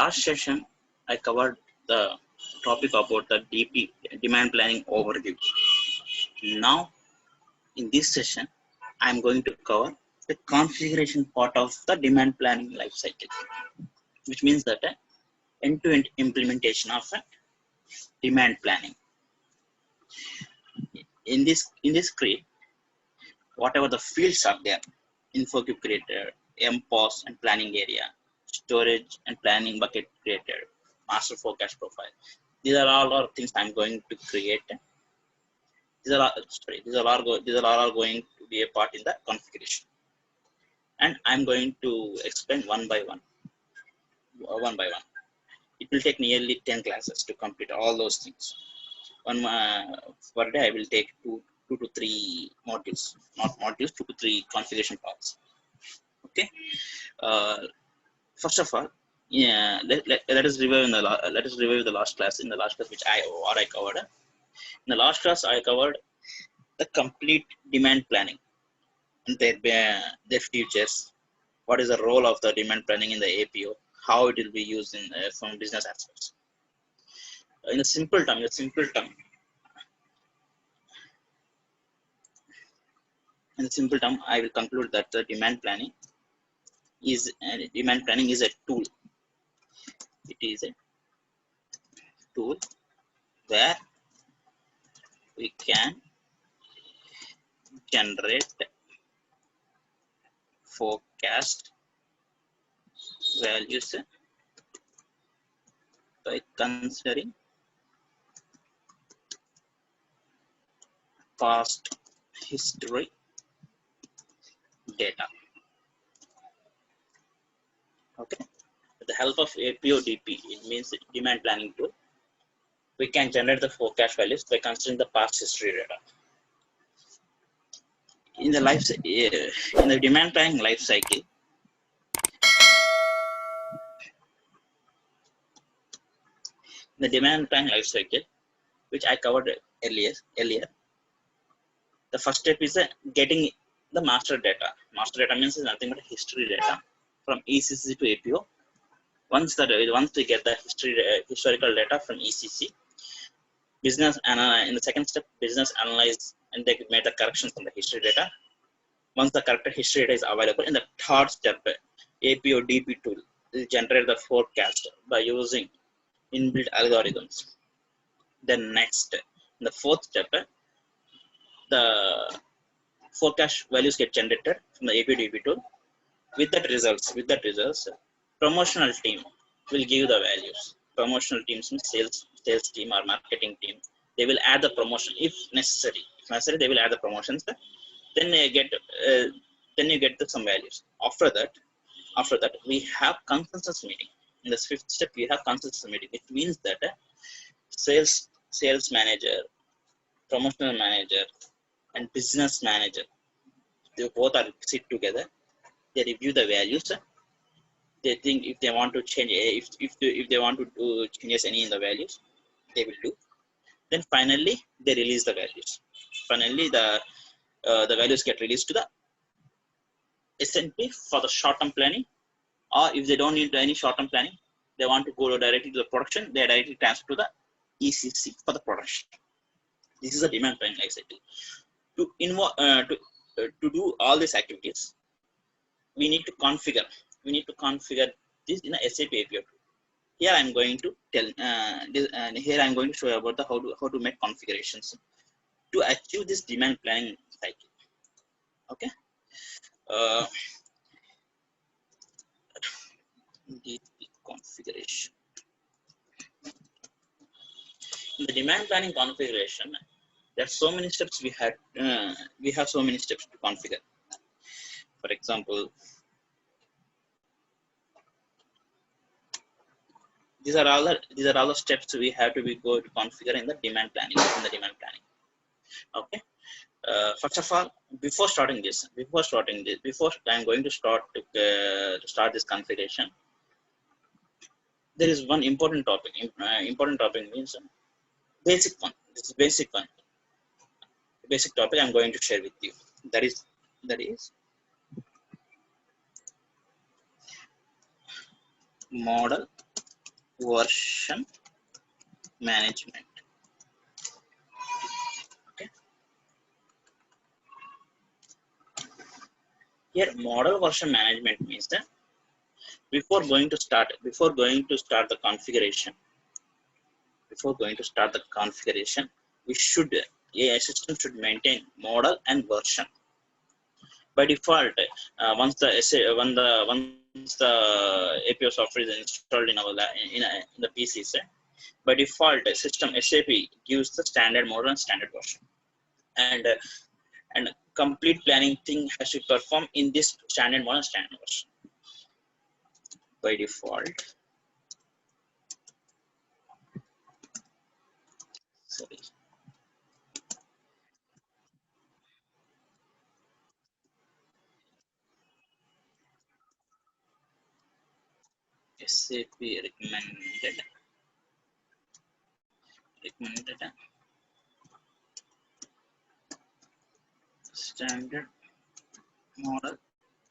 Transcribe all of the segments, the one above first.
last session, I covered the topic about the DP, demand planning overview. Now, in this session, I am going to cover the configuration part of the demand planning lifecycle, which means that end-to-end implementation of demand planning. In this script, whatever the fields are there, info creator, MPOS and planning area, storage and planning bucket creator, master forecast profile. These are all things I'm going to create. These are all going to be a part in the configuration, and I'm going to explain one by one. It will take nearly 10 classes to complete all those things. Per day I will take two to three modules, not modules, 2 to 3 configuration parts. Okay. First of all, yeah, let us review the last class. In the last class, which I covered. In the last class, I covered the complete demand planning and their features. What is the role of the demand planning in the APO? How it will be used in from business aspects. In a simple term, I will conclude that the demand planning is a tool. It is a tool where we can generate forecast values by considering past history data. Okay, with the help of APO-DP, it means demand planning tool, we can generate the forecast values by considering the past history data. In the demand planning life cycle, which I covered earlier, the first step is getting the master data. Master data means nothing but history data from ECC to APO. Once we get the historical data from ECC, in the second step, business analyze and they made the corrections from the history data. Once the corrected history data is available, in the third step, APO-DP tool will generate the forecast by using inbuilt algorithms. Then next, in the fourth step, the forecast values get generated from the APO-DP tool. With that results, promotional team will give the values. Promotional teams means sales team or marketing team. They will add the promotion if necessary. They will add the promotions. Then you get some values. After that, we have consensus meeting. In the fifth step, we have consensus meeting. It means that sales manager, promotional manager, and business manager, they both are sit together. They review the values. They think if they want to change, if they want to do changes any in the values, they will do. Then finally, they release the values. Finally, the values get released to the SNP for the short-term planning, or if they don't need any short-term planning, they want to go directly to the production, they directly transfer to the ECC for the production. This is a demand planning life cycle. To do all these activities, we need to configure this in a SAP API. Here I'm going to here I'm going to show you about how to make configurations to achieve this demand planning cycle. Okay. DP configuration. In the demand planning configuration, there are so many steps we have so many steps to configure. For example, these are all the steps we have to go to configure in the demand planning. Okay. First of all, before I'm going to start this configuration, there is one important topic. Important topic means basic one. This is basic one. Basic topic I'm going to share with you. That is model version management. Okay. Here, model version management means that before going to start the configuration, we should a system should maintain model and version. By default, once the APO software is installed in our in the PCs, by default system SAP gives the standard model and standard version, and complete planning thing has to perform in this standard model and standard version. By default, sorry, SAP recommended standard model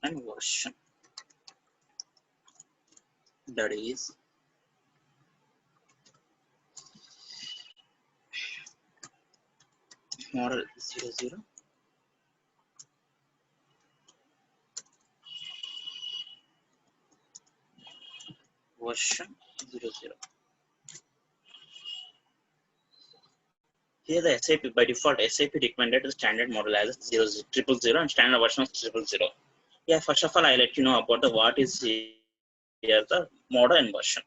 and version, that is model 00, version 00. Here the SAP by default SAP recommended the standard model as 000 and standard version of 000. Yeah, first of all, I let you know about the what is here the model and version.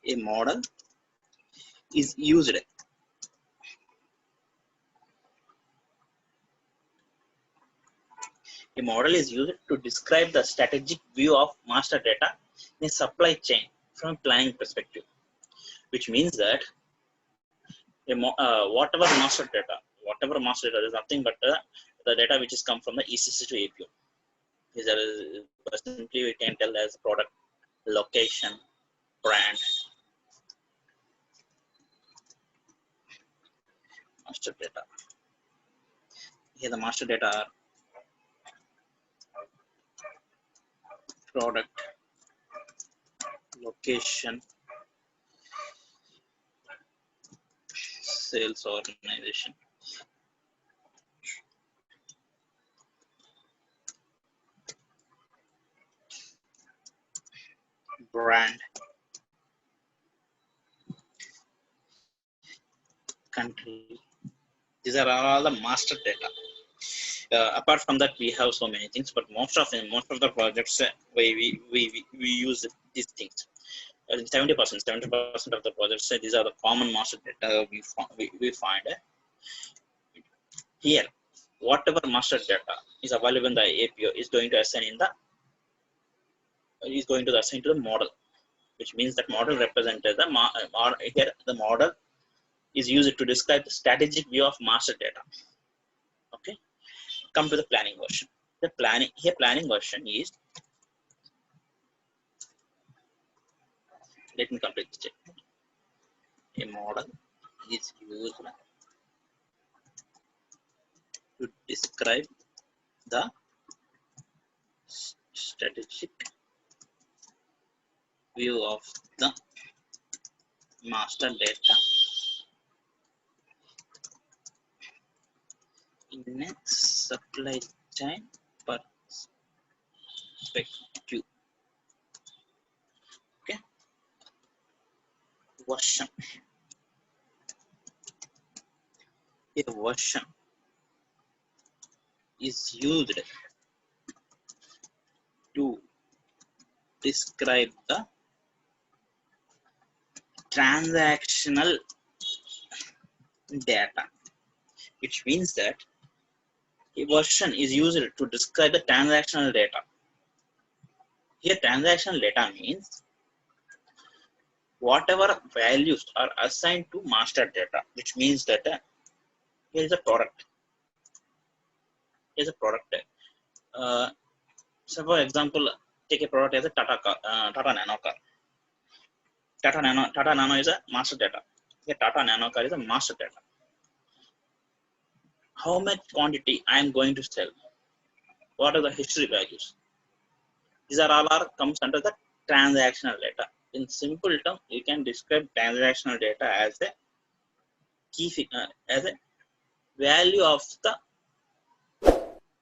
A model is used to describe the strategic view of master data in a supply chain from a planning perspective, which means that whatever master data is nothing but the data which is come from the ECC to APO. Simply we can tell as product, location, brand, master data. Here the master data are product, location, sales organization, brand, country. These are all the master data. Apart from that, we have so many things, but most of the projects we use these things. 70% of the projects these are the common master data we find. Here, whatever master data is available in the APO is going to assign to the model, which means that model represented here the model is used to describe the strategic view of master data. Okay, come to the planning version. The planning version is, let me complete the statement. A model is used to describe the strategic view of the master data in a supply chain perspective. Okay, version. A version is used to describe the transactional data, which means that a version is used to describe the transactional data. Here transactional data means whatever values are assigned to master data, which means that here is a product. So for example, take a product as a Tata Nano car. Tata Nano is a master data. Here Tata Nano car is a master data. How much quantity I am going to sell? What are the history values? These are all are comes under the transactional data. In simple term, you can describe transactional data as a as a value of the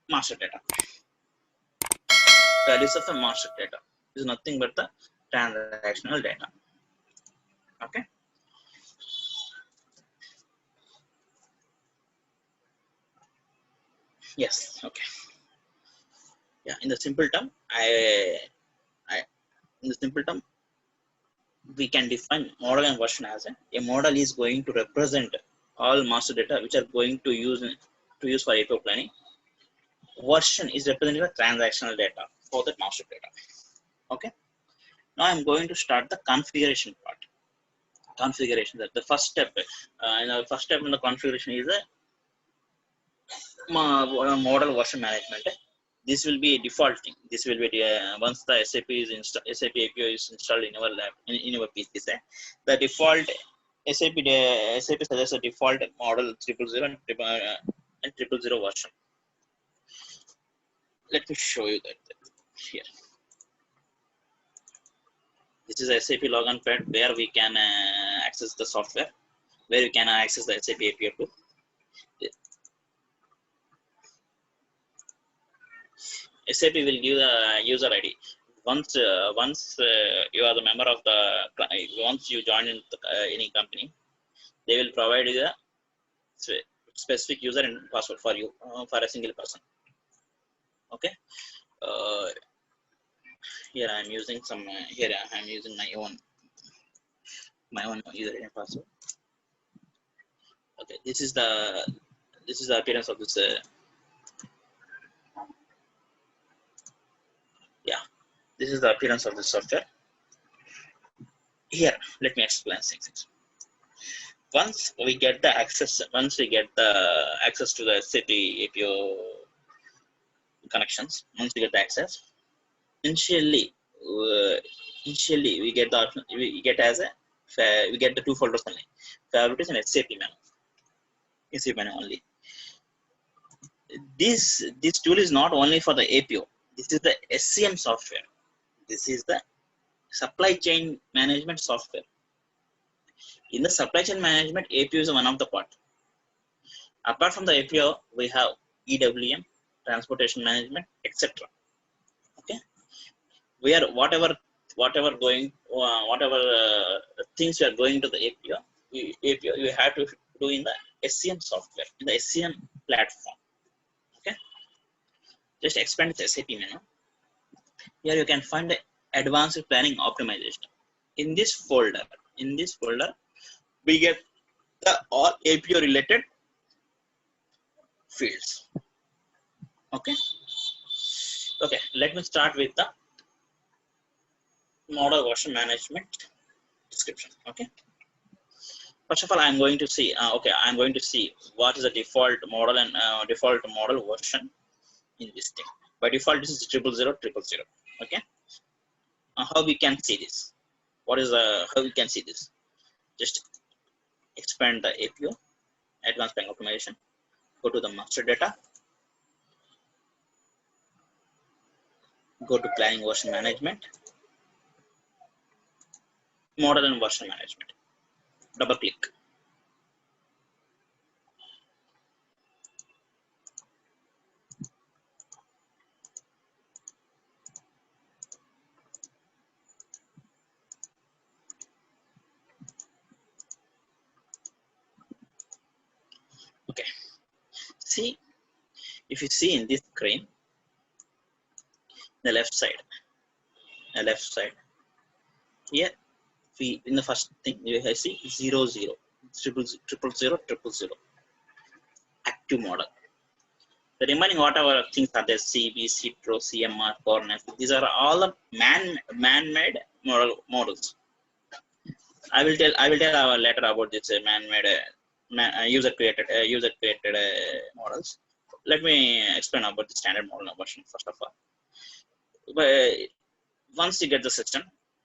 master data. Values of the master data is nothing but the transactional data. Okay. Yes. Okay. Yeah. In the simple term, in the simple term, we can define model and version as a model is going to represent all master data which are going to use for APO planning. Version is representing the transactional data for that master data. Okay. Now I'm going to start the configuration part. Configuration, that the first step. First step in the configuration is a model version management. This will be a default thing. This will be once the SAP is SAP APO is installed in our lab in your PC. The default SAP suggests a default model 000 and 000 version. Let me show you that here. This is a SAP login pad where we can access the software, where we can access the SAP APO tool. SAP will give the user ID. Once you are the member of the, once you join in any company, they will provide you the specific user and password for you for a single person. Okay. Here I am using some. Here I am using my own user and password. Okay. This is the appearance of this. Yeah. This is the appearance of the software. Here, let me explain things. Once we get the access to the SAP APO connections, once we get the access, initially we get the we get the two folders only, favorites and SAP menu only. This tool is not only for the APO. This is the SCM software. This is the supply chain management software. In the supply chain management, APO is one of the part. Apart from the APO, we have EWM, transportation management, etc. Okay, where whatever things you are going to the APO, you have to do in the SCM software, in the SCM platform. Okay, just expand the SAP menu. Here you can find the advanced planning optimization. In this folder, we get the all APO related fields. Okay. Let me start with the model version management description. Okay. First of all, I'm going to see. I'm going to see what is the default model and default model version in this thing. By default, this is 00000. Okay. How we can see this? How we can see this? Just expand the APO, advanced planning optimization. Go to the master data. Go to planning version management, model and version management. Double click. Okay. See, if you see in this screen, the left side here, in the first thing you see 00, 000, active model. The remaining whatever things are there, CB, CTRO, CMR, Corners, these are all man-made models. I will tell later about this man-made user created models. Let me explain about the standard model version first of all. But once you get the system,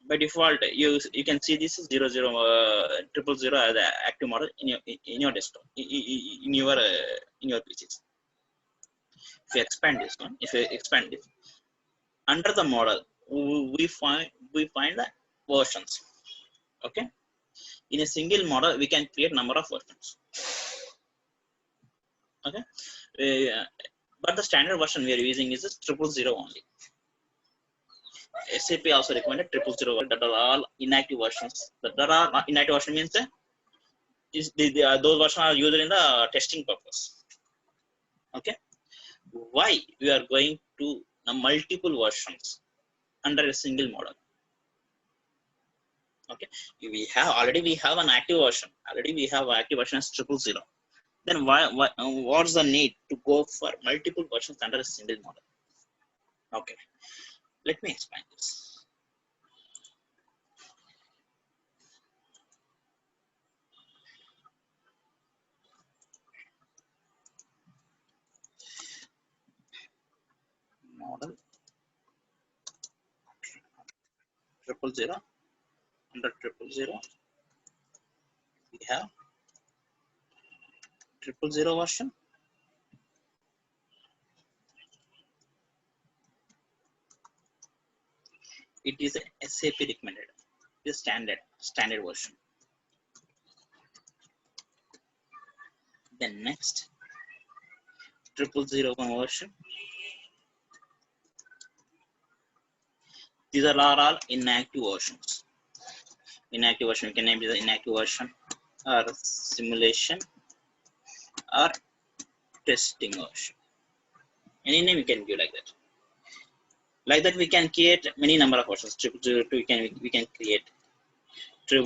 by default you can see this is 00, 000 as an active model in your desktop, in your PCs. If you expand this, under the model we find the versions. Okay, in a single model we can create number of versions. Okay, uh, but the standard version we are using is 000 only. SAP also recommended 000 that are all inactive versions. That are inactive version means those versions are used in the testing purpose. Okay, why we are going to multiple versions under a single model? Okay, we have an active version. Already we have active version as 000. Then what's the need to go for multiple versions under a single model? Okay, let me explain this. Model 000 under 000 we have 000 version. It is a SAP recommended, the standard version. Then next 001 version. These are all inactive versions. Inactive version, you can name it the inactive version or simulation or testing version. Any name you can give like that. Like that, we can create many number of versions. 002 we can create. 000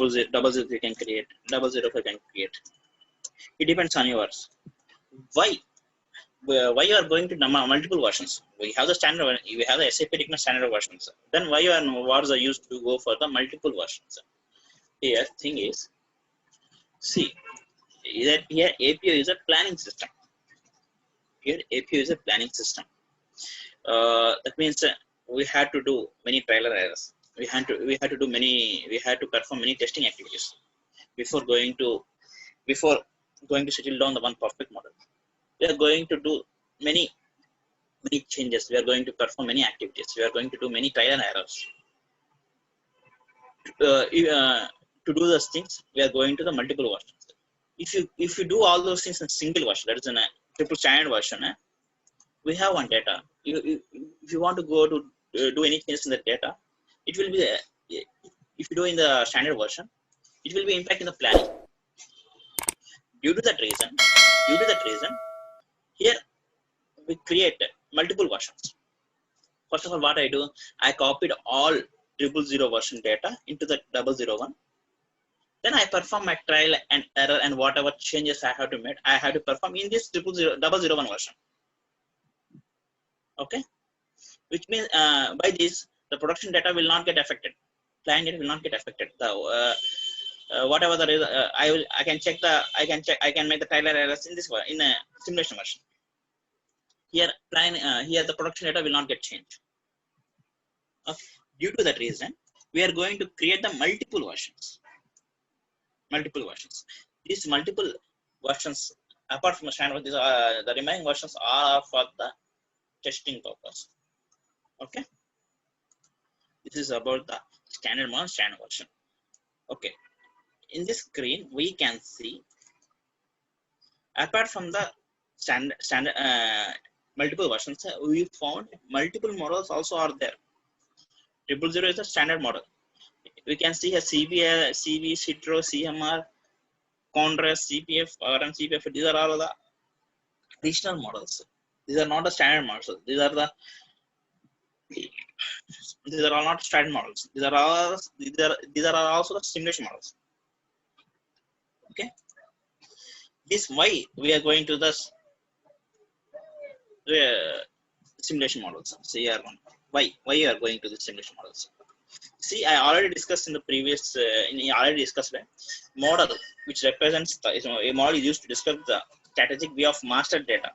we can create. 005 we can create. It depends on yours. Why you are going to multiple versions? We have the standard. We have the SAP standard versions. Then what is the use to go for the multiple versions? Here thing is, see that here APO is a planning system. Here APO is a planning system. That means we had to do many trial errors. We had to perform many testing activities before going to settle down the one perfect model. We are going to do many changes. We are going to perform many activities. We are going to do many trial and errors. To do those things, we are going to the multiple versions. If you do all those things in single version, that is in a triple standard version, we have one data. If you want to go to do any changes in the data, it will be if you do in the standard version, it will be impacting the planning. Due to that reason, here we create multiple versions. First of all, what I do, I copied all 000 version data into the 001. Then I perform my trial and error and whatever changes I have to make, I have to perform in this 001 version. Okay, which means by this the production data will not get affected. Client data will not get affected. The whatever the I can make the trial errors in this in a simulation version. Here here the production data will not get changed. Okay. Due to that reason, we are going to create the multiple versions. These multiple versions, apart from the standard, the remaining versions are for the testing purpose. Okay, this is about the standard version. Okay, in this screen we can see, apart from the standard multiple versions, we found multiple models also are there. 000 is a standard model. We can see a CV, Citro, CMR, Conres, CPF, RM, CPF. These are all the additional models. These are not the standard models. These are all not standard models. These are also the simulation models. Okay. This why we are going to the simulation models. CR1. Why you are going to the simulation models? See, I already discussed in the previous. Model, which represents a model is used to describe the strategic view of master data,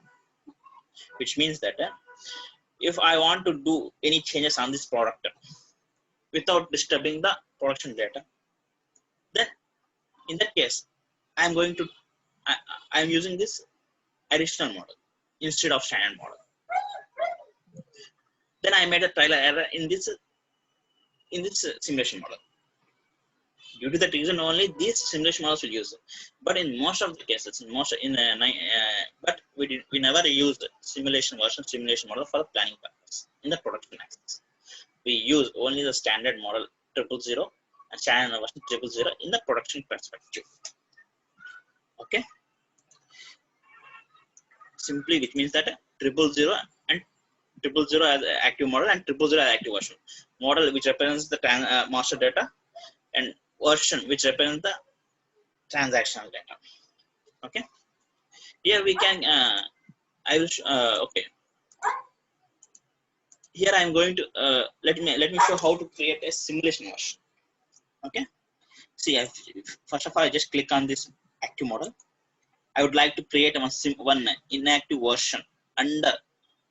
which means that if I want to do any changes on this product without disturbing the production data, then in that case I am using this additional model instead of standard model. Then I made a trial error in this simulation model. Due to that reason only these simulation models will use. But in most of the cases, but we never used simulation model for the planning purpose in the production access. We use only the standard model 000 and standard version 000 in the production perspective. Okay, simply which means that 000 and 000 as active model and 000 as active version model, which represents the master data, and version which represents the transactional data. Okay, here we can I will okay, here I am going to let me show how to create a simulation version. Okay, see, first of all I just click on this active model. I would like to create one inactive version under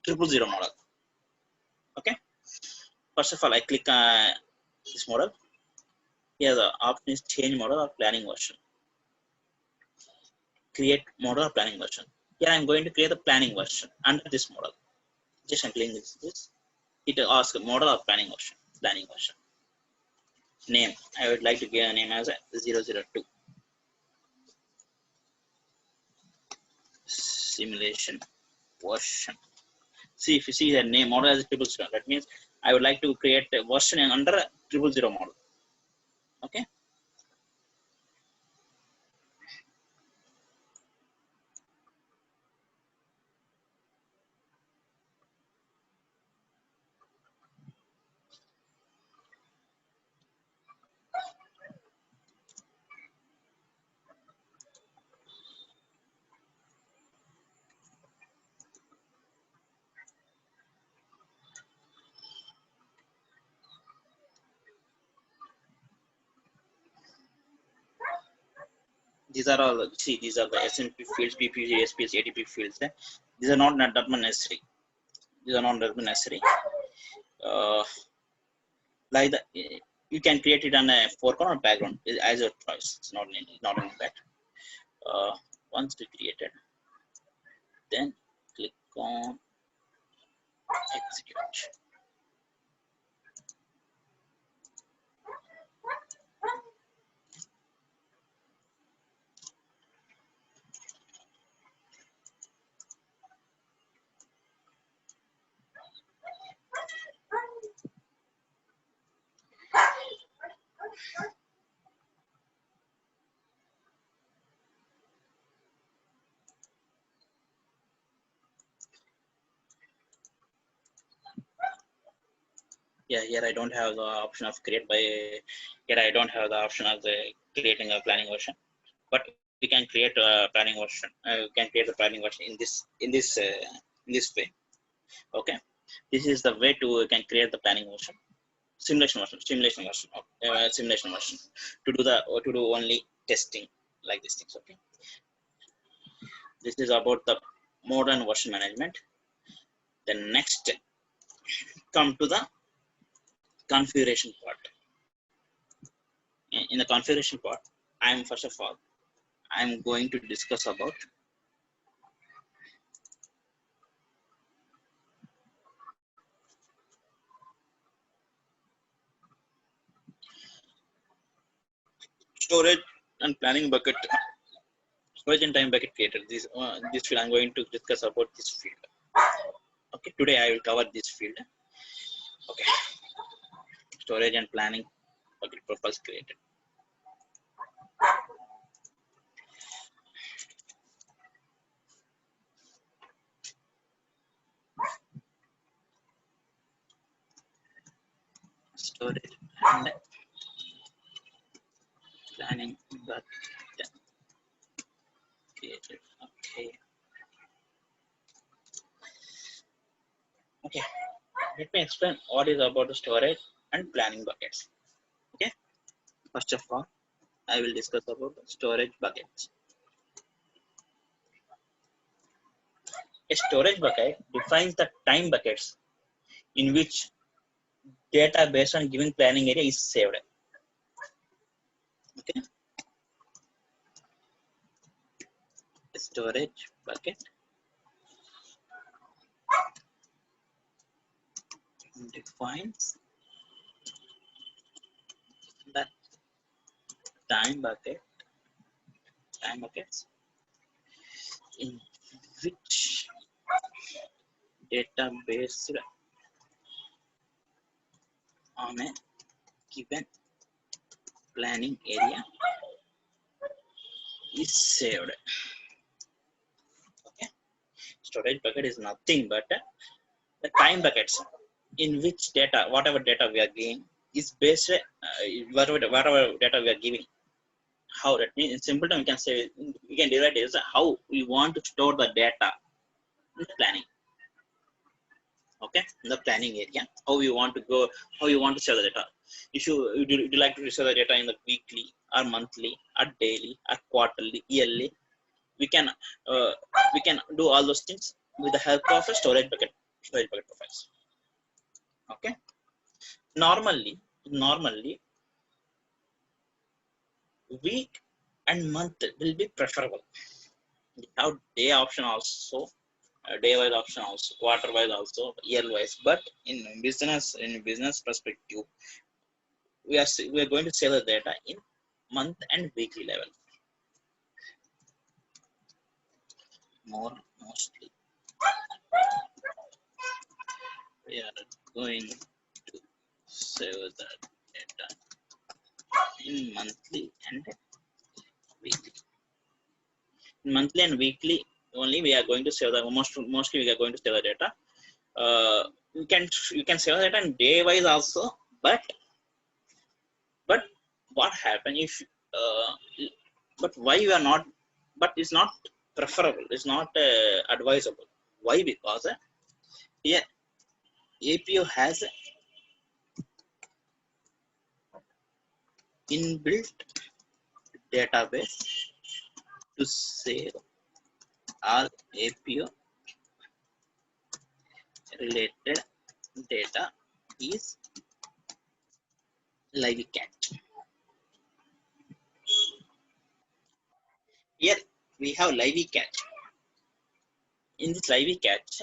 000 model. Okay, first of all I click this model. Here the option is change model or planning version. Create model or planning version. Here I am going to create the planning version under this model. Just I'm clicking this. It asks model or planning version. Planning version. Name. I would like to give a name as 002. Simulation version. See, if you see the name model as 000, that means I would like to create a version under 000 model. Okay. These are all, see, these are the SMP fields, PPG, SPS, ADP fields. These are not that much necessary. These are not that much necessary. Like the, you can create it on a foreground or background as your choice. It's not an impact. Once we created, then click on execute. Yeah, here I don't have the option of create by. Here I don't have the option of the creating a planning version, but we can create a planning version. We can create the planning version in this way. Okay, this is the way to can create the planning version, simulation version to do only testing like these things. Okay, this is about the modern version management. Then next, come to the configuration part. In the configuration part, first of all I'm going to discuss about storage and planning bucket, storage and time bucket creator. This field I'm going to discuss about this field. Okay, today I will cover this field. Okay, storage and planning bucket profiles created. Storage and planning bucket created. Okay, let me explain what is about the storage and planning buckets. Okay, first of all I will discuss about the storage buckets. A storage bucket defines the time buckets in which data based on given planning area is saved. Okay, a storage bucket defines the time buckets in which data based on a given planning area is saved. Okay, storage bucket is nothing but the time buckets in which data, whatever data we are giving, is based whatever data we are giving. How that means in simple term we can say, we can derive it as how we want to store the data in the planning. Okay, in the planning area, how you want to go, how you want to sell the data. If you would you like to sell the data in the weekly or monthly or daily or quarterly, yearly, we can uh, we can do all those things with the help of a storage bucket profiles. Okay, normally week and month will be preferable. We have day option also, day wise option also, quarter wise also, year wise. But in business perspective, we are going to sell the data in month and weekly level. Mostly we are going to save the data in monthly and weekly. In monthly and weekly only we are going to save the mostly we are going to save the data. You can save the data in day wise also, but what happen if uh, but why you are not, but it's not preferable, it's not advisable. Why? Because here APO has inbuilt database to save all APO related data is live catch. Here we have live catch. In this live catch,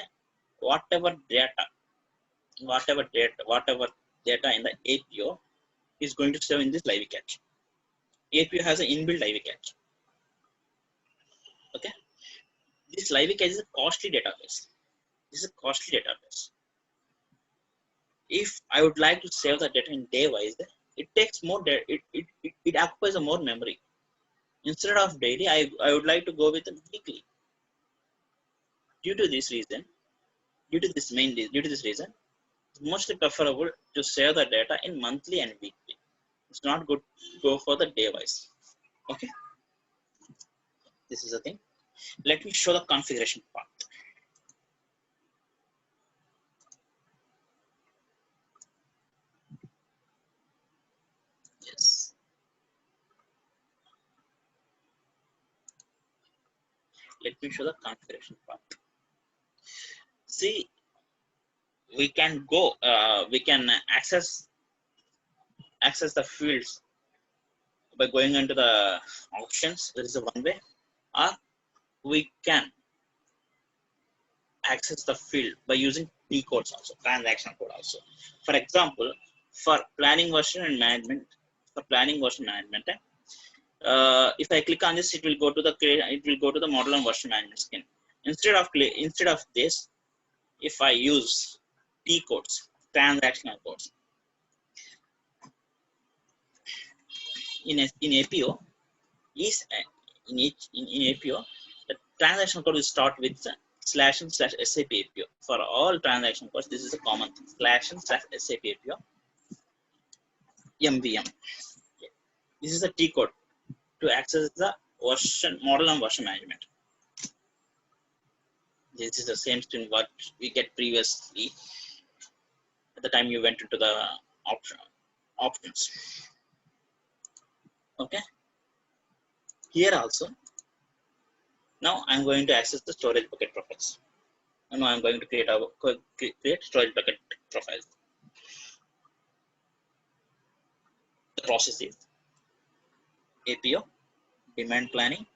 whatever data whatever data in the APO is going to save in this live catch. APO has an inbuilt live catch. Okay, this live catch is a costly database. This is a costly database. If I would like to save the data in day wise, it takes more data, it occupies a more memory. Instead of daily, I would like to go with a weekly. Due to this reason, due to this reason, it's mostly preferable to save the data in monthly and weekly. It's not good to go for the day wise. Okay, this is the thing. Let me show the configuration part. Yes, let me show the configuration part. See, we can go we can access the fields by going into the options. There is a one way, or we can access the field by using T codes also, transaction code also. For example, for planning version and management, if I click on this, it will go to the model and version management screen. Instead of this, if I use T codes, transactional codes, in APO is in APO, the transaction code will start with //SAP APO. For all transaction codes, this is a common thing, //SAP APO MVM. This is a T code to access the version model and version management. This is the same thing what we get previously at the time you went into the options. Okay, here also now I'm going to access the storage bucket profiles. And now I'm going to create storage bucket profiles. The process is APO, demand planning,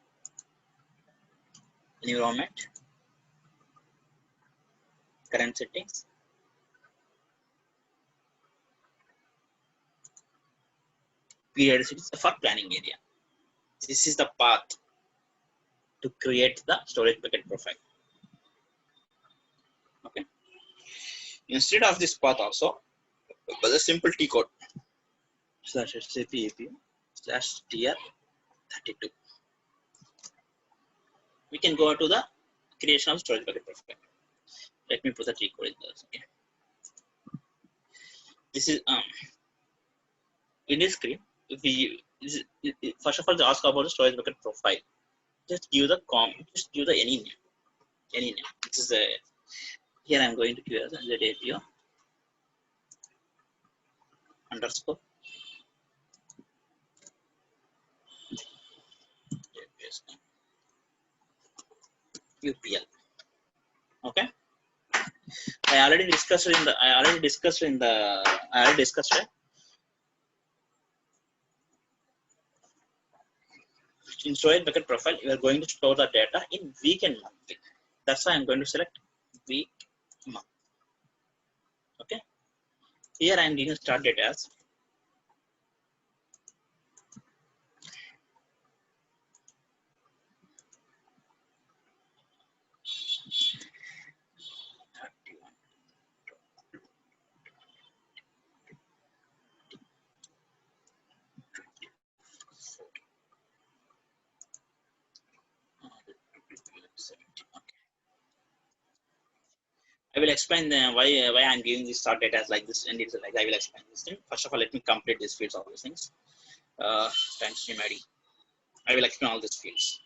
environment, current settings, periodicity is for planning area. This is the path to create the storage bucket profile. Okay. Instead of this path also, but the simple T code /SAP API /TR32. We can go to the creation of storage bucket profile. Let me put the T code in this. Okay. This is in this screen. First of all, ask about the storage bucket profile. Just give the any name. Any name. This is here I'm going to give as the API underscore UPL. Okay. I already discussed it. In storage bucket profile, you are going to store the data in week and month. That's why I'm going to select week, month. Okay. Here I'm going to start data as I will explain why I'm giving this start data as like this, and it's like I will explain this thing. First of all, let me complete these fields, all these things. Time stream ID. I will explain all these fields.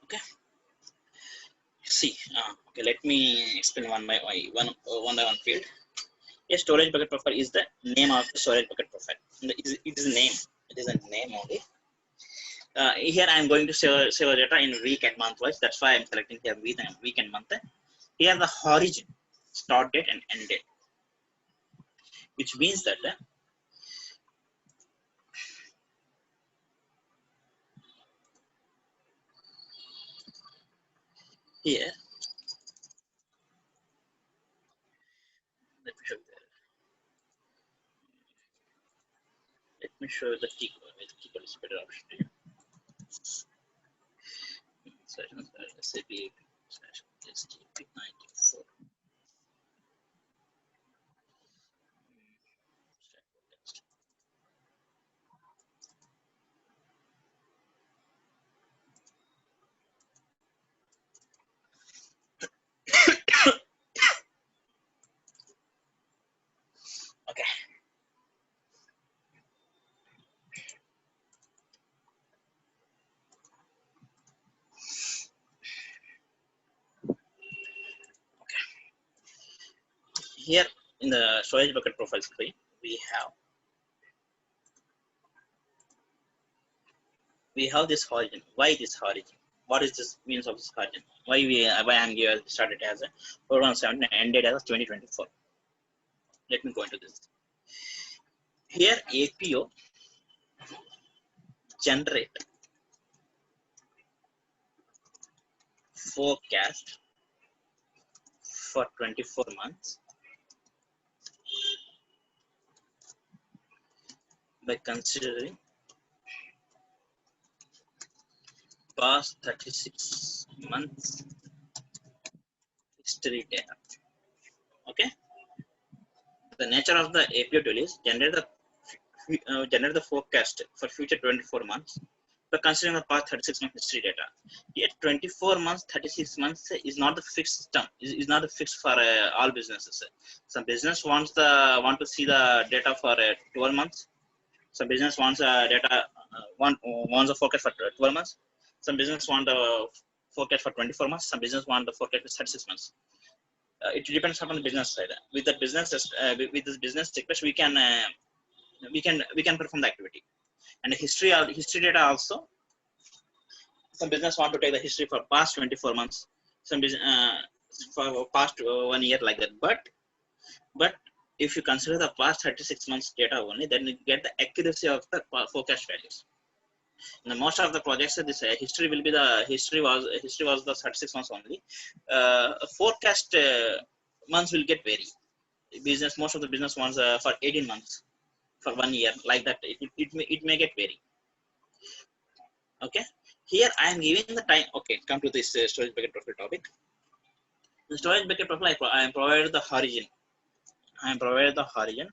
Okay. See. Okay. Let me explain one by one field. A storage bucket profile is the name of the storage bucket profile. It is a name. It is a name only. Here I am going to save data in week and month wise. That's why I'm selecting here week and month. Here the origin, start date and end date, which means that here let me show you the key code. The key code is better option to you. SAP/STP94. Okay. Here in the storage bucket profile screen, we have this origin. Why this origin? What is this means of this origin? Why I'm here started as a 417 and ended as 2024. Let me go into this. Here APO generate forecast for 24 months by considering past 36 months history data. Okay. The nature of the APO tool is generate the forecast for future 24 months by considering the past 36 months history data. Yet 24 months, 36 months is not the fixed term. Is not the fixed for all businesses. Some business wants to see the data for 12 months. Some business wants data wants a forecast for 12 months. Some business want a forecast for 24 months. Some business want the forecast for 36 months. It depends upon the business side. With the business with this business request, we can perform the activity. And the history data also. Some business want to take the history for past 24 months. Some business for past 1 year like that. But if you consider the past 36 months data only, then you get the accuracy of the forecast values. In the most of the projects, this history will be the history was the 36 months only. Forecast months will get vary. Business, most of the business ones for 18 months, for 1 year, like that. It may get vary. Okay, here I am giving the time. Okay, come to this storage bucket profile topic. The storage bucket profile, I am provided the origin. I am provided the origin,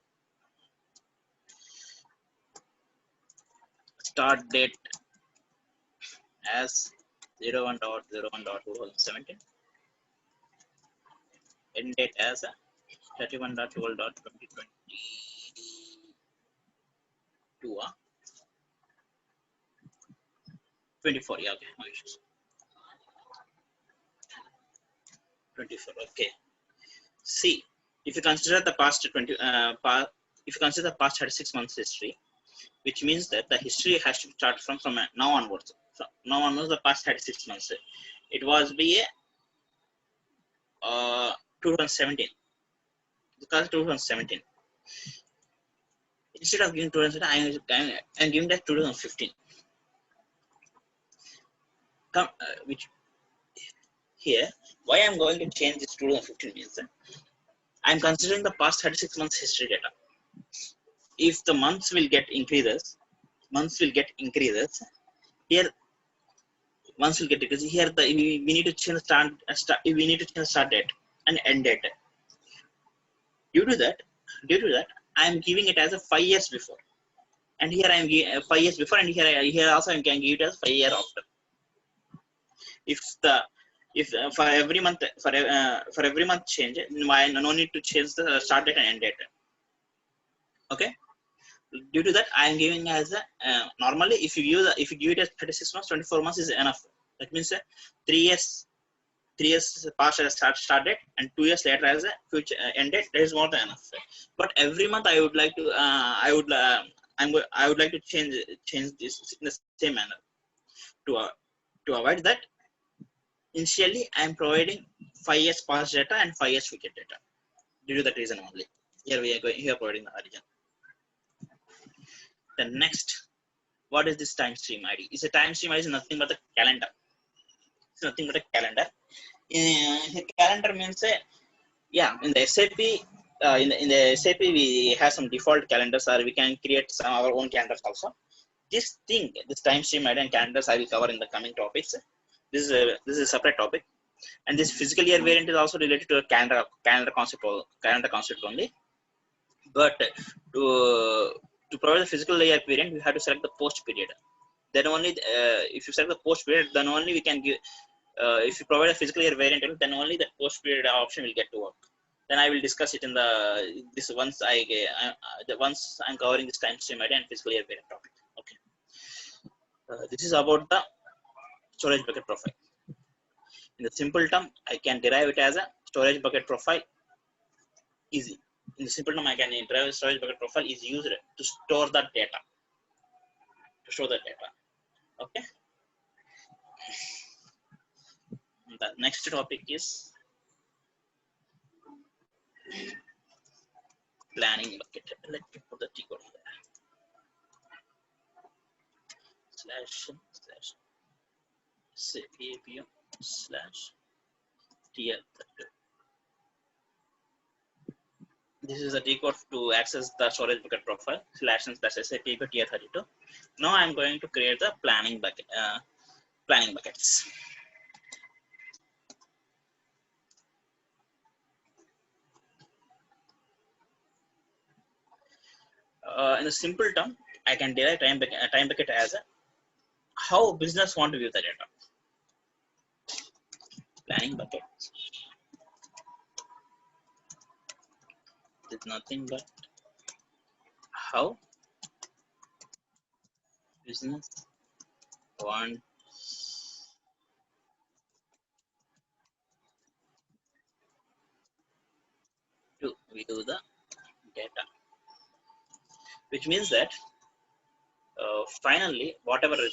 start date as 01.01.2017, end date as 31.12.2022. 24, yeah, okay, no issues. 24, okay. See, if you consider the past if you consider the past 36 months history, which means that the history has to start from now onwards. So now onwards, the past 36 months. It was be 2017. Because 2017. Instead of giving 2017, I'm giving that 2015. Which here, why I'm going to change this 2015 means I'm considering the past 36 months history data. If the months will get increases, here months will get decreases. Here we need to change start date and end date. Due to that, I am giving it as a 5 years before, and here I am 5 years before, and here also I can give it as 5 years after. If for every month change, no need to change the start date and end date. Okay. Due to that, I am giving as a normally if you give it as 36 months, 24 months is enough. That means 3 years past as start date and 2 years later as a future end date. That is more than enough. But every month I would like to I would like to change this in the same manner to avoid that. Initially, I am providing 5 years past data and 5 years future data. Due to that reason only, here we are providing the origin. The next, what is this time stream ID? It's a time stream ID is nothing but the calendar. It's nothing but a calendar. Calendar means in the SAP in the SAP we have some default calendars, or we can create some our own calendars also. This time stream ID and calendars I will cover in the coming topics. This is a separate topic, and this physical year variant is also related to a calendar concept only. But to provide the physical year variant, we have to select the post period. Then only if you select the post period, then only we can give. If you provide a physical year variant, then only the post period option will get to work. Then I will discuss it in this once I'm covering this time stream ID and physical year variant topic. Okay. This is about the storage bucket profile. In the simple term, I can derive it as a storage bucket profile. Easy. In the simple term, I can derive storage bucket profile is used to store the data. Okay. The next topic is planning bucket. Let me put the T code there. //APM/TL32. This is a T code to access the storage bucket profile //SAP/TR32. Now I am going to create the planning buckets. In a simple term, I can derive time bucket as how business want to view the data. Planning bucket is nothing but how business want to view the data, which means that finally whatever the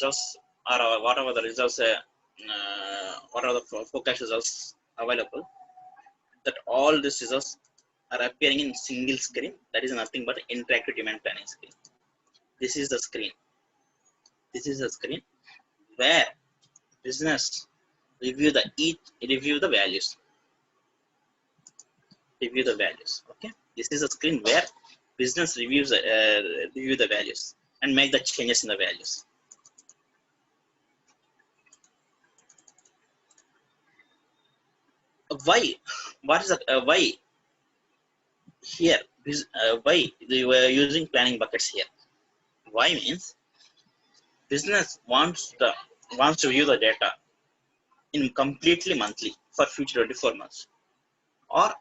forecast results available, that all these results are appearing in single screen. That is nothing but interactive demand planning screen. This is the screen. This is the screen where business review the values. Review the values. Okay. This is a screen where business review the values and make the changes in the values. Why? What is why here? Why they were using planning buckets here? Why means business wants to view the data in completely monthly for future 24 months, or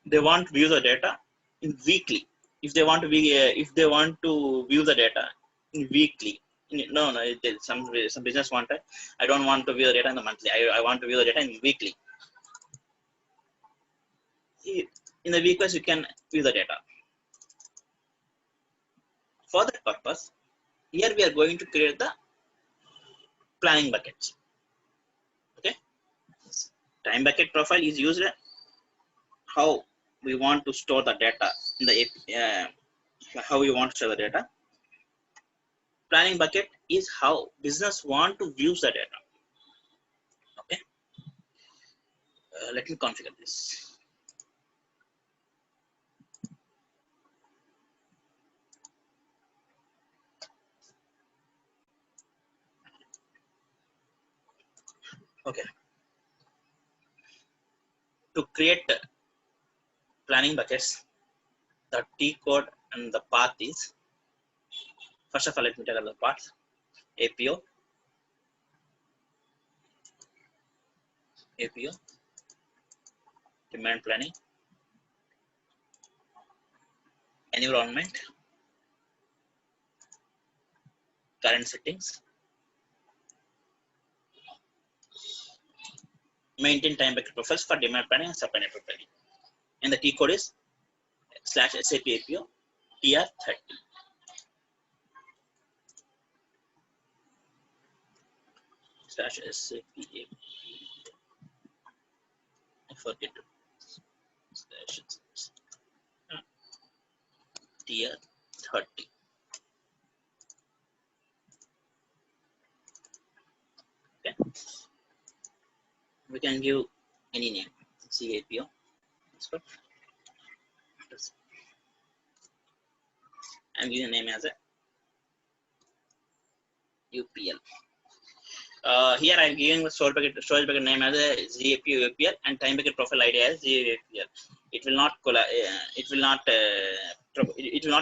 they want to view the data in weekly. If they want to view the data in weekly, some business want it. I don't want to view the data in the monthly. I want to view the data in weekly. In the weeklies, you can view the data. For that purpose, here we are going to create the planning buckets. Okay, time bucket profile is used how we want to store the data in the how we want to store the data. Planning bucket is how business want to view the data. Okay, let me configure this. Okay, to create planning buckets, the T code and the path is, first of all, let me tell you the path. APO, demand planning, environment, current settings, maintain time bucket profiles for demand planning and supply network planning. And the T code is /SAP APO TR30. /SAP APO. I forget to TR30. Okay. We can give any name. CAPO. I'm giving a name as a UPL. Here I'm giving the storage bucket name as a ZAPO UPL and time bucket profile ID as ZAPL. It will not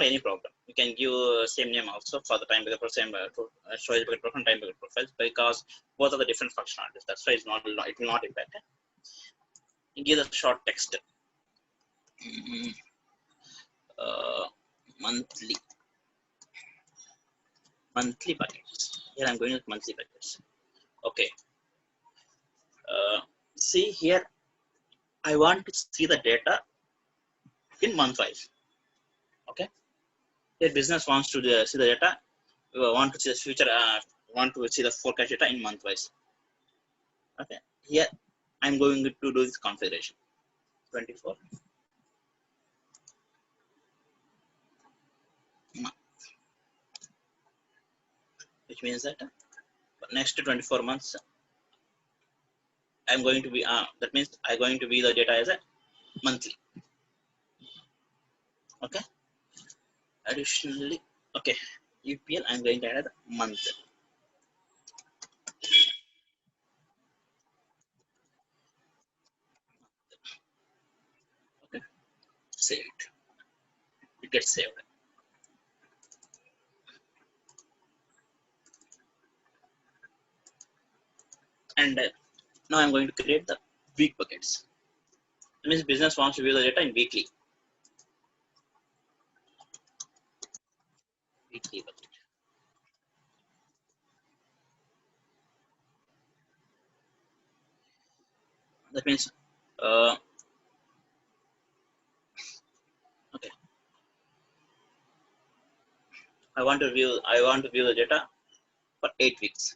any problem. You can give same name also for the time bucket profile, storage bucket profile and time bucket profiles, because both are the different functionalities. That's why it will not impact. You give the short text. Monthly buckets. Here I'm going with monthly buckets. Okay. See here, I want to see the data in month wise. Okay. Here business wants to see the data. We want to see the future. Want to see the forecast data in month wise. Okay. Here I'm going to do this configuration. 24. Month. Which means that next 24 months I'm going to be that means I'm going to be the data as a monthly. Okay. Additionally, okay, UPL I'm going to add a month. Okay, save it. It gets saved. And now I'm going to create the week buckets. That means business wants to view the data in weekly. Weekly bucket. That means okay. I want to view the data for 8 weeks.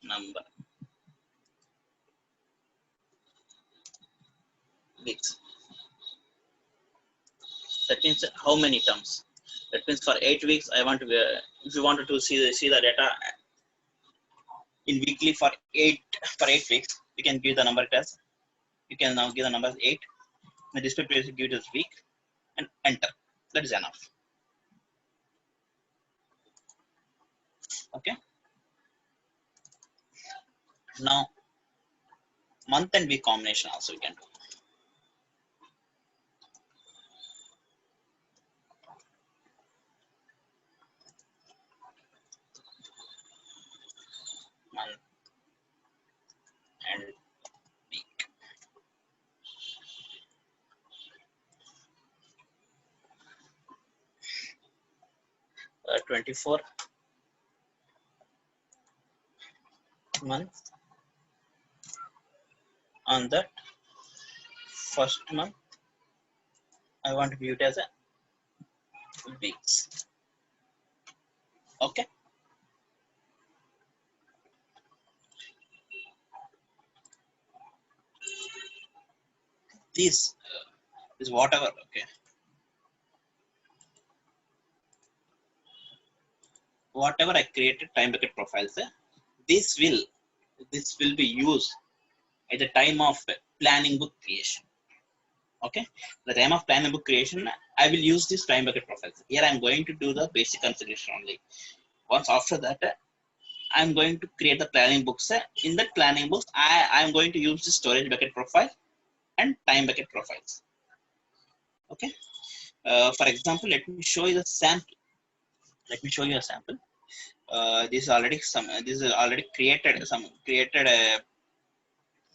Number weeks. That means how many terms. That means for 8 weeks, I want to, if you wanted to see the data in weekly for 8 weeks, you can give the number as, you can now give the number as 8. The display page give it as week and enter. That is enough. Okay. Now month and week combination also we can do. Month and week. Uh, 24 month. On that first month, I want to view it as a weeks. Okay. This is whatever. Okay. Whatever I created time bucket profiles, this will be used at the time of planning book creation. Okay, the time of planning book creation, I will use this time bucket profiles. Here I am going to do the basic configuration only. Once after that, I am going to create the planning books. In that planning books, I am going to use the storage bucket profile and time bucket profiles. Okay. For example, let me show you the sample. Let me show you a sample. This is already created.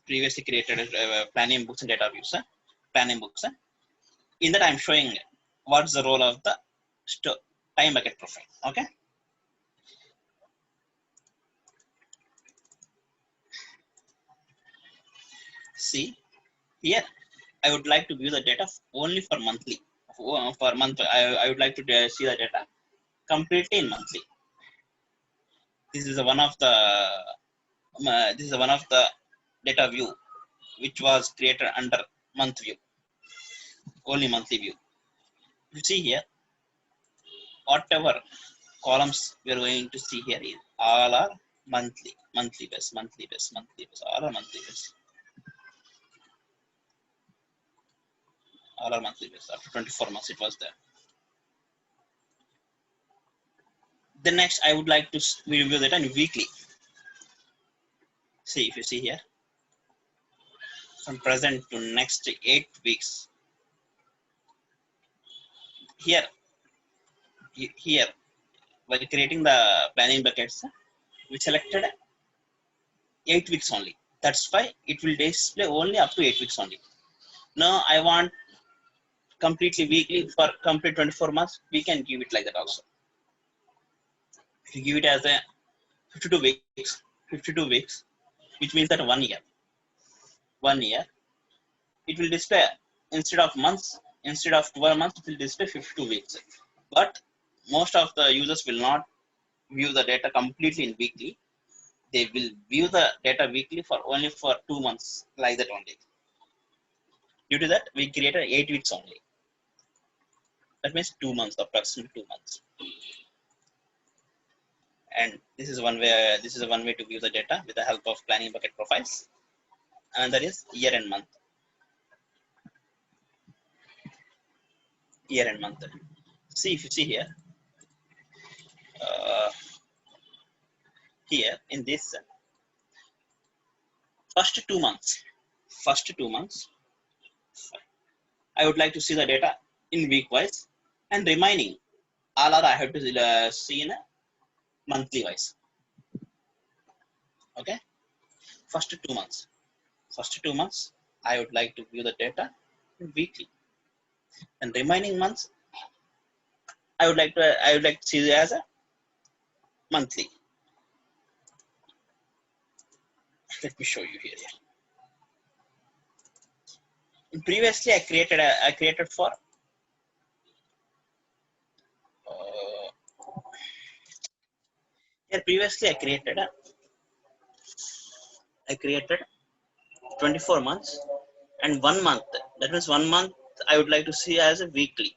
Previously created planning books and data views. Planning books. In that, I am showing what's the role of the time bucket profile. Okay. See here, I would like to view the data only for monthly. For month, I would like to see the data completely in monthly. This is one of the data view which was created under month view, only monthly view. You see here, whatever columns we are going to see here is all are monthly base, all are monthly base. All are monthly base. After 24 months, it was there. The next, I would like to review the data weekly. See, if you see here, from present to next 8 weeks. Here, while creating the planning buckets, we selected 8 weeks only. That's why it will display only up to 8 weeks only. Now I want completely weekly for complete 24 months. We can give it like that also. If you give it as a 52 weeks, which means that 1 year. 1 year, it will display instead of months, instead of 12 months, it will display 52 weeks. But most of the users will not view the data completely in weekly. They will view the data weekly for only for 2 months, like that only. Due to that, we created 8 weeks only. That means 2 months, approximately 2 months. And this is one way. This is one way to view the data with the help of planning bucket profiles. And that is year and month. Year and month. See, if you see here, here in this first 2 months, I would like to see the data in week wise, and remaining all are I have to see in a monthly wise. Okay, first 2 months, I would like to view the data weekly, and remaining months I would like to see it as a monthly. Let me show you here. Previously, I created for here. Previously, I created 24 months and 1 month. That means 1 month I would like to see as a weekly.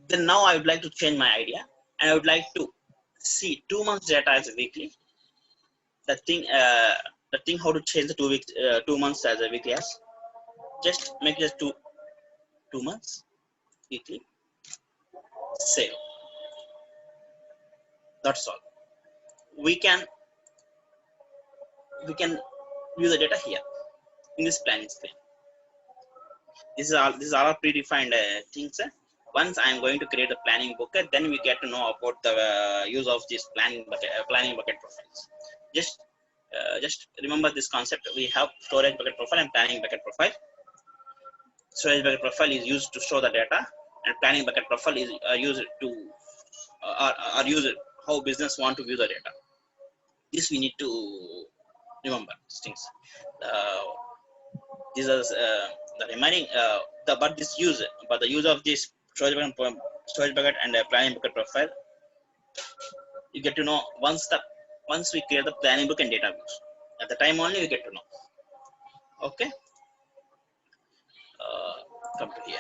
Then now I would like to change my idea, and I would like to see 2 months data as a weekly. The thing how to change the 2 weeks, 2 months as a weekly as just make it two months weekly. Save. That's all. We can view the data here in this planning screen. This is all predefined things. Once I am going to create a planning bucket, then we get to know about the use of this planning bucket profiles. Just remember this concept. We have storage bucket profile and planning bucket profile. Storage bucket profile is used to store the data, and planning bucket profile is used to are used how business want to view the data. This we need to remember these things. These are the remaining but the use of this storage bucket and planning bucket profile, you get to know once we create the planning book and data views. At the time only we get to know. Okay, come to here.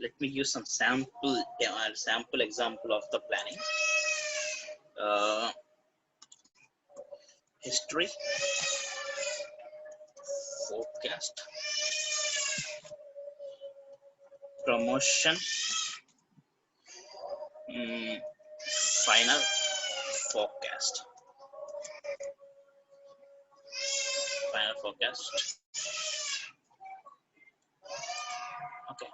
Let me use some sample example of the planning. History, forecast, promotion, final forecast. Okay.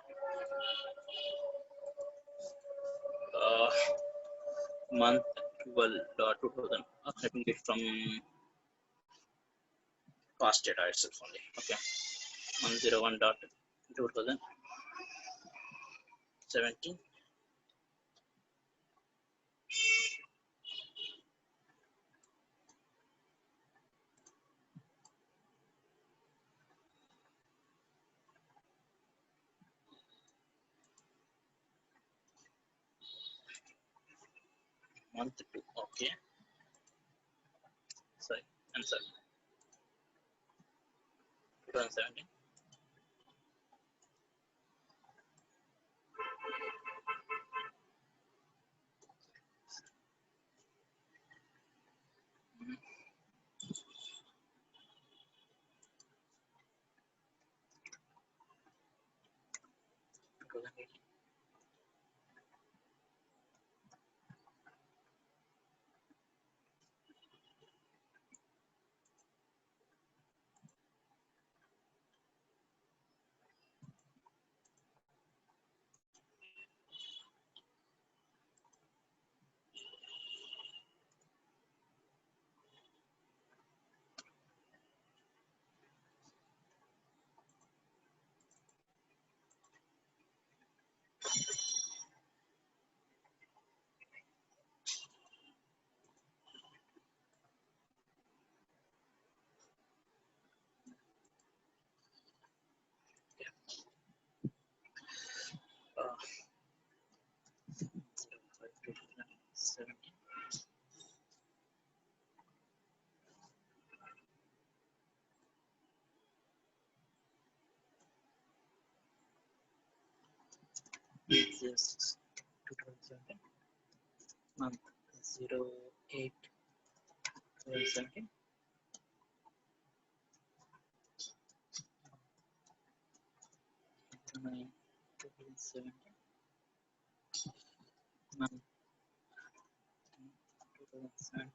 Month 12.2000. Taking it from past data itself only. Okay. 101.2017. Month 2. Okay. Sorry. Answer. 2017. Yes, 2017. Month 08 2017. Month 2017. Month 2017.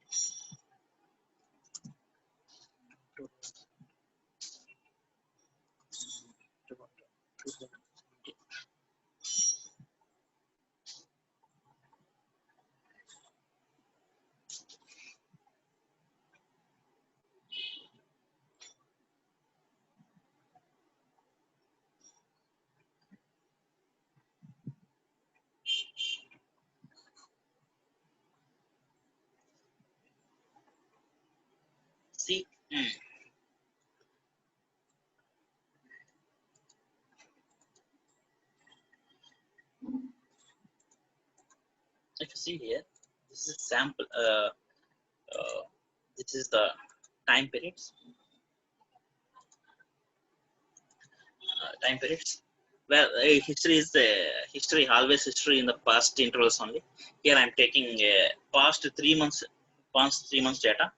See, if you see here, this is sample. This is the time periods. Well, history is the history, always history in the past intervals only. Here I am taking past 3 months data.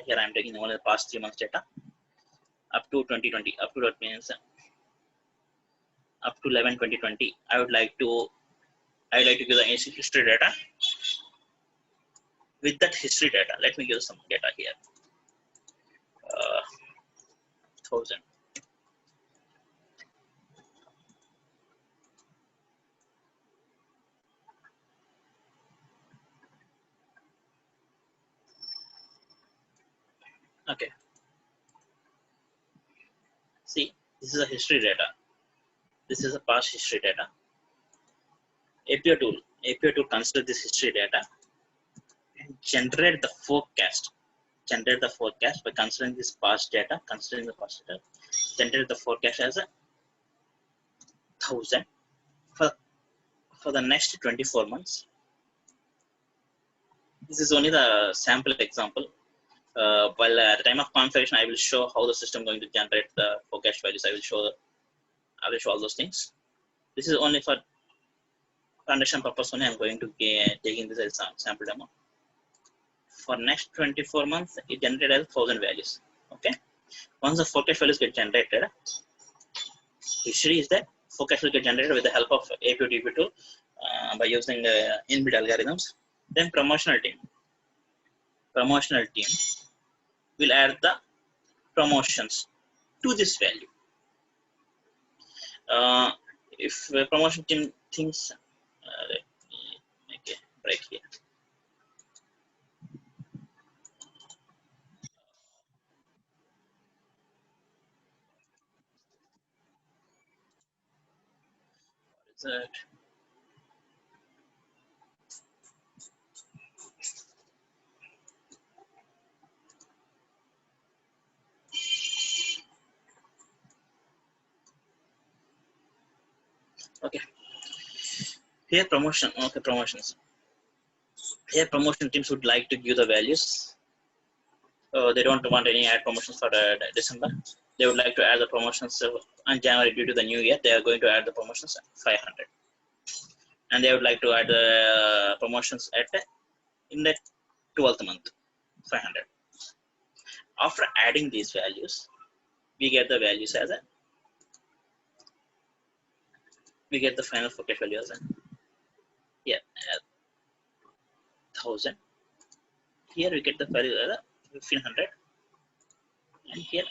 Here I am taking only the past 3 months data up to 2020. Up to that means up to 11/2020. I would like to give the history data. With that history data, let me give some data here. 1000. Okay. See, this is a history data. This is a past history data. APO tool consider this history data and generate the forecast. By considering this past data. Generate the forecast as a 1000 for the next 24 months. This is only the sample example. While at the time of configuration, I will show how the system going to generate the forecast values. I will show all those things. This is only for understanding purpose only. I'm going to taking this as a sample demo. For next 24 months, it generated as 1000 values. Okay. Once the forecast values get generated, history is that forecast will get generated with the help of APO DB tool by using inbuilt algorithms. Then promotional team will add the promotions to this value. If promotion team thinks, let me make a break here. What is that? Okay. Here promotions. Here promotion teams would like to give the values. They don't want any ad promotions for December. They would like to add the promotions on January due to the new year. They are going to add the promotions 500, and they would like to add the promotions in the 12th month 500. After adding these values, we get the values as the final forecast value as 1000. Here we get the value as 1500, and here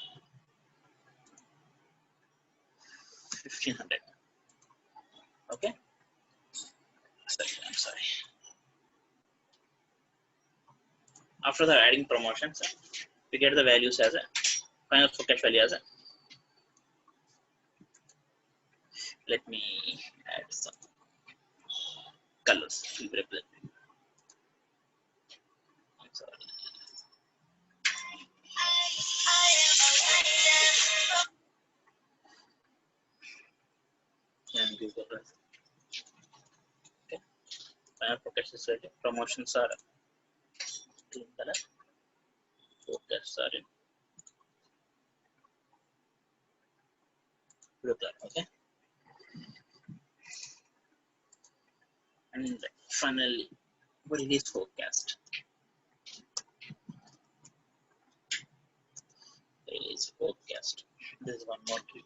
1500. Okay. I'm sorry. After the adding promotions, we get the values as a final forecast value as a. Let me add some colors to represent. I'm sorry. And give the rest. Okay. Final forecast is ready. Promotions are green color. Forecasts are in blue color. Okay. And finally, what is forecast? There is forecast. There is one more trick.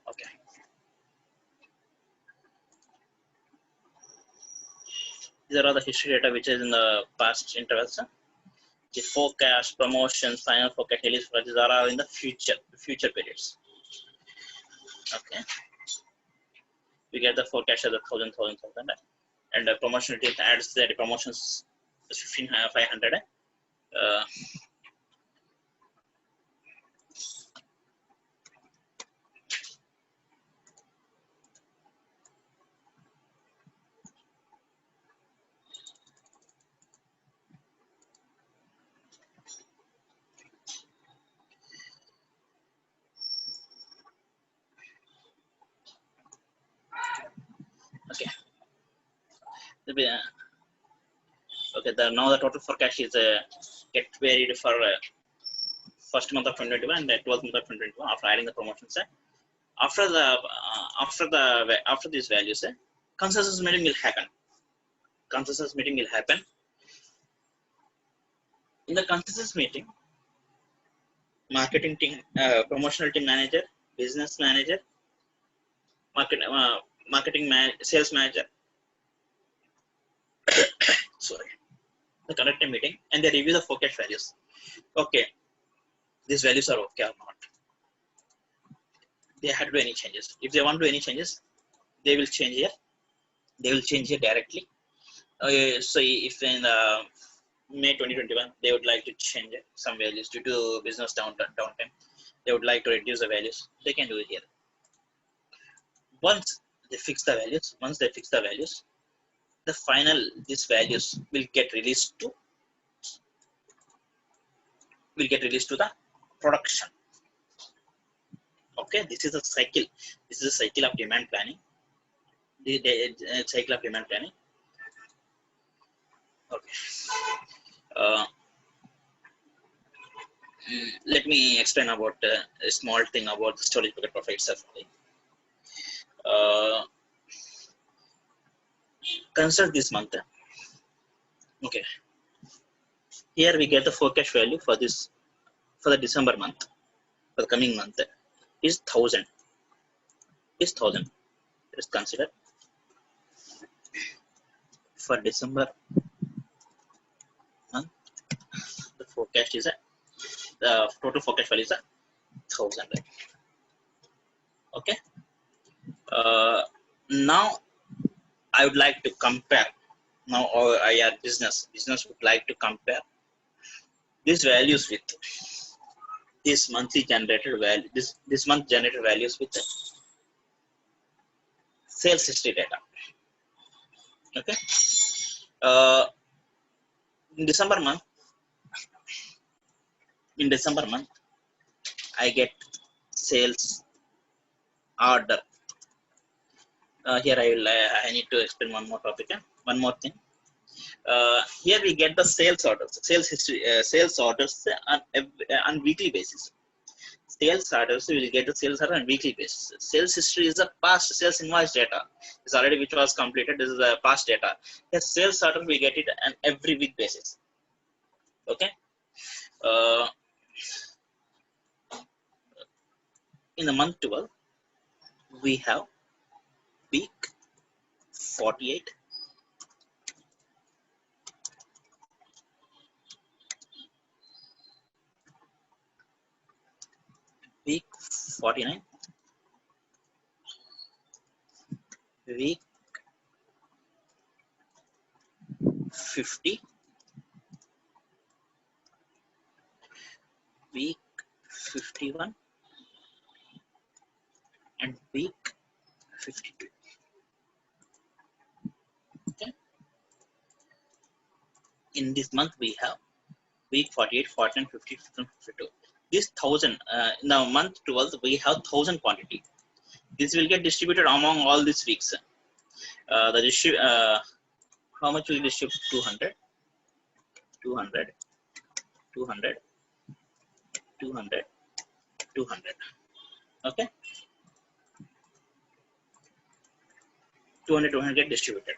Okay. These are all the history data which is in the past intervals. The forecast, promotions, final forecast, release these are all in the future periods. Okay. We get the forecast as a 1000, and the promotion team adds the promotions 1500. Okay, now the total forecast is get varied for first month of 2021 and 12th month of 2021 after adding the promotions. After these values, consensus meeting will happen. Consensus meeting will happen. In the consensus meeting, marketing team, promotional team manager, business manager, sales manager, sorry, the conduct a meeting and they review the forecast values. Okay, these values are okay or not. They had to do any changes. If they want to do any changes, they will change here. They will change here directly. So if in May 2021 they would like to change some values due to business downtime, they would like to reduce the values. They can do it here. Once they fix the values, the final these values will get released to the production. Okay, this is a cycle. This is a cycle of demand planning. The cycle of demand planning. Okay. Let me explain about a small thing about the storage bucket profile itself. Consider this month. Okay. Here we get the forecast value for the December month. For the coming month is 1000. Let's consider for December month the forecast is the total forecast value is 1000. Okay. Now I would like to compare. Now our business would like to compare these values with this monthly generated value. This month generated values with sales history data. Okay. In December month, I get sales order. Here I need to explain one more topic. One more thing. Here we get the sales orders, sales history, sales orders on weekly basis. Sales orders, we will get the sales order on weekly basis. Sales history is the past sales invoice data. It's already which was completed. This is the past data. The sales order we get it on every week basis. Okay. In the month 12, we have week 48. Week 49, week 50, week 51, and week 52. Okay. In this month we have week 48, 49, 50, 52. This 1000 now month 12 we have 1000 quantity. This will get distributed among all these weeks. How much will distribute? 200, 200, 200, 200, 200. Okay. 200 get distributed.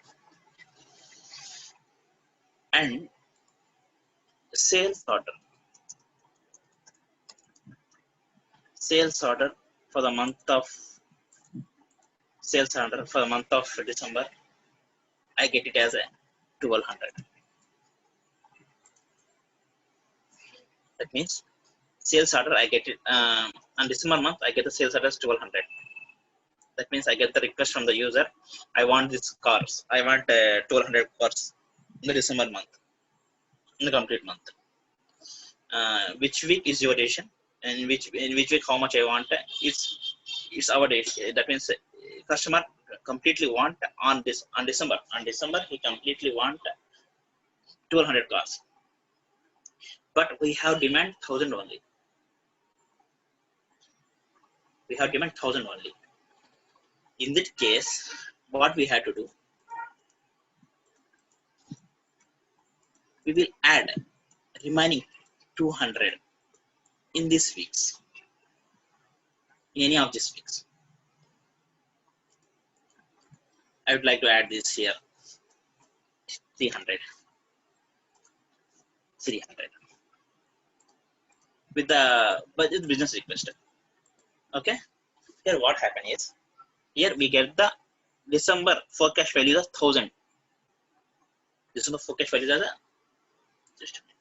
And sales order for the month of December, I get it as a 1200. That means sales order I get it on December month, I get the sales order as 1200. That means I get the request from the user. I want these cars. I want 1200 cars in the December month, in the complete month. Which week is your decision, and which week how much I want? It's our decision. That means customer completely want on December. On December he completely want 1200 cars, but we have demand 1000 only. We have demand 1000 only. In that case, what we had to do? we will add remaining 200 in these weeks, in any of these weeks. I would like to add this here 300 with the budget business request. Okay, here what happened is, here we get the December forecast value as 1000. December forecast value as just a minute.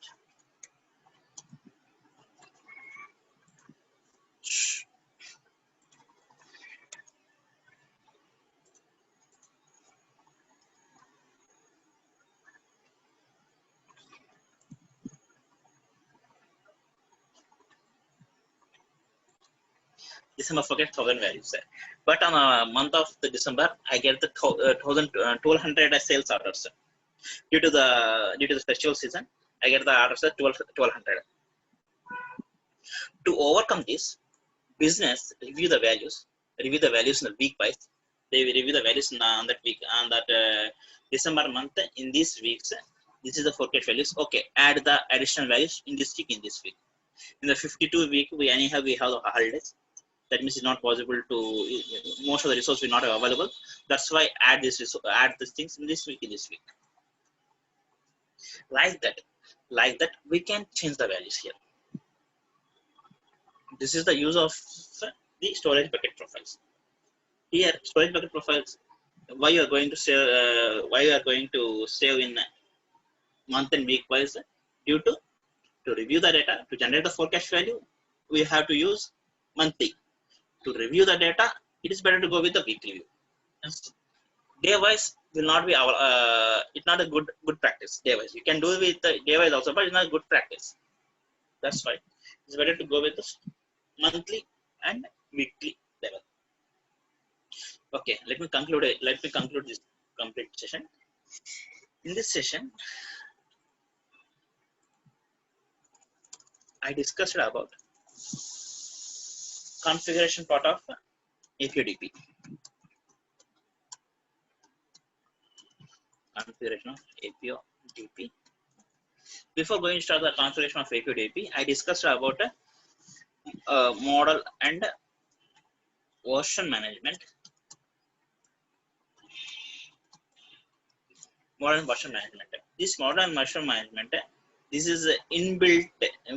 December forecast 1000 values there. But on a month of the December, I get the 1200 sales orders. Due to the festival season, I get the orders at 1200. To overcome this, business review the values in the week wise. They will review the values on that week, on that December month. In these weeks, this is the forecast values. Okay, add the additional values in this week. In the 52 week, we have the holidays. That means it's not possible to, most of the resources will not have available. That's why add these things in this week. Like that, we can change the values here. This is the use of the storage bucket profiles. Here, storage bucket profiles. Why you are going to save in month and week wise? Due to review the data, to generate the forecast value, we have to use monthly. To review the data, it is better to go with the weekly view. Day wise will not be it's not a good practice. Day wise, you can do it with the day wise also, but it's not a good practice. That's why it's better to go with the monthly and weekly level. Okay, let me conclude this complete session. In this session, I discussed about configuration part of APODP. Configuration of APODP. Before going to start the configuration of APODP, I discussed about model and version management. Model and version management. This model and version management, this is inbuilt.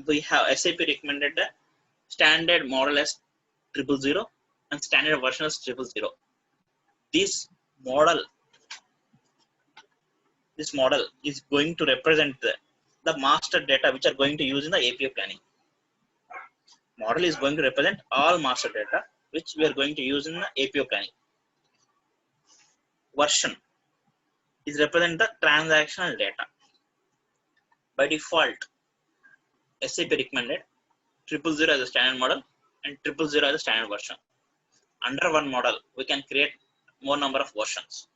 We have SAP recommended standard model as 000 and standard version as 000. This model is going to represent the master data which are going to use in the APO planning. Model is going to represent all master data which we are going to use in the APO planning. Version is represent the transactional data. By default, SAP recommended 000 as a standard model and 000 as a standard version. Under one model, we can create more number of versions.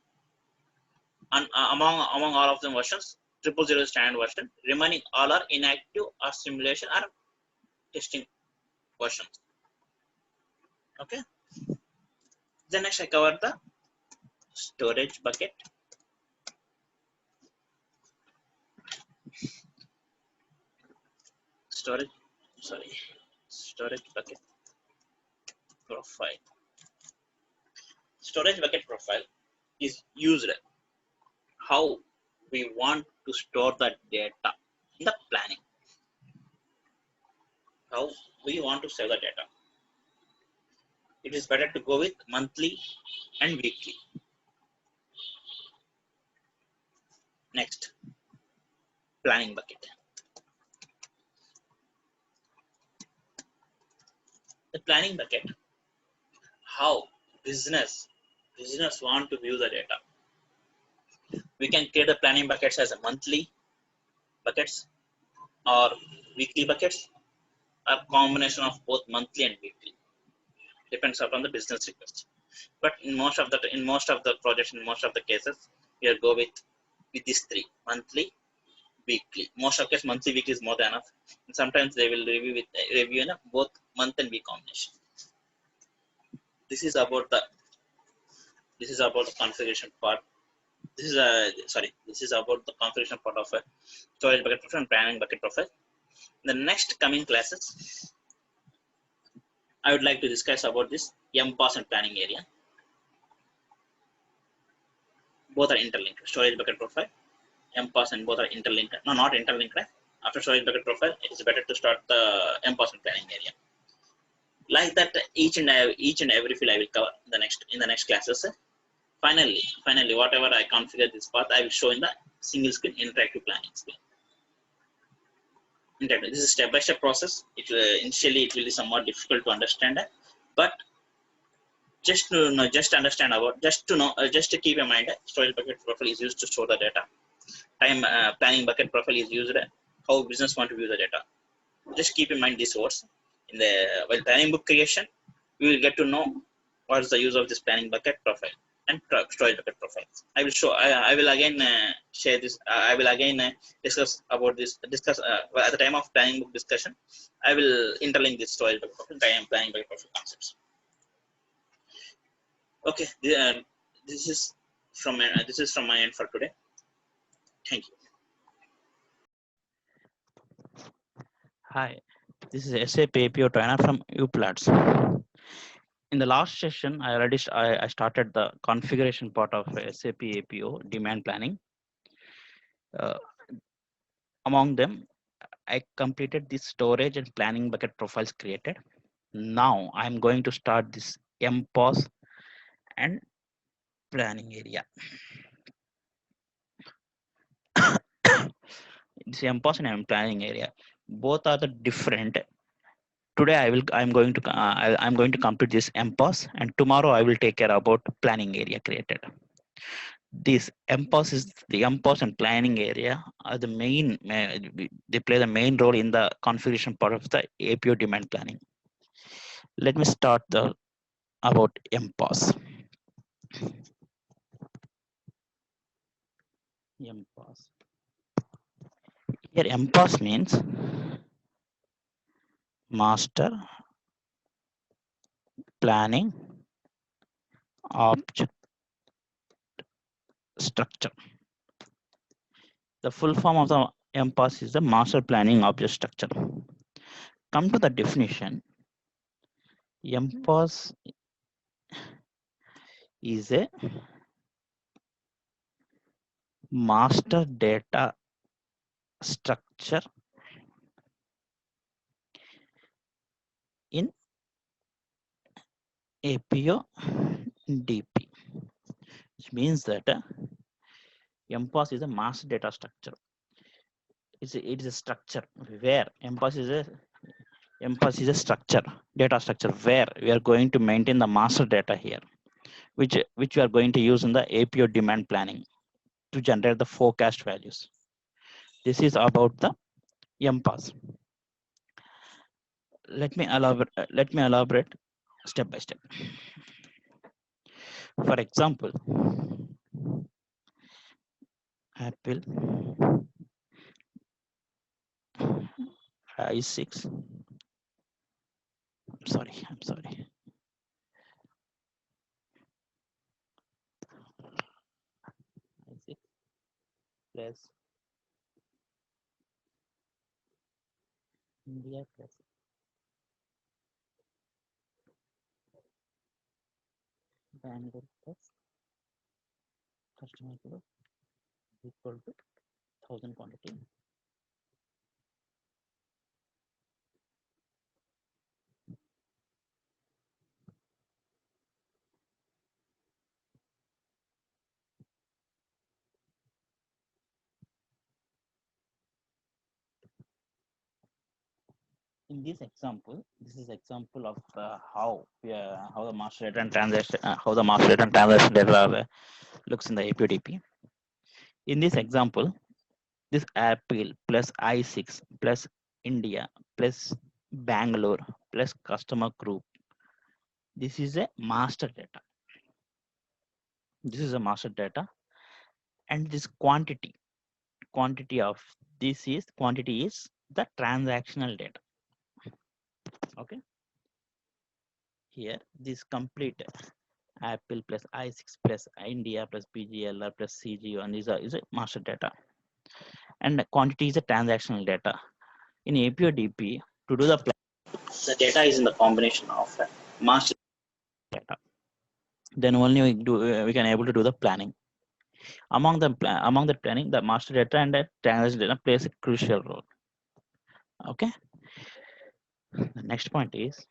And among all of them versions, 000 is standard version. Remaining all are inactive or simulation or testing versions. Okay. Then next I cover the storage bucket. Storage bucket profile. Storage bucket profile is used how we want to store the data in the planning. How we want to save the data. It is better to go with monthly and weekly. Next, planning bucket. The planning bucket, how business want to view the data. We can create the planning buckets as a monthly buckets or weekly buckets, or combination of both monthly and weekly. Depends upon the business request. But in most of the projects, in most of the cases, we will go with these three: monthly, weekly. Most of the cases, monthly, weekly is more than enough. And sometimes they will review in both month and week combination. This is about the configuration part this is this is about the configuration part of a storage bucket profile and planning bucket profile. The next coming classes, I would like to discuss about this MPOS and planning area. Both are interlinked. Storage bucket profile, MPOS, and both are interlinked. No, not interlinked. Right? After storage bucket profile, it is better to start the MPOS and planning area. Like that, each and every field I will cover in the next classes. Finally, whatever I configure this path, I will show in the single screen interactive planning screen. This is a step-by-step process. Initially it will be somewhat difficult to understand, but just to know, just to keep in mind, storage bucket profile is used to store the data. Time planning bucket profile is used how business want to view the data. Just keep in mind these words. In the while planning book creation, we will get to know what is the use of this planning bucket profile and storage bucket profile. I will show. I will again share this. I will again discuss about this. At the time of planning book discussion, I will interlink this storage bucket profile and planning bucket profile concepts. Okay, this is from my end for today. Thank you. Hi, this is SAP APO trainer from UPLATS. In the last session, I started the configuration part of SAP APO demand planning. Among them, I completed the storage and planning bucket profiles created. Now I'm going to start this MPOS and planning area. This MPOS and planning area, both are the different. Today I'm going to complete this MPOS, and tomorrow I will take care about planning area created. This the MPOS and planning area are the main. They play the main role in the configuration part of the APO demand planning. Let me start about MPOS. MPOS. Here MPOS means master planning object structure. The full form of the MPOS is the master planning object structure. Come to the definition. MPOS is a master data structure in APO DP, which means that MPOS is a master data structure. It is a structure where MPOS is a structure, data structure, where we are going to maintain the master data here, which we are going to use in the APO demand planning to generate the forecast values. This is about the MPOS. Let me elaborate step by step. For example, Apple i6. I'm sorry. i6 plus India plus Bangalore plus customer group equal to 1000 quantity. In this example, this is example of how the master data and transaction data looks in the APDP. In this example, this Apple plus i6 plus India plus Bangalore plus customer group. This is a master data. This is a master data, and this quantity of this is quantity is the transactional data. Okay. Here, this complete Apple plus I6 plus India plus PGLR plus CGO, and these are is a master data. And the quantity is a transactional data. In APO DP, to do the The data is in the combination of master data, then only we can able to do the planning. Among the planning, the master data and the transaction data plays a crucial role. Okay. The next point is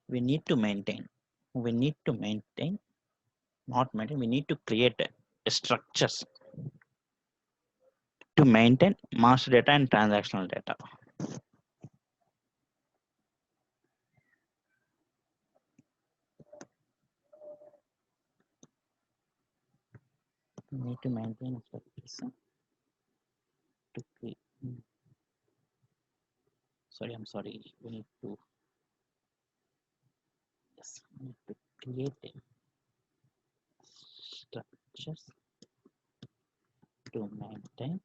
we need to maintain. Not maintain. We need to create structures to maintain master data and transactional data. We need to maintain structures to create. Sorry, I'm sorry. We need to create structures to maintain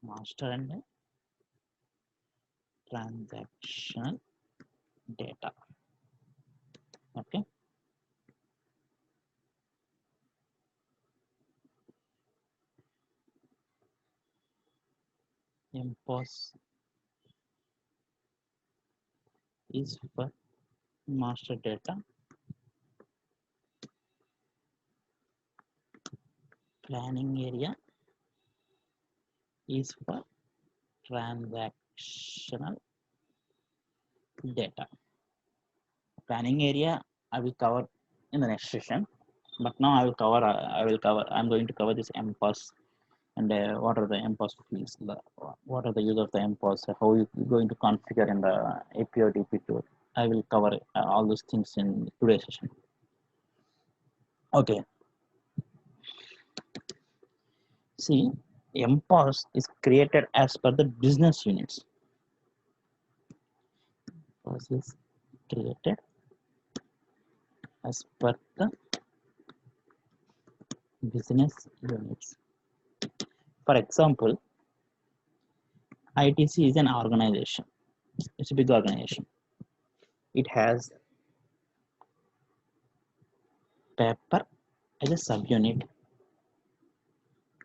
master and transactional data. Okay. MPOS is for master data, planning area is for transactional data. Planning area I will cover in the next session, but now I'm going to cover this MPOS and what are the MPOS fields, what are the use of the MPOS, how you going to configure in the APO DP tool. I will cover all those things in today's session. Okay. See, MPOS is created as per the business units. MPOS is created as per the business units. For example, ITC is an organization. It's a big organization. It has paper as a subunit,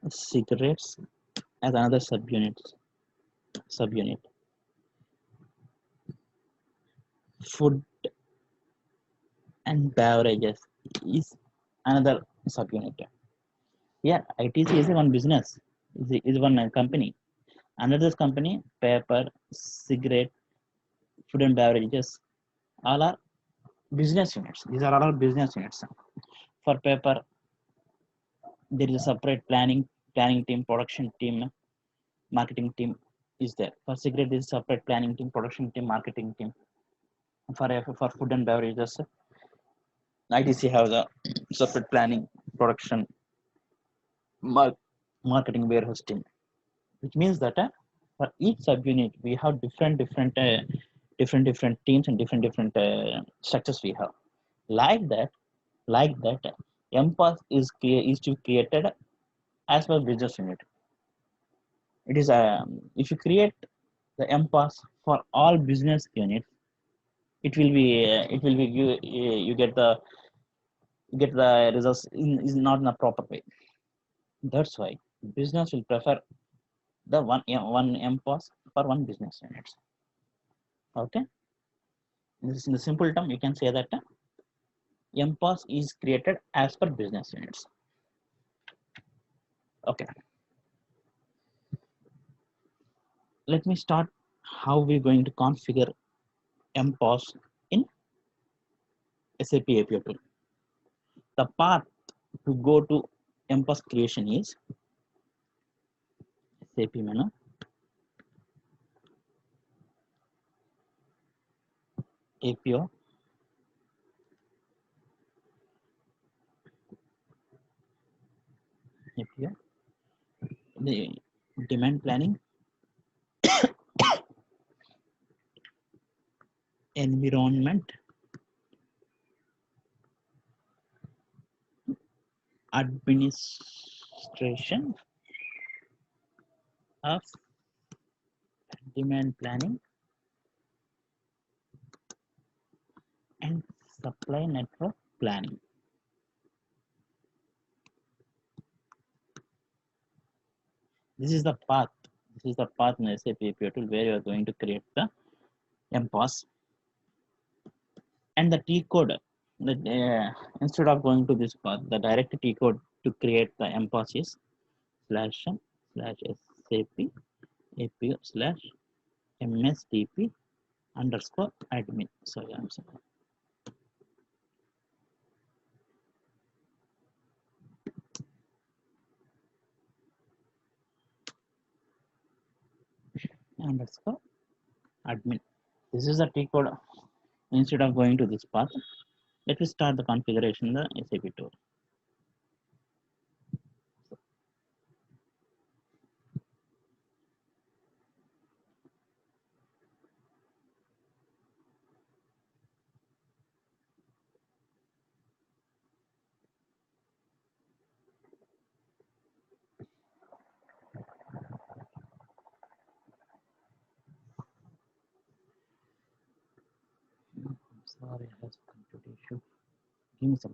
cigarettes as another subunit, food and beverages is another subunit. Yeah, ITC is one business, is one company. Another company, paper, cigarette, food and beverages, all are business units. These are all business units. For paper, there is a separate planning team, production team, marketing team is there. For cigarette, there is a separate planning team, production team, marketing team. For food and beverages, ITC has a separate planning, production, marketing warehouse team, which means that for each subunit we have different teams and different structures we have. Like that, MPOS is to created as per business unit. It is if you create the MPOS for all business units, it will be you get the results is not in a proper way. That's why business will prefer the one MPOS for one business units. Okay, this in the simple term you can say that MPOS is created as per business units. Okay, let me start how we're going to configure MPOS in SAP APO tool. The path to go to MPOS creation is SAP menu, APO, the demand planning, environment, administration, of demand planning and supply network planning. This is the path. This is the path in SAP API tool where you are going to create the MPOS and the T code. Instead of going to this path, the direct T code to create the MPOS is // SAP API / MSDP _admin. Sorry, I'm sorry. _admin. This is the T code. Instead of going to this path, let me start the configuration in the SAP tool. Sorry, I have some computer issue. Give me some.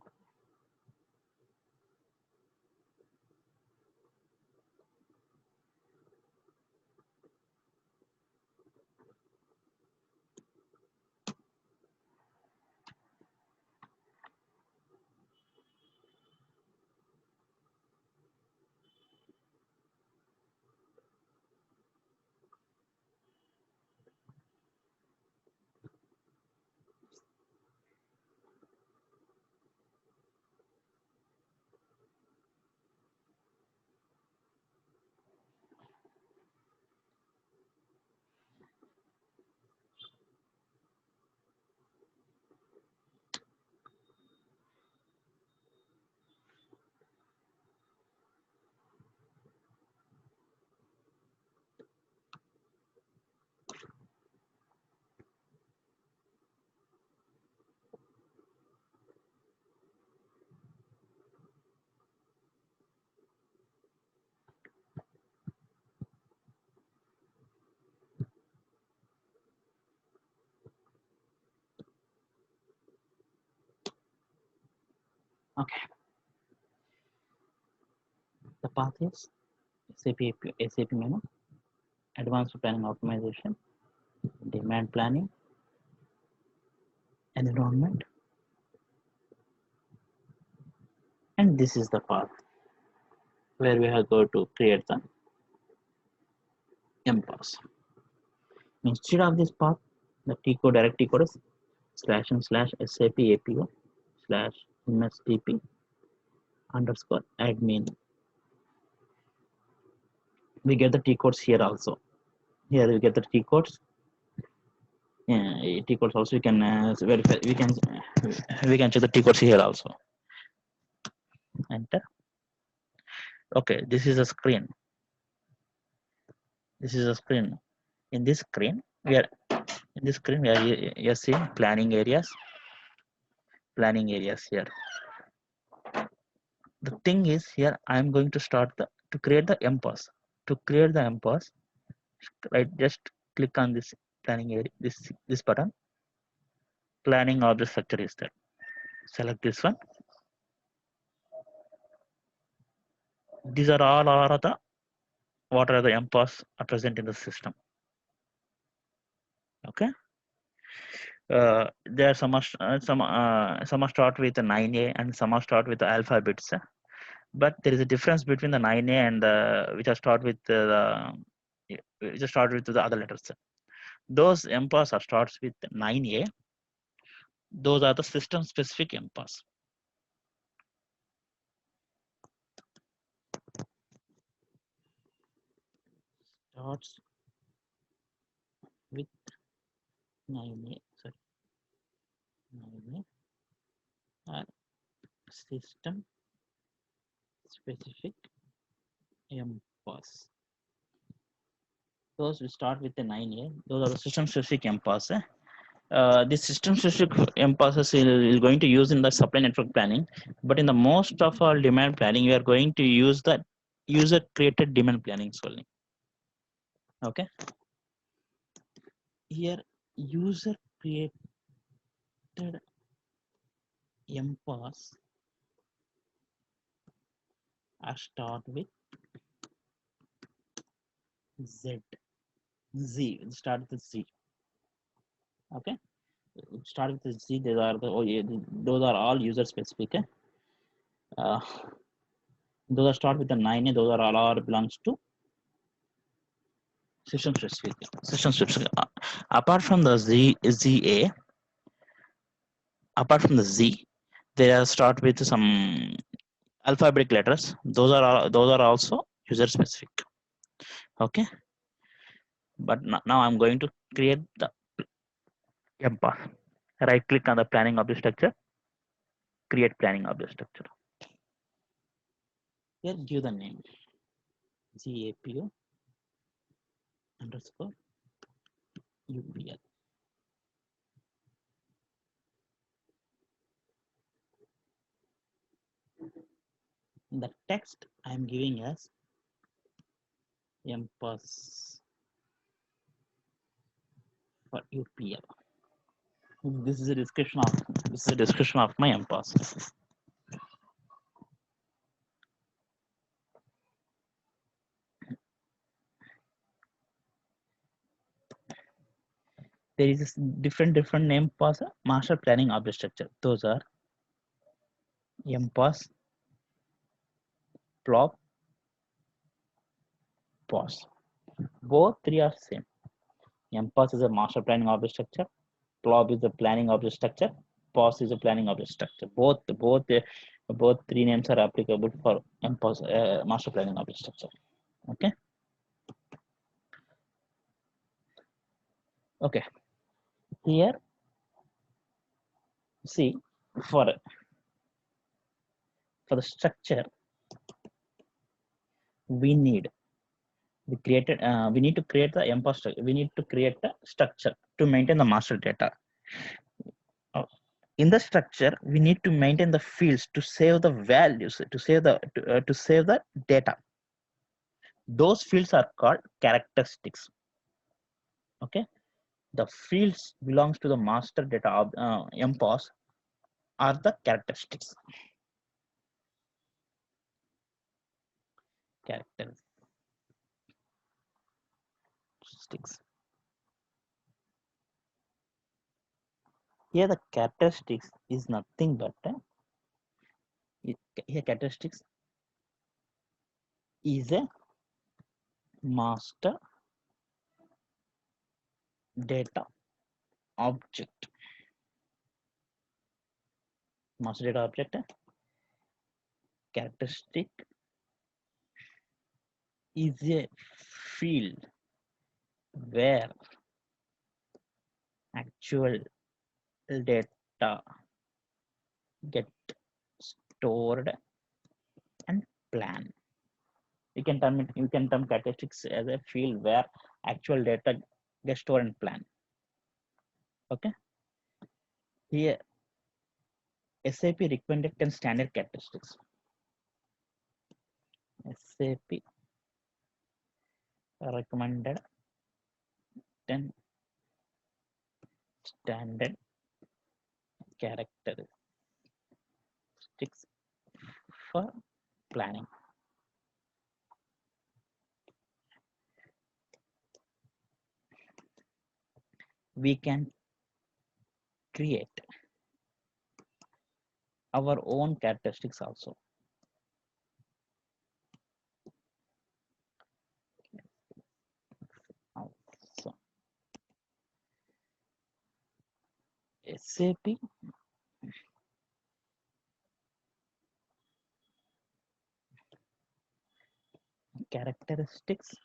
Okay. The path is SAP menu, advanced planning optimization, demand planning, environment, and this is the path where we have to create the MPOS. Instead of this path, the T code, direct T code is //SAP API / MSDP _admin. We get the T codes here also. Here we get the T codes. T codes also we can verify. We can check the T codes here also. Enter. Okay, this is a screen. This is a screen. In this screen, we are seeing planning areas. Planning areas here. The thing is here, I am going to start to create the MPOS. To create the MPOS, right? Just click on this planning area. This button. Planning object structure is there. Select this one. These are all what are the MPOS are present in the system. Okay. There are some are start with the 9A and some are start with the alphabets. But there is a difference between the 9A and which are start with the other letters. Those MPOS are starts with 9A. Those are the system specific MPOS. Starts with 9A. Sorry, 9A are system specific MPOS. Those will start with the 9A. Those are the system specific MPOS. This system specific MPOS is going to use in the supply network planning, but in the most of our demand planning, we are going to use the user created demand planning solely. Okay, here user created MPOS start with Z. Start with Z. Okay, start with the Z. Those are all user specific. Uh, those are start with the 9. Those are all belongs to system specific. System specific. Apart from the ZA, apart from the Z, they are start with some alphabetic letters. Those are also user specific. Okay, but now I'm going to create the MPOS. Right click on the planning object structure, create planning object structure. Here give the name GAPO underscore UPL. The text I'm giving as MPOS for UPL. This is a description of my MPOS. There is a different name for the master planning object structure. Those are MPOS, plop, POS. Both three are same. MPOS is a master planning object structure. Plop is a planning object structure. POS is a planning object structure. Both three names are applicable for MPOS master planning object structure. Okay. Okay. Here, see for the structure we need we need to create the MPOS structure. We need to create the structure to maintain the master data. In the structure, we need to maintain the fields to save the values, to save the data. Those fields are called characteristics. Okay, the fields belongs to the master data of MPOS are the characteristics. Characteristics. Here the characteristics is nothing but here characteristics is a master data object. Master data object characteristic is a field where actual data get stored and planned. You can term characteristics as a field where actual data gets stored and planned. Okay. Here SAP recommended 10 standard characteristics. SAP recommended 10 standard characteristics for planning. We can create our own characteristics also. SAP characteristics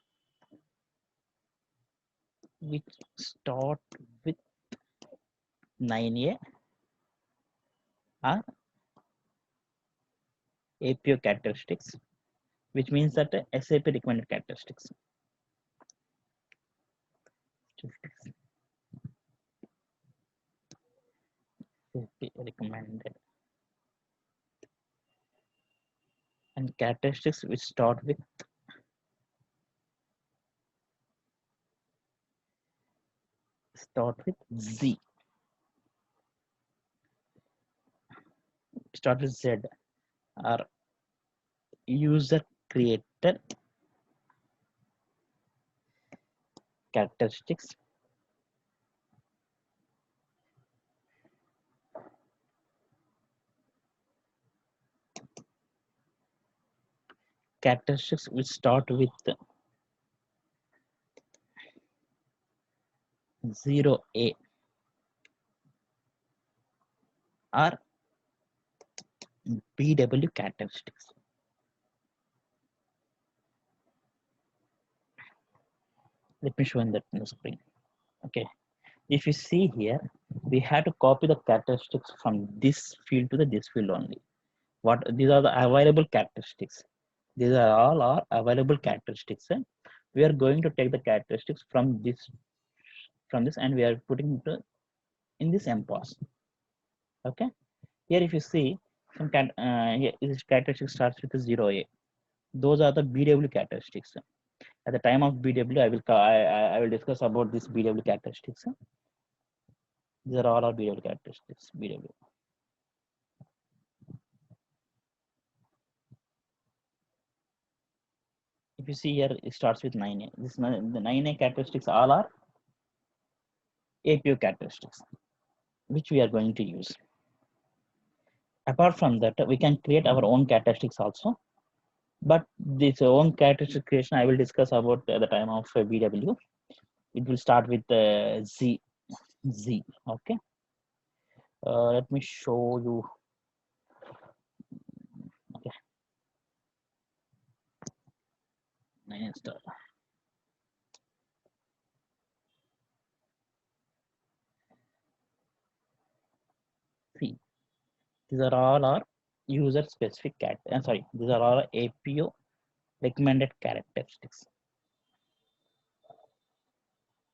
which start with 9A are APO characteristics, which means that SAP recommended characteristics. SAP recommended and characteristics which start with start with Z. Start with Z are user created characteristics. Characteristics will start with 0A are BW characteristics. Let me show in that in the screen. Okay, if you see here, we have to copy the characteristics from this field to this field only. What these are the available characteristics. These are all our available characteristics. We are going to take the characteristics from this and we are putting it in this MPOS. Okay, here if you see some here this characteristic starts with a 0A. Those are the BW characteristics. At the time of BW, I will discuss about this BW characteristics. These are all our BW characteristics. BW. If you see here, it starts with 9A. The 9A characteristics all are APO characteristics, which we are going to use. Apart from that, we can create our own characteristics also. But this own characteristic creation, I will discuss about at the time of BW. It will start with Z. Okay. Let me show you. Okay. 9 star. See, these are all our user specific these are all APO recommended characteristics.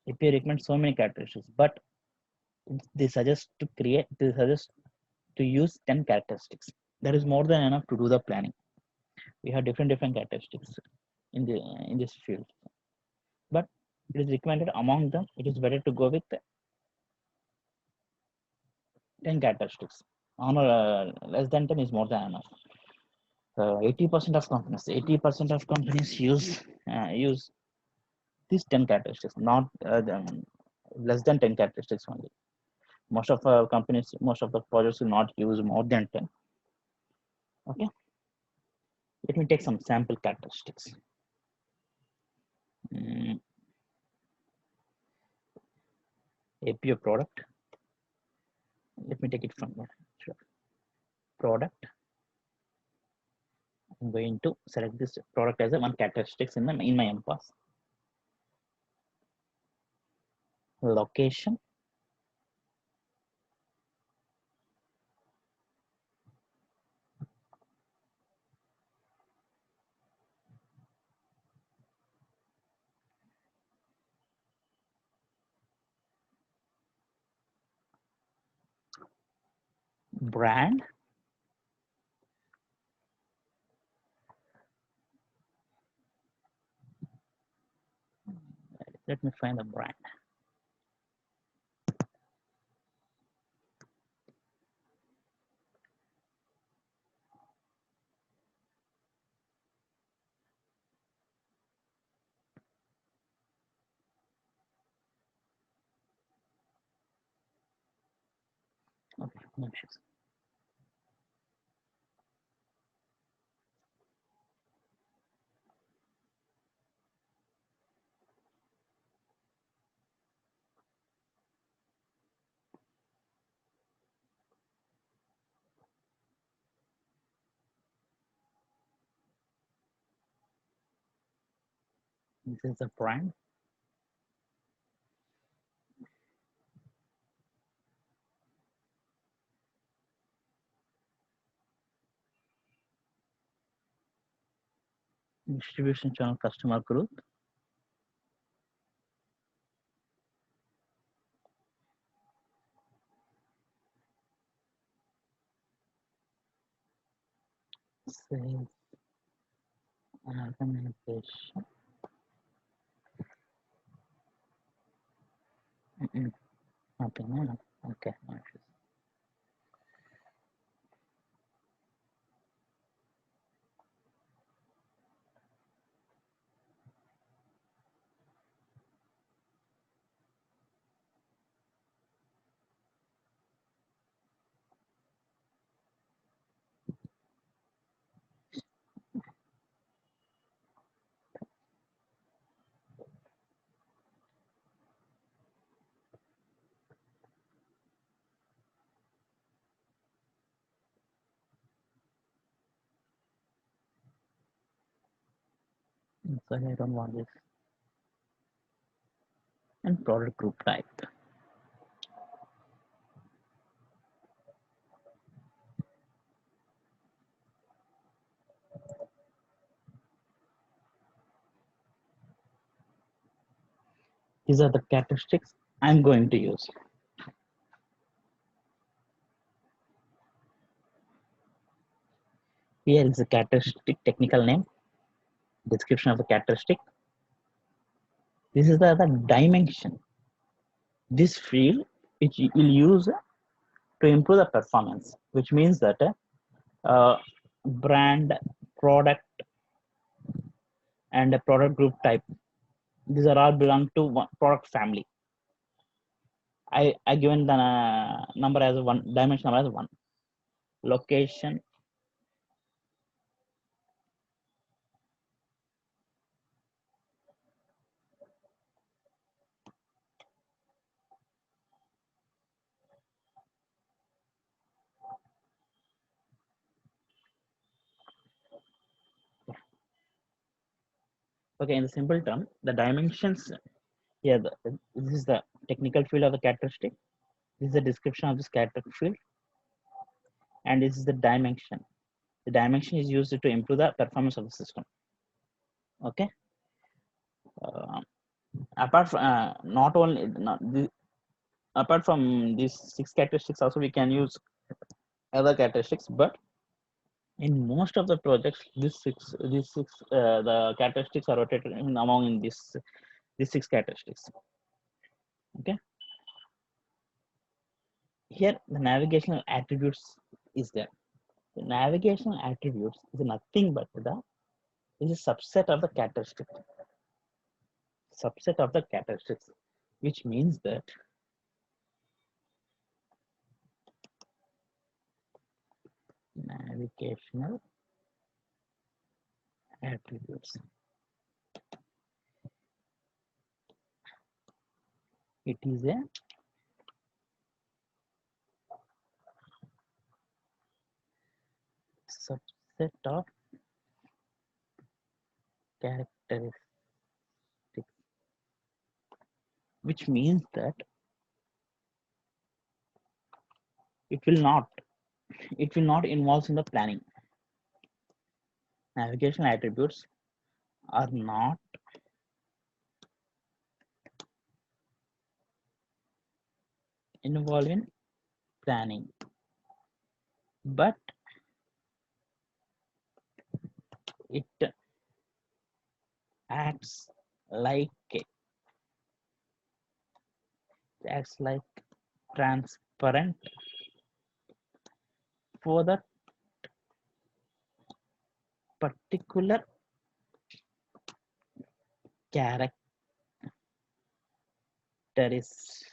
APO recommends so many characteristics, but they suggest to use 10 characteristics. That is more than enough to do the planning. We have different characteristics in this field, but it is recommended among them. It is better to go with 10 characteristics. On less than 10 is more than enough. 80% of companies use these 10 characteristics, not less than 10 characteristics only. Most of companies, most of the projects will not use more than 10. Okay, let me take some sample characteristics. APO product. Let me take it from there. Sure. Product. I'm going to select this product as a one characteristics in my MPOS. Location. Brand. Let me find the brand. Okay, this is the brand. Distribution channel, customer group. Sales organization. Okay, no. Okay. Sorry, I don't want this. And product group type. These are the characteristics I'm going to use. Here is the characteristic technical name, description of the characteristic. This is the dimension. This field which you will use to improve the performance, which means that brand, product, and a product group type. These are all belong to one product family. I given the number as one, dimension number as one. Location. Okay, in the simple term, the dimensions. Yeah, this is the technical field of the characteristic. This is the description of this characteristic field, and this is the dimension. The dimension is used to improve the performance of the system. Okay. Apart from not only not the, apart from these 6 characteristics, also we can use other characteristics, but in most of the projects, these six the characteristics are rotated in among in these 6 characteristics. Okay. Here the navigational attributes is there. The navigational attributes is nothing but is a subset of the characteristics, which means that navigational attributes, it is a subset of characteristics, which means that it will not involve in the planning. Navigational attributes are not involved in planning, but it acts like transparent for the particular characteristics,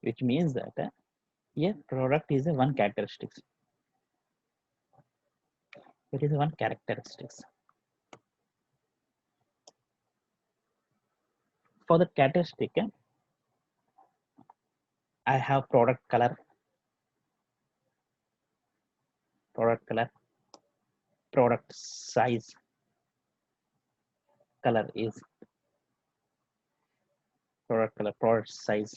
which means that a product is a one characteristics. It is one characteristics. For the characteristic, I have product color, product size, color is product color, product size,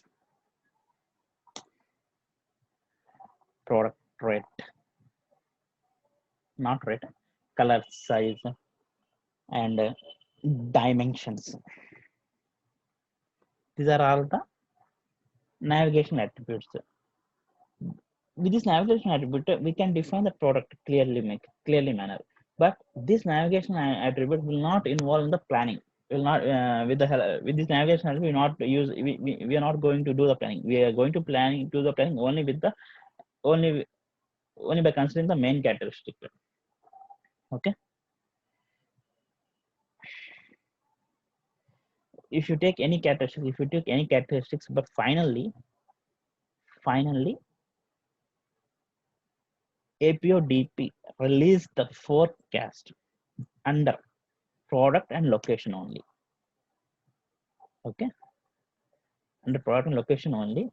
product rate, not rate, color size, and dimensions. These are all the navigation attributes. With this navigation attribute, we can define the product clearly manner. But this navigation attribute will not involve in the planning. will not with this navigation we not use we are not going to do the planning. We are going to do the planning only with the only only by considering the main characteristic. Okay. If you take any characteristics, but finally APODP release the forecast under product and location only. Okay, under product and location only.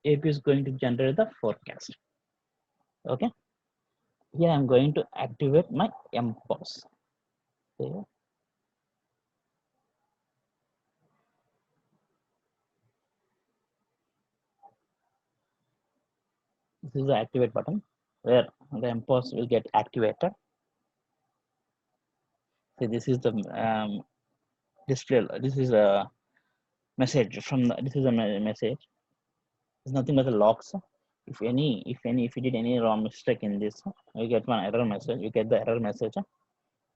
AP is going to generate the forecast. Okay, here I'm going to activate my MPOS. Okay. This is the activate button where the MPOS will get activated. So this is the display. This is a message from the, this is a message. It's nothing but the logs. If you did any wrong mistake in this, you get one error message. You get the error message.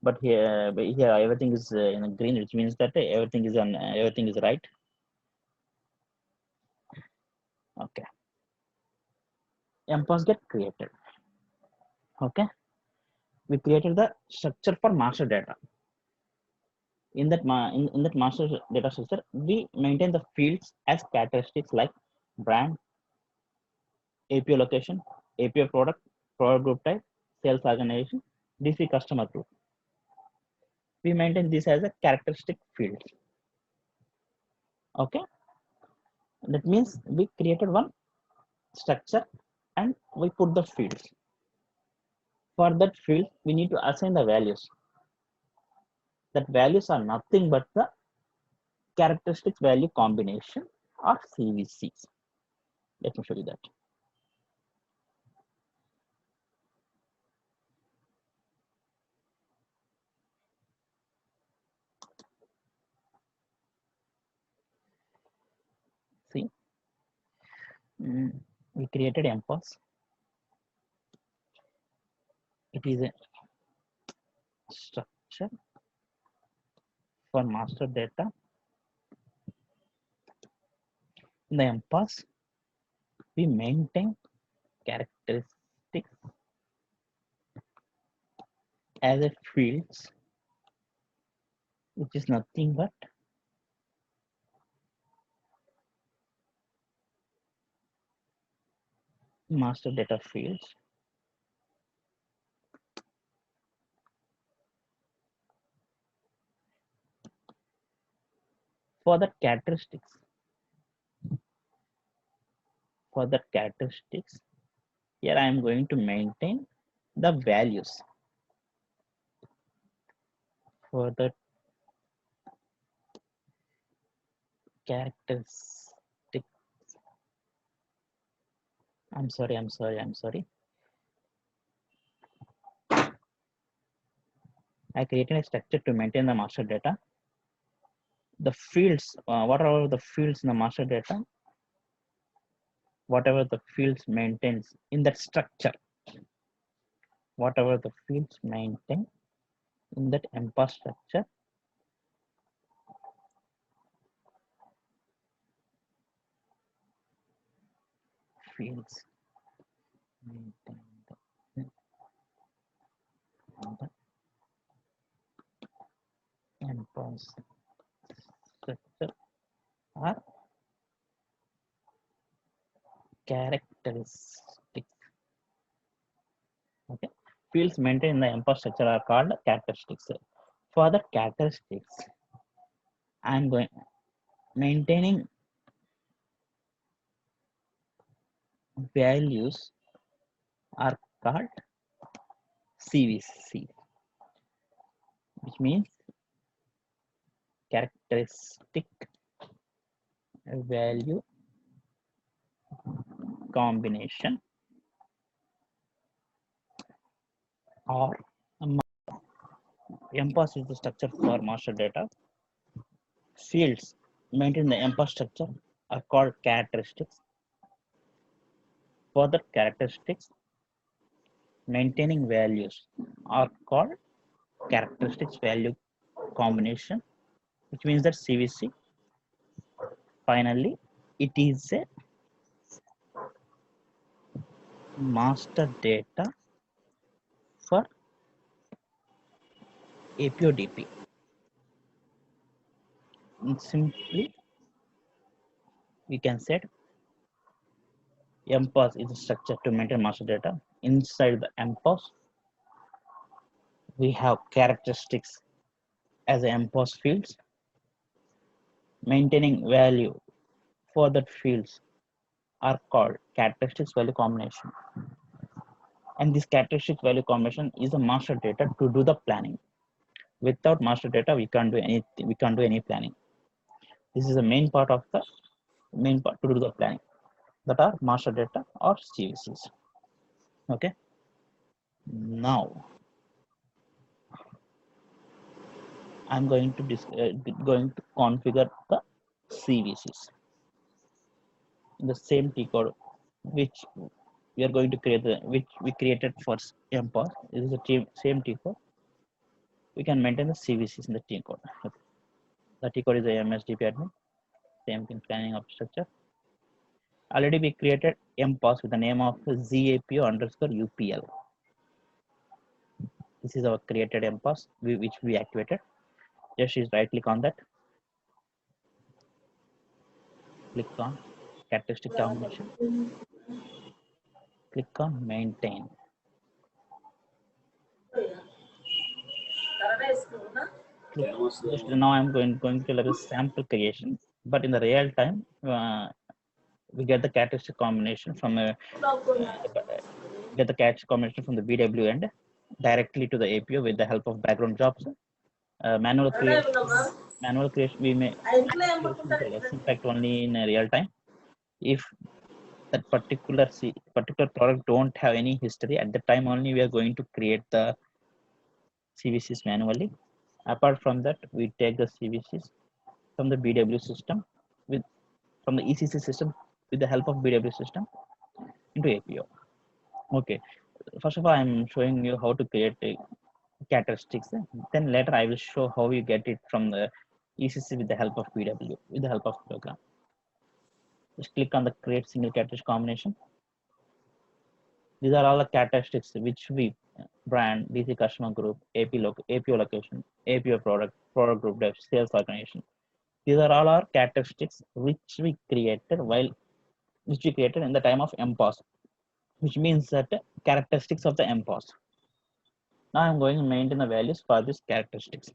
But here everything is in green, which means that everything is right. Okay. MPOS get created. Okay. We created the structure for master data. In that master data structure, we maintain the fields as characteristics like brand, APO location, APO product group type, sales organization, DC customer group. We maintain this as a characteristic field. Okay. That means we created one structure and we put the fields. For that field, we need to assign the values. That values are nothing but the characteristic value combination or CVCs. Let me show you that. See, we created MPOS. It is a structure for master data. In the MPOS, we maintain characteristics as a fields, which is nothing but master data fields. For the characteristics, here I am going to maintain the values. For the characteristics, I'm sorry. I created a structure to maintain the master data. The fields, whatever the fields in the master data, whatever the fields maintains in that structure, whatever the fields maintain in that MPOS structure, fields maintain the MPOS structure are characteristics. Okay, fields maintained in the MPOS structure are called characteristics. For the characteristics, I'm going maintaining values are called CVC, which means characteristic value combination or MPOS is the structure for master data. Fields maintained in the MPOS structure are called characteristics. further characteristics maintaining values are called characteristics value combination, which means that CVC finally it is a master data for APODP. And simply we can say MPOS is a structure to maintain master data. Inside the MPOS we have characteristics as MPOS fields. Maintaining value for that fields are called characteristics value combination. And this characteristics value combination is a master data to do the planning. Without master data, we can't do anything. We can't do any planning. This is the main part of the main part to do the planning. That are master data or CVCs. Okay. Now I'm going to configure the CVCs in the same T code which we are going to create which we created for MPOS. This is the same T code. We can maintain the CVCs in the T code. Okay. The T code is a MSDP admin. Same thing, planning of structure. Already we created MPOS with the name of ZAPO underscore UPL. This is our created MPOS which we activated. Just right click on that. Click on characteristic combination. Click on maintain. Just now I'm going to level sample creation, but in the real time we get the characteristic combination from get the characteristic combination from the BW end directly to the APO with the help of background jobs. Manual creation we may less impact only in real time. If that particular product don't have any history at the time, only we are going to create the CVCs manually. Apart from that, we take the CVCs from the BW system from the ECC system with the help of BW system into APO. Okay, first of all, I'm showing you how to create characteristics. Then later I will show how you get it from the ECC with the help of BW, with the help of program. Just click on the create single characteristic combination. These are all the characteristics which we brand, DC customer group, APO location, APO product group, dev, sales organization. These are all our characteristics which we created in the time of MPOS, which means that characteristics of the MPOS. Now I'm going to maintain the values for these characteristics.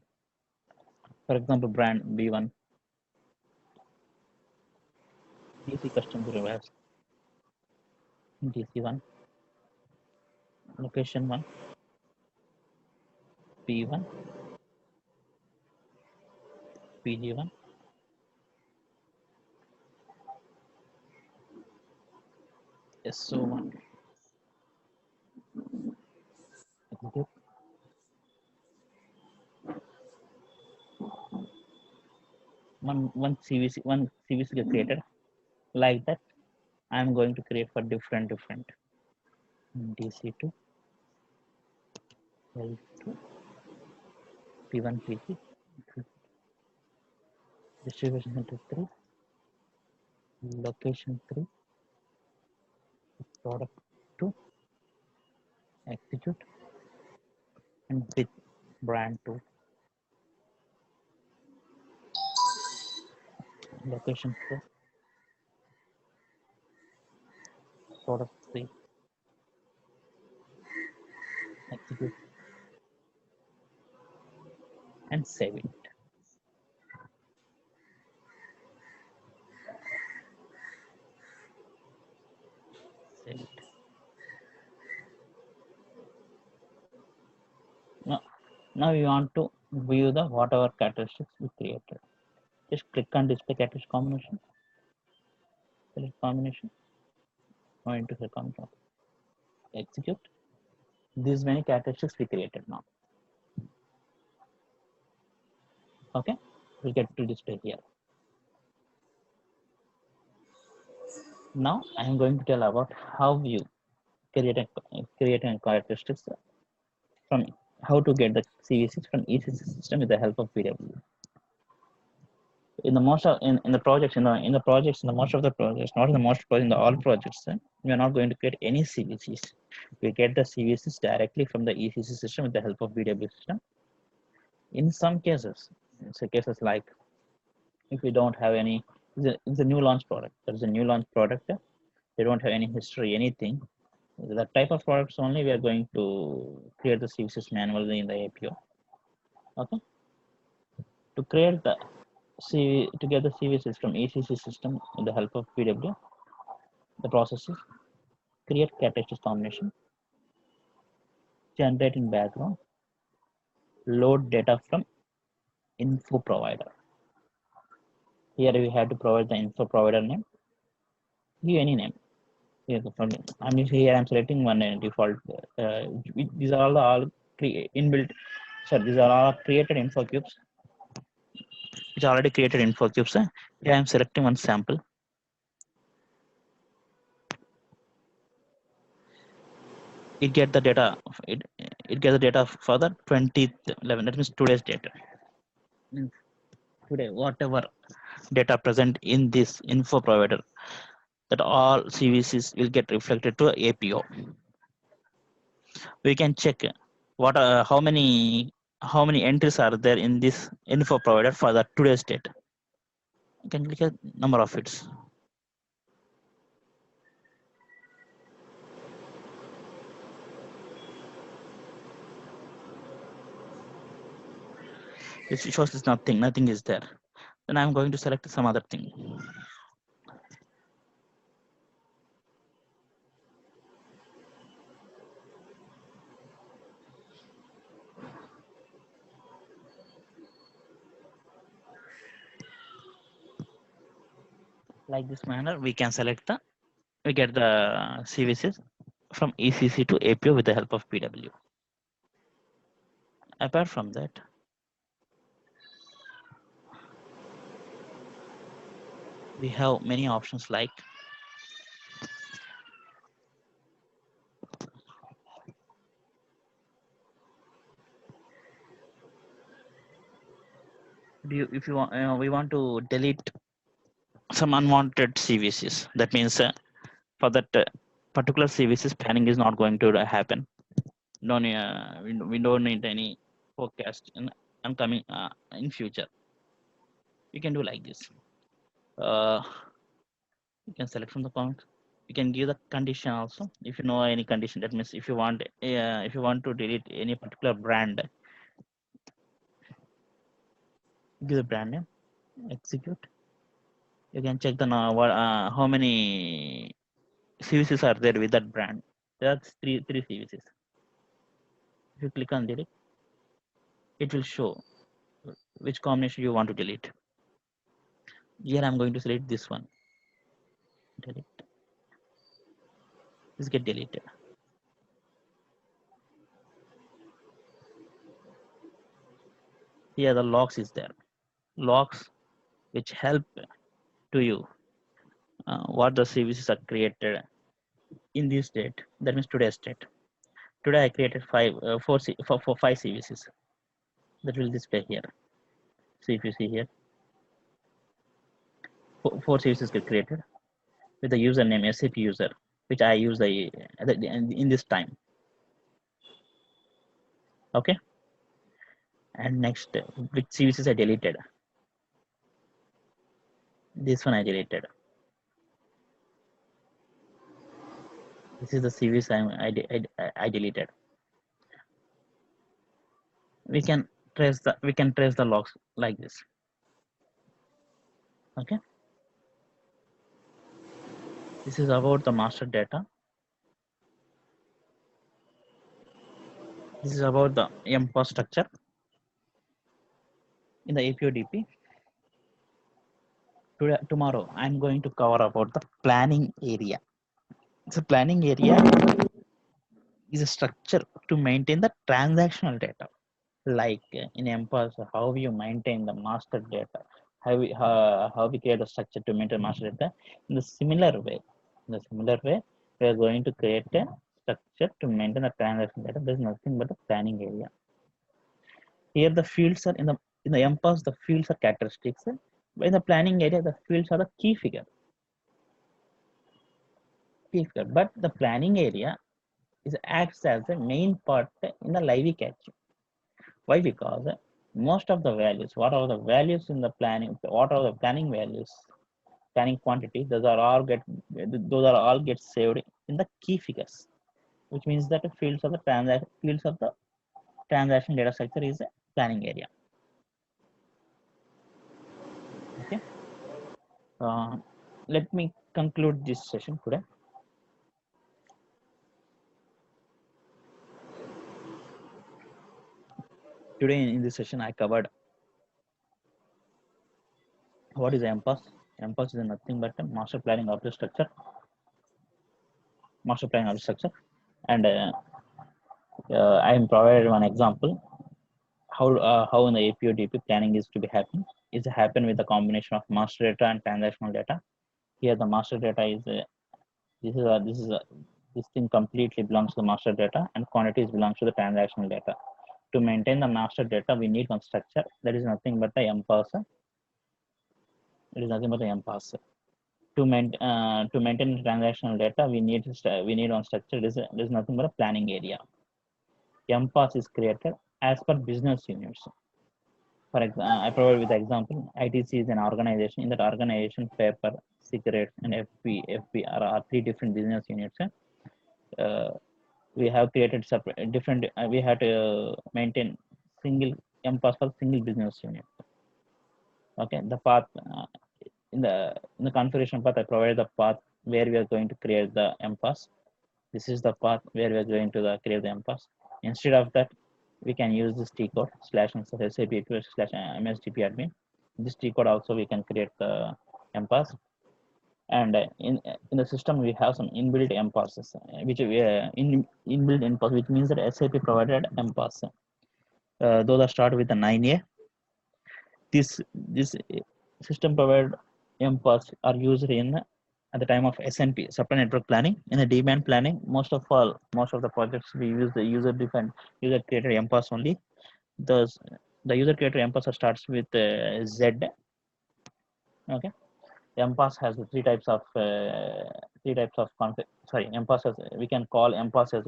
For example, brand B1, DC custom group has DC1, location 1, P1, PG1, SO1, execute. One CVC get created like that. I'm going to create for different DC2, L2, P1, P3, distribution center 3, location 3, product 2, execute, and with brand 2, location 4, product 3, execute, and save it. Save it. Now we want to view the whatever characteristics we created. Just click on display characteristic combination. Select combination. Going to select combination. Execute. These many characteristics we created now. Okay, we'll get to display here. Now I am going to tell about how you create a characteristics from how to get the CVCs from ECC system with the help of PW. In the most of in the projects in the projects in the most of the projects, not in the most projects, in the all projects, we are not going to create any CVCs. We get the CVCs directly from the ECC system with the help of BW system. In some cases, so cases like if we don't have any, it's a new launch product. There's a new launch product. They don't have any history, anything. That type of products only we are going to create the CVCs manually in the APO. Okay, to create the to get the CVCs from ECC system with the help of PW, the process is create characteristics combination, generate in background, load data from info provider. Here we have to provide the info provider name, give any name. Here I'm selecting one default. These are all inbuilt. Sorry, these are all created info cubes, which are already created info cubes. Here I'm selecting one sample. It get the data. It gets the data for the 2011. That means today's data. Today, whatever data present in this info provider, that all CVCs will get reflected to APO. We can check how many entries are there in this info provider for the today's data. You can click a number of hits. It shows it's nothing is there. Then I'm going to select some other thing. Like this manner, we can we get the CVCs from ECC to APO with the help of PW. Apart from that, we have many options like if you want, we want to delete some unwanted CVCs. That means for that particular CVCs, planning is not going to happen. We don't need any forecast in upcoming in future. We can do like this. You can select from the comment. You can give the condition also. If you know any condition, that means if you want to delete any particular brand, give the brand name, execute. You can check the how many CVCs are there with that brand. That's three CVCs. If you click on delete, it will show which combination you want to delete. Here I'm going to select this one. Delete. This get deleted. Here the logs is there. Logs which help to you what the CVCs are created in this date. That means today's date. Today I created five CVCs that will display here. So if you see here, four CVCs get created with the username SAP user, which I use in this time. Okay. And next, which CVCs I deleted. This one I deleted. This is the CVs I deleted. We can trace the logs like this. Okay. This is about the master data. This is about the MPOS structure in the APO-DP. Tomorrow, I'm going to cover about the planning area. So planning area is a structure to maintain the transactional data. Like in MPOS, how you maintain the master data, how we create a structure to maintain master data in the similar way. In a similar way, we are going to create a structure to maintain the transaction data. There is nothing but the planning area. Here the fields are in the MPOS, the fields are characteristics. But in the planning area, the fields are the key figure. But the planning area acts as the main part in the live catch. Why? Because most of the values, what are the values in the planning, what are the planning values, planning quantity, those are all get saved in the key figures, which means that the fields of the transaction data structure is a planning area. Okay. Let me conclude this session today. Today in this session, I covered what is MPOS. MPOS is nothing but a master planning object structure. And I am provided one example how in the APO/DP planning is to be happen. Is happen with a combination of master data and transactional data. Here the master data is this thing completely belongs to the master data, and quantities belongs to the transactional data. To maintain the master data, we need one structure that is nothing but the MPOS. It is nothing but the MPOS. To maintain the transactional data, we need one structure. It is nothing but a planning area. MPOS is created as per business units. For example, I provide with the example. ITC is an organization. In that organization, paper, cigarettes, and FP are three different business units. We have created separate different. We have to maintain single MPOS for single business unit. Okay, the path in the configuration path, I provide the path where we are going to create the MPOS. This is the path where we are going to create the MPOS. Instead of that, we can use this T code /SAP/MSDP-admin. This T code also we can create the MPOS. And in the system we have some inbuilt MPOSs, which inbuilt MPOS, which means that SAP provided MPOS. Those are start with the 9A. This system provided MPOS are used at the time of SNP, supply network planning. In the demand planning, most of the projects we use the user created MPOS only. The user created MPOS starts with Z. Okay, MPOS has three types of MPOS has, we can call MPOS as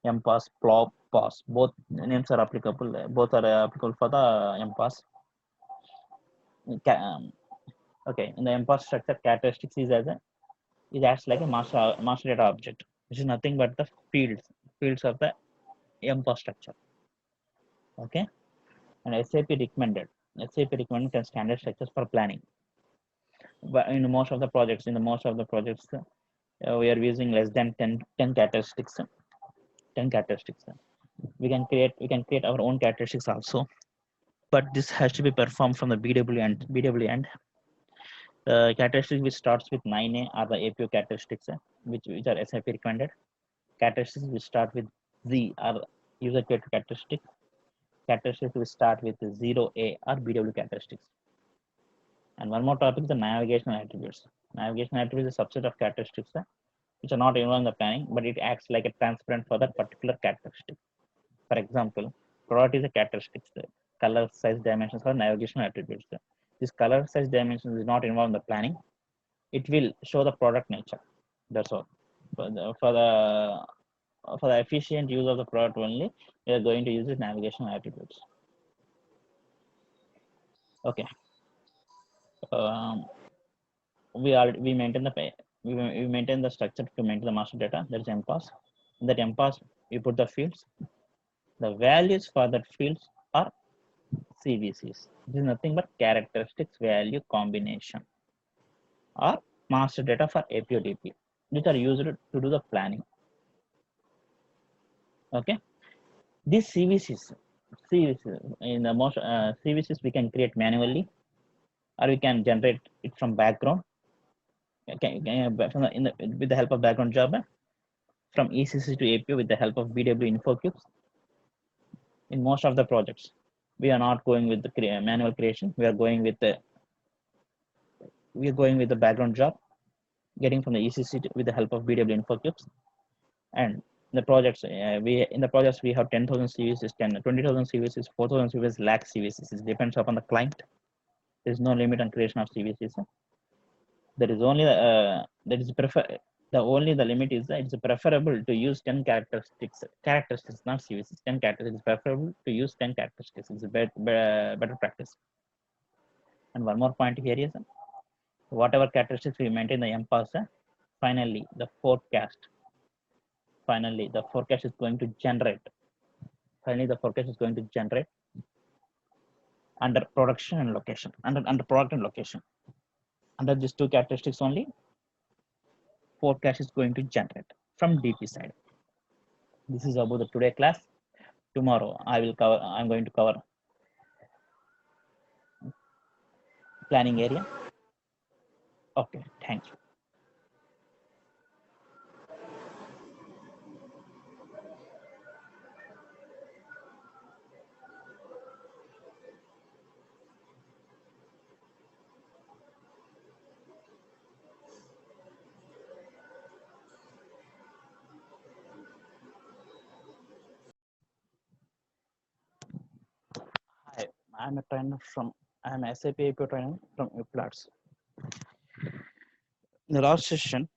MPOS, PLOP, POS. Both names are applicable. Both are applicable for the MPOS. Okay, in the MPOS structure, characteristics is it acts like a master data object, which is nothing but the fields of the MPOS structure. Okay, and SAP recommended standard structures for planning. But in most of the projects, we are using less than 10 characteristics. 10 characteristics. We can create our own characteristics also, but this has to be performed from the BW end. The characteristics which starts with 9A are the APO characteristics, which are SAP recommended. Characteristics which start with Z are user created characteristics. Characteristics which start with 0A are BW characteristics. And one more topic is the navigational attributes. Navigational attributes is a subset of characteristics which are not involved in the planning, but it acts like a transparent for that particular characteristic. For example, product is a characteristic. Color, size, dimensions are navigational attributes. This color, size, dimensions is not involved in the planning. It will show the product nature. That's all. For the efficient use of the product only, we are going to use the navigational attributes. Okay. We maintain the structure to maintain the master data. That is MPOS. In that MPOS, we put the fields. The values for that fields are CVCs. This is nothing but characteristics value combination or master data for APO/DP, which are used to do the planning. Okay, these CVCs in the most CVCs we can create manually, or we can generate it from background. Okay, with the help of background job from ECC to APO with the help of BW info cubes. In most of the projects, we are not going with the manual creation. We are going with the background job. getting from the ECC with the help of BW info cubes. And the projects we have 10,000 CVCs, 20,000 CVCs, 4,000 CVCs, lakh CVCs. It depends upon the client. There is no limit on creation of CVCs. There is only the limit is that it's preferable to use 10 characteristics, not CVCs. 10 characteristics. It's preferable to use 10 characteristics. It's a better practice. And one more point here is whatever characteristics we maintain the MPOS, finally the forecast is going to generate. Finally, the forecast is going to generate under production and location, under product and location. Under these two characteristics only, forecast is going to generate from DP side. This is about the today class. Tomorrow I'm going to cover planning area. Okay, thank you. Hi, I'm a SAP APO trainer from UPLATS. In the last session,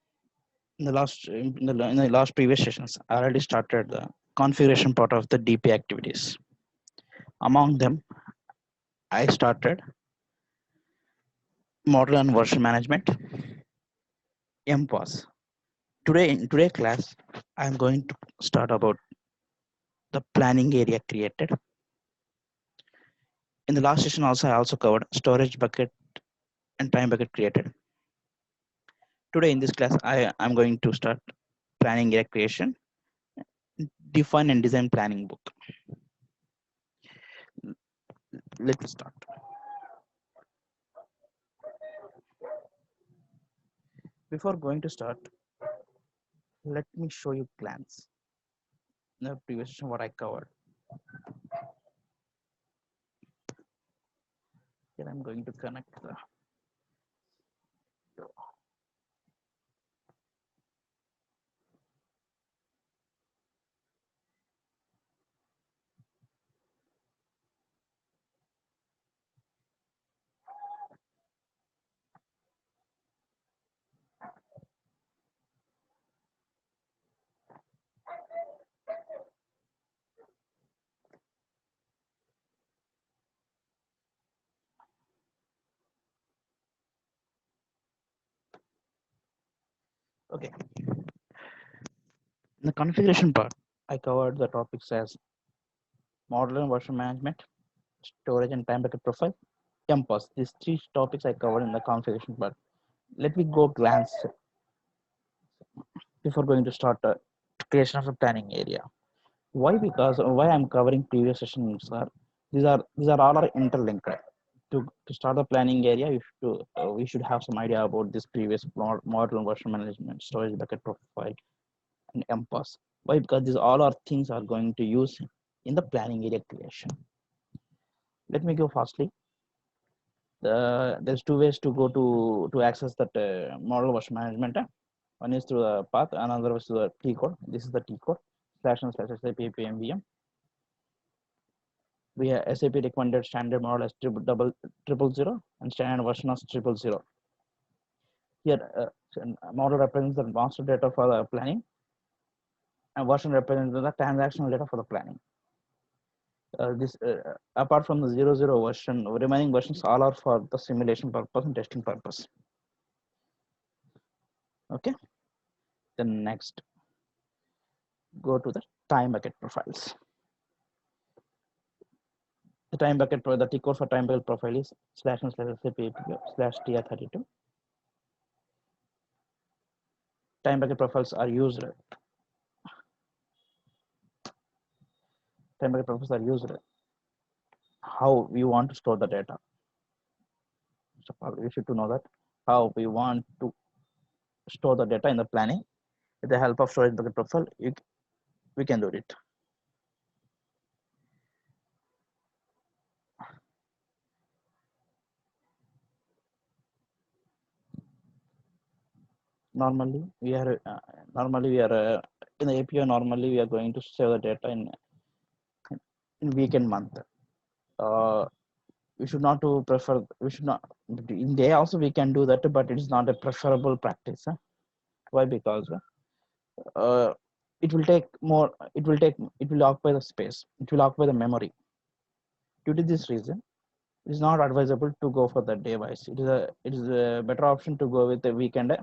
in the last previous sessions, I already started the configuration part of the DP activities. Among them, I started model and version management, MPOS. In today's class, I'm going to start about the planning area created. In the last session also, I also covered storage bucket and time bucket created. Today in this class, I'm going to start planning area creation, define and design planning book. Let's start. Before going to start, let me show you glance. In the previous session, what I covered. Here I'm going to connect the okay. In the configuration part, I covered the topics as model and version management, storage and time bucket profile, MPOS. These three topics I covered in the configuration part. Let me go glance before going to start the creation of a planning area. Why? Because why I'm covering previous sessions are these are all are interlinked. To start the planning area, we should have some idea about this previous model and version management, storage bucket profile, and MPOS. Why? Because these all are things are going to use in the planning area creation. Let me go fastly. There's two ways to go to access that model version management. One is through the path, another is through the T code. This is the T code //SAP PMVM. We have SAP recommended standard model as 000 and standard version as 000. Here, model represents the master data for the planning, and version represents the transactional data for the planning. Apart from the 00 version, remaining versions all are for the simulation purpose and testing purpose. Okay. Then next, go to the time bucket profiles. The time bucket, the T code for time bucket profile is //SAP/TR32. Time bucket profiles are used. Time bucket profiles are used how we want to store the data. So we should to know that how we want to store the data in the planning. With the help of storage bucket profile, we can do it. Normally we are in the API. Normally we are going to save the data in week and month. We should not to prefer. We should not in day also we can do that, but it is not a preferable practice. Why? Because uh, it will take more. It will occupy the space. It will occupy the memory. Due to this reason, it is not advisable to go for the day wise. It is a better option to go with the weekend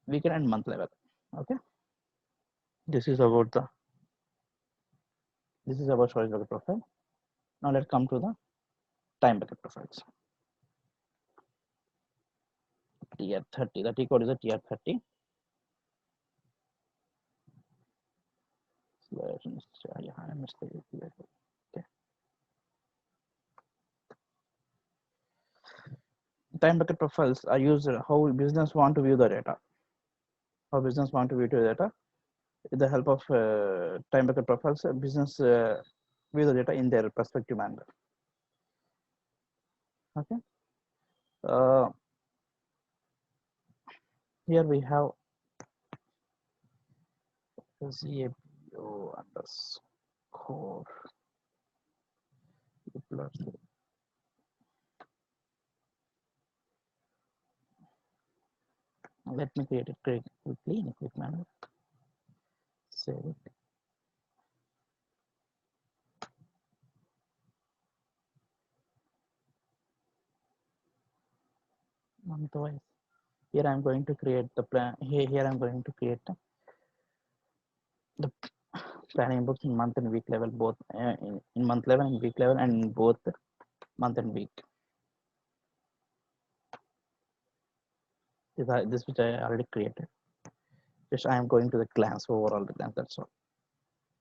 and month level. Okay, this is about storage bucket profile. Now let's come to the time bucket profiles. Tier 30. The T code is a tier 30. Okay. Time bucket profiles are used how business want to view the data. How business want to view the data. With the help of time bucket profiles, business view the data in their perspective manner. Okay. Here we have ZAPO underscore. Let me create it quickly in a quick manner. Save it. Month-wise. Here I'm going to create the plan. Here I'm going to create the planning books in month and week level, both in month level and week level, and in both month and week. This which I already created. Just I am going to the glance overall the glance. That's all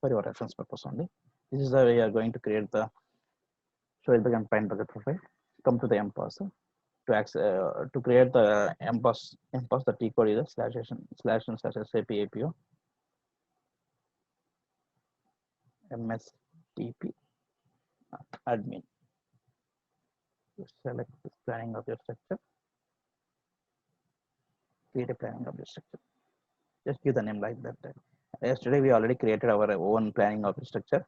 for your reference purpose only. This is how we are going to create the storage bucket and time bucket profile. Come to the MPOS to create the MPOS. The T code is //SAP APO MSTP admin. Select this planning object structure. Create a planning object structure. Just give the name like that. Yesterday we already created our own planning object structure.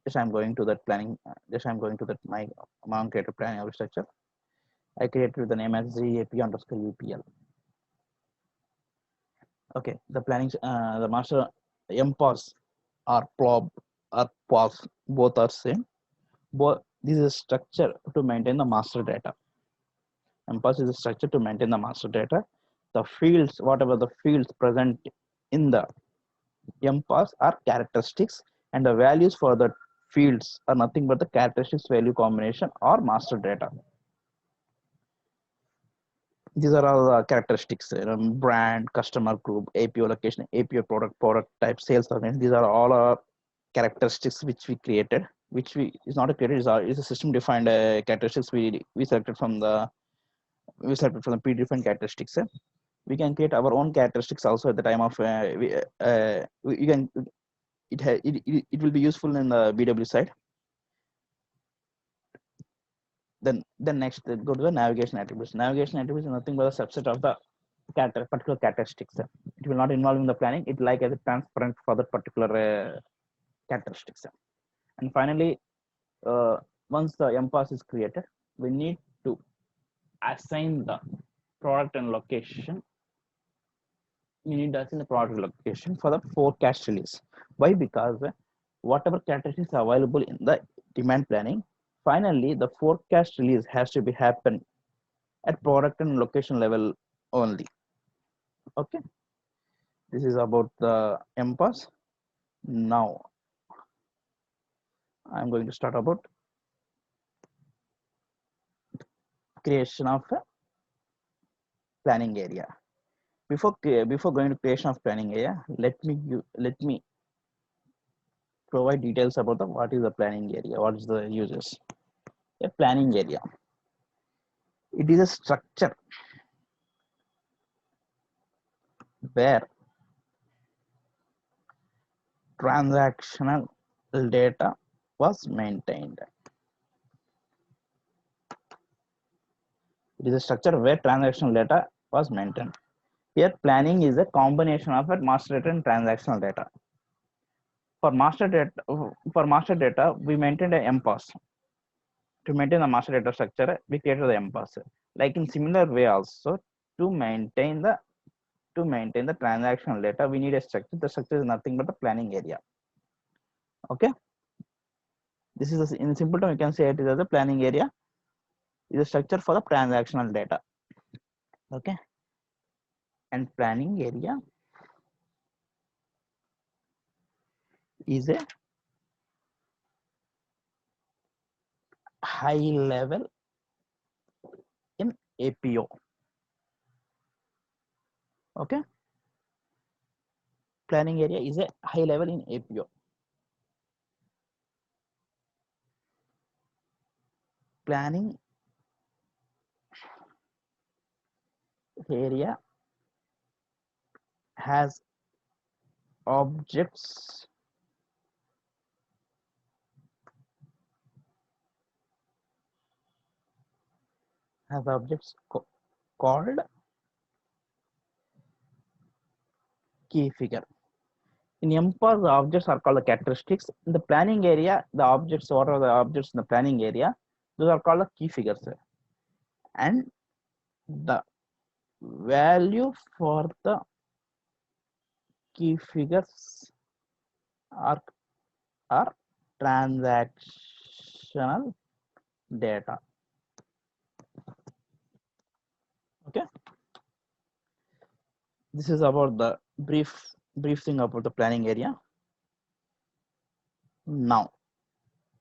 Just I'm going to that planning. Just I'm going to that my own created planning object structure. I created the name as ZAP underscore UPL. Okay, the planning, the master MPOS or PLOB or POS, both are same. Both this is a structure to maintain the master data. MPOS is a structure to maintain the master data. The fields, whatever the fields present in the MPOS are characteristics, and the values for the fields are nothing but the characteristics value combination or master data. These are all characteristics: brand, customer group, APO location, APO product type, sales organization. These are all characteristics which we created, which we is not a created, is a system defined characteristics we selected from the pre-defined characteristics. We can create our own characteristics also at the time of you can it will be useful in the BW side. Then next go to the navigation attributes. Navigation attributes is nothing but a subset of the particular characteristics. It will not involve in the planning. It like as a transparent for the particular characteristics. And finally, once the MPOS is created, we need to assign the product and location. We need to assign the product location for the forecast release. Why? Because whatever characteristics are available in the demand planning, finally the forecast release has to be happen at product and location level only. Okay, this is about the MPOS. Now I'm going to start about creation of a planning area. Before going to creation of planning area, let me provide details about the what is the planning area, what is the uses. A planning area, it is a structure where transactional data was maintained. It is a structure where transactional data was maintained. Here, planning is a combination of a master data and transactional data. For master data, we maintained a MPOS. To maintain the master data structure, we created the MPOS. Like in similar way, also to maintain the transactional data, we need a structure. The structure is nothing but the planning area. Okay, this is in simple term, you can say it is as a planning area is a structure for the transactional data. Okay, and planning area is a high level in APO. Okay, planning area is a high level in APO. Planning area has objects called key figure. In MPOS, the objects are called the characteristics. In the planning area, the objects, what are the objects in the planning area? Those are called the key figures. And the value for the key figures are transactional data. Okay. This is about the brief thing about the planning area. Now,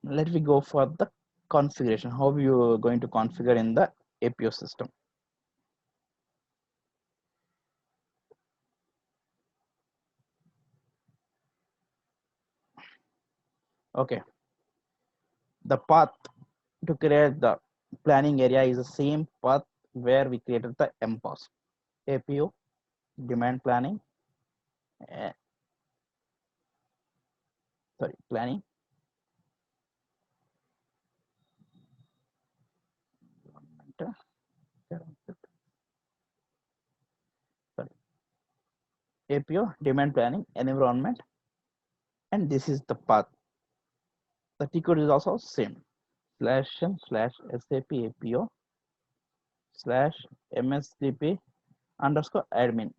let me go for the configuration. How you are going to configure in the APO system. Okay. The path to create the planning area is the same path where we created the MPOS. APO, demand planning, planning, APO, demand planning, environment, and this is the path. The T code is also same. //SAP APO /MSDP_admin.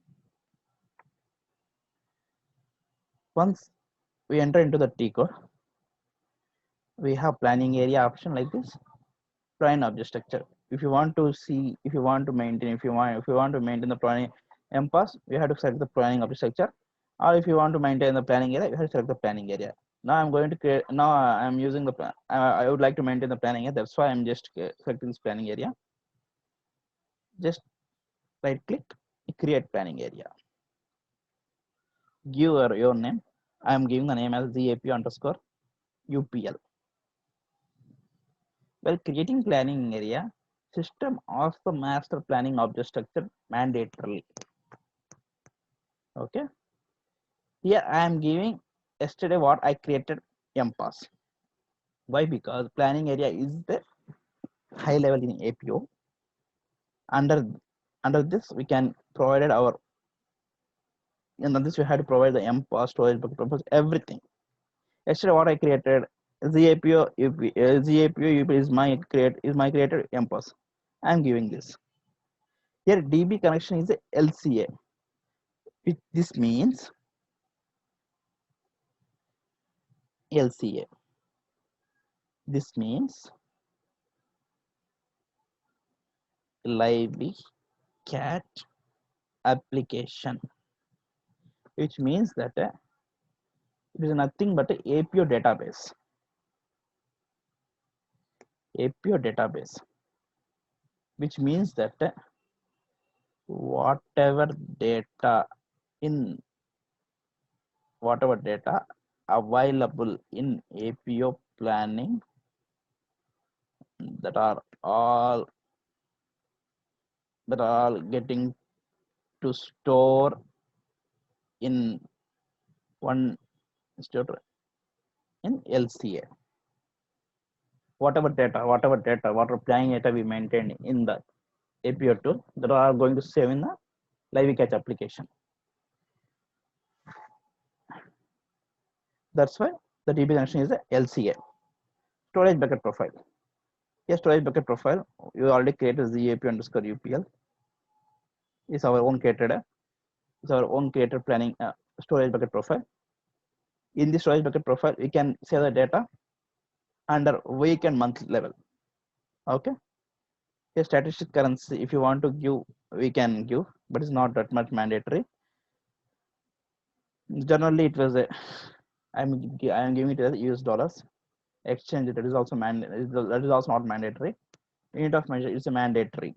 Once we enter into the T code, we have planning area option like this. Plan object structure. If you want to maintain the planning MPOS, you have to select the planning object structure. Or if you want to maintain the planning area, you have to select the planning area. Now I'm going to create. Now I'm using the plan. I would like to maintain the planning area. That's why I'm just selecting this planning area. Just right click, create planning area. Give your name. I'm giving the name as ZAP_UPL. While creating planning area, system asks the master planning object structure mandatorily. Okay. Here I am giving yesterday what I created MPOS. Why? Because planning area is the high level in APO. Under this we can provide our, and this we had to provide the MPOS storage bucket purpose, everything. Yesterday what I created ZAPO is my created MPOS. I am giving this. Here DB connection is a LCA. This means LCA. This means live cat application, which means that it is nothing but a APO database. APO database, which means that whatever data available in APO planning that are all getting to store in one store in LCA. Whatever planning data we maintain in the APO tool that are going to save in the live catch application. That's why the DB connection is the LCA, storage bucket profile. Here, storage bucket profile, you already created the APO underscore UPL. Is our own created planning storage bucket profile. In the storage bucket profile, we can save the data under week and month level. Okay. A statistic currency, if you want to give, we can give, but it's not that much mandatory. Generally, it was a I'm giving it as US dollars. Exchange that is also that is also not mandatory. Unit of measure is a mandatory.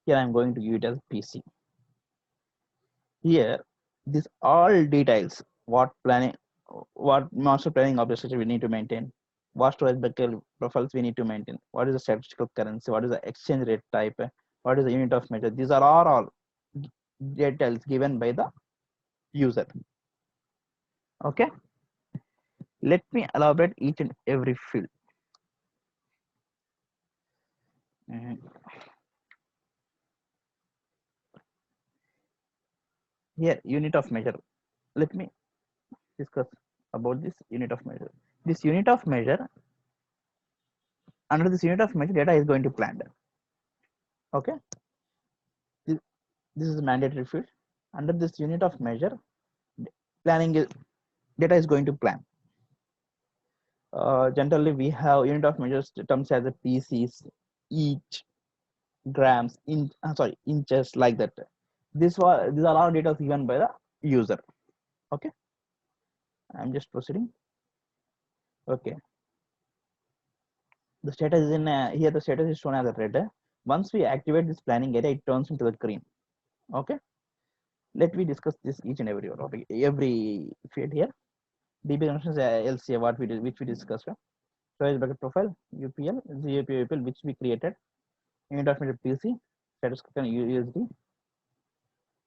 Here I'm going to give it as PC. Here, these all details, what master planning object structure we need to maintain, what storage bucket profiles we need to maintain, what is the statistical currency, what is the exchange rate type, what is the unit of measure. These are all details given by the user. Okay. Let me elaborate each and every field. Here, unit of measure. Let me discuss about this unit of measure. This unit of measure, under this unit of measure, data is going to planned. Okay. This is a mandatory field. Under this unit of measure, planning is data is going to plan. Generally, we have unit of measures terms as a PCs, each, grams, inches, like that. These are all data given by the user. Okay. I'm just proceeding. Okay. The status is in here. The status is shown as a red. Once we activate this planning area, it turns into the green. Okay. Let me discuss this each and every topic, every field here. DB connections LCA, what we did, which we discussed. Storage bucket profile, UPL, ZAP UPL, which we created. Unit of measure PC, status and USD.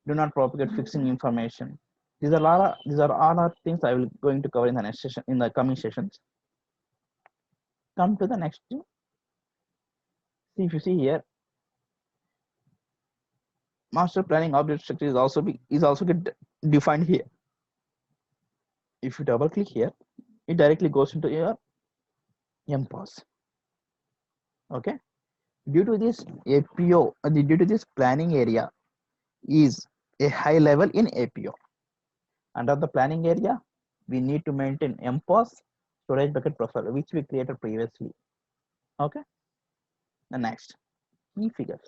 Do not propagate fixing information. These are all things I will going to cover in the next session, in the coming sessions. Come to the next. See, if you see here, master planning object structure is also get defined here. If you double click here, it directly goes into your MPOS. Okay. Due to this APO, due to this planning area is a high level in APO. Under the planning area, we need to maintain MPOS storage bucket profile, which we created previously. Okay. The next, key figures.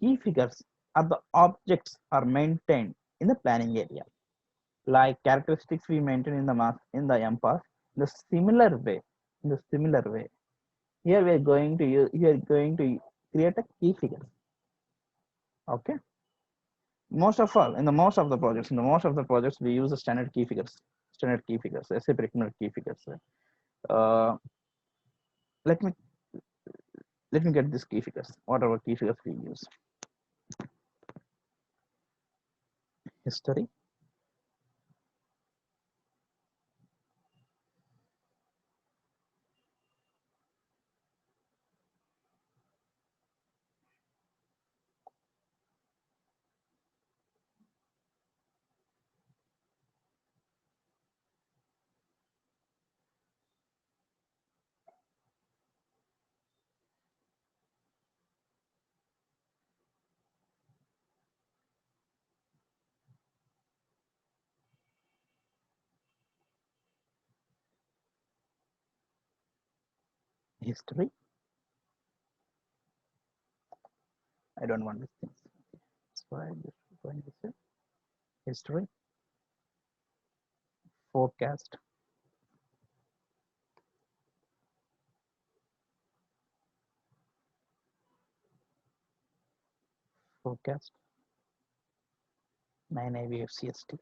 Key figures are the objects are maintained in the planning area, like characteristics we maintain in the MPOS. In the similar way, here we are going to create a key figure. Okay. Most of the projects we use the standard key figures, SAP recommended key figures. Let me get these key figures. What are key figures we use? History, I don't want these things. That's why I'm just going to say history, forecast, forecast, 9 IVF CST.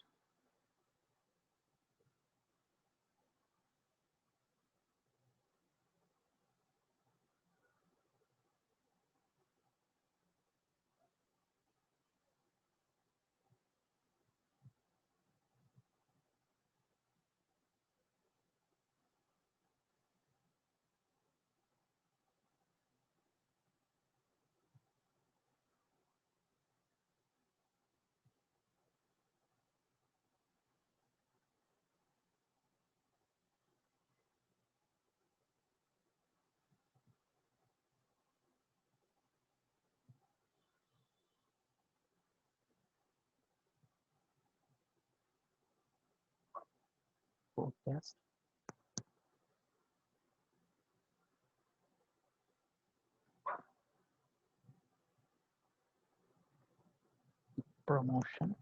forecast. Promotion.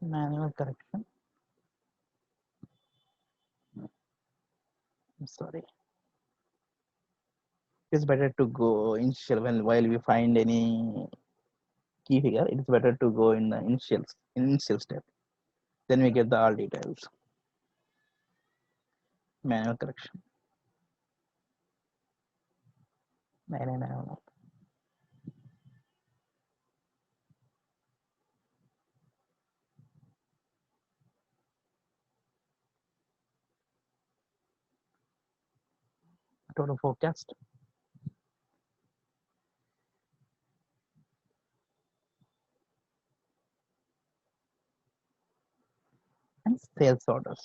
Manual correction. I'm sorry. It's better to go initial while we find any key figure. It's better to go in the initial step. Then we get the all details. Manual correction. Manual. Total forecast. And sales orders.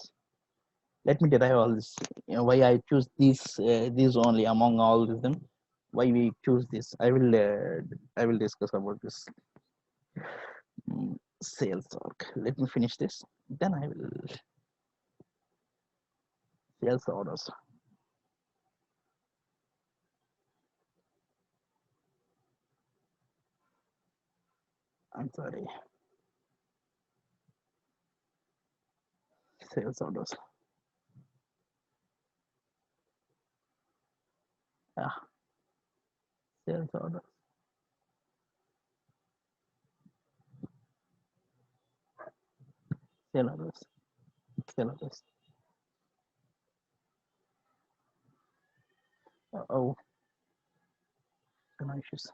Let me derive all this. Why I choose these only among all of them. Why we choose this? I will discuss about this. Sales org. Let me finish this. Then I will sales orders. I'm sorry. Sales orders. Yeah. Sales orders. Sales orders. Sales orders. Oh, no issues.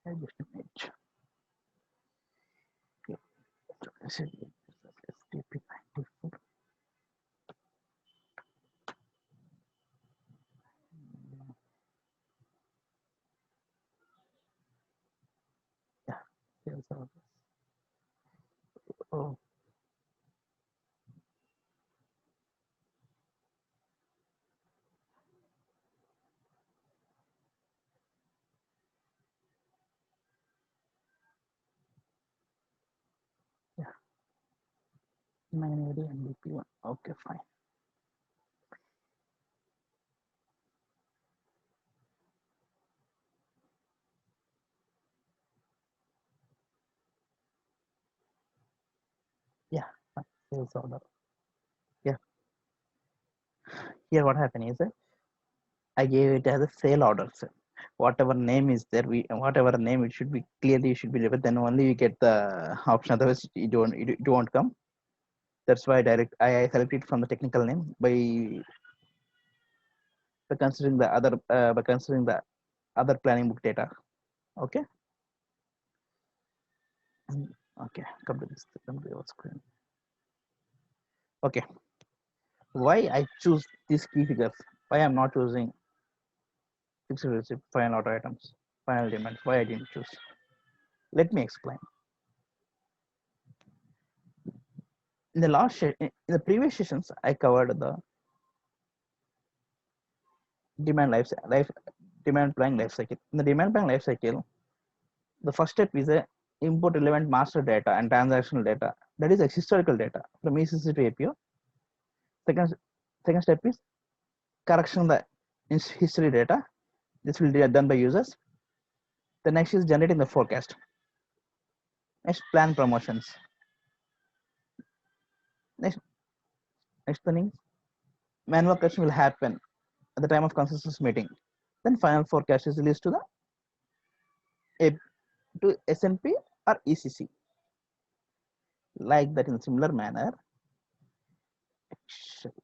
I just image. Okay. STP94. Yeah. Sales orders. Oh. Yeah. 980 MVP1. Okay, fine. Yeah. Sales order. Yeah. Here what happened is I gave it as a sale order. So whatever name is there, whatever name it should be clearly should be labeled. Then only you get the option. Otherwise, it won't come. That's why I select it from the technical name by considering the other planning book data. Okay. Okay. Come to this. Come to your screen. Okay. Why I choose these key figures? Why I'm not choosing fixed receipt, final order items, final demands? Why I didn't choose? Let me explain. In the previous sessions, I covered the demand planning life cycle. In the demand planning life cycle, the first step is a import relevant master data and transactional data. That is historical data from ECC to APO. Second step is correction of the history data. This will be done by users. The next is generating the forecast. Next, plan promotions. Next thing, manual correction will happen at the time of consensus meeting. Then final forecast is released to SNP or ECC. Like that in similar manner.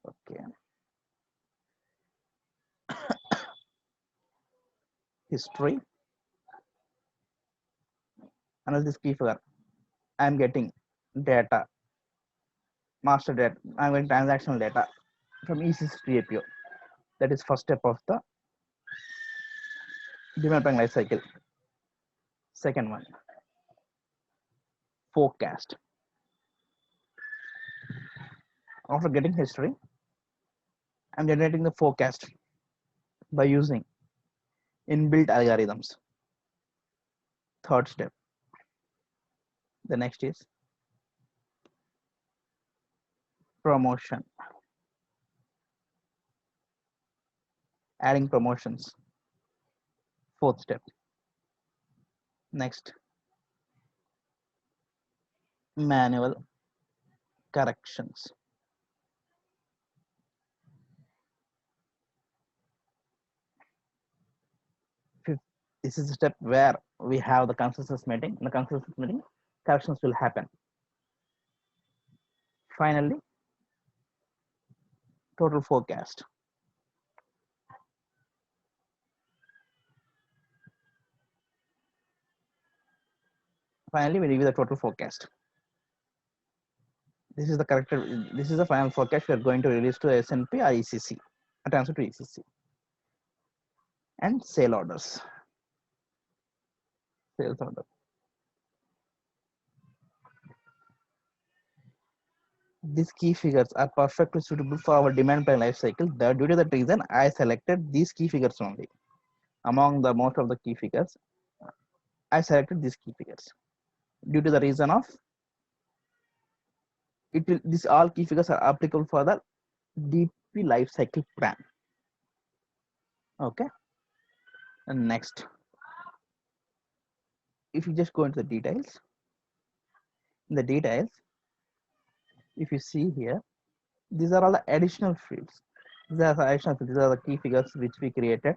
Okay. History. Analysis key figure. I am getting data, master data. I am getting transactional data from ECC to APO. That is first step of the demand planning life cycle. Second one, forecast. After getting history, I'm generating the forecast by using inbuilt algorithms. Third step. The next is promotion. Adding promotions. Fourth step. Next, manual corrections. Fifth, this is the step where we have the consensus meeting. In the consensus meeting, corrections will happen. Finally, total forecast. Finally, we review the total forecast. This is the character. This is the final forecast we are going to release to SNP or ECC, or transfer to ECC. And sale orders. Sales order. These key figures are perfectly suitable for our demand planning life cycle. Due to that reason, I selected these key figures only. Among the most of the key figures, I selected these key figures. Due to the reason of it will, these all key figures are applicable for the DP life cycle plan. Okay. And next, if you just go into the details, in the details, if you see here, these are all the additional fields. These are the key figures which we created.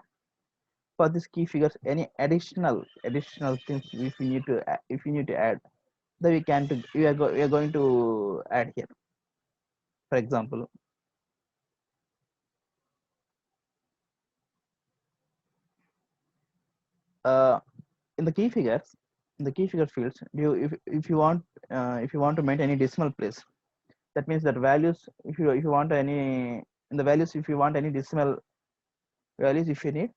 For these key figures, any additional things if you need to add, then we are going to add here. For example, in the key figures, in the key figure fields, if you want to maintain any decimal place, that means that values, if you want any in the values, if you want any decimal values, if you need,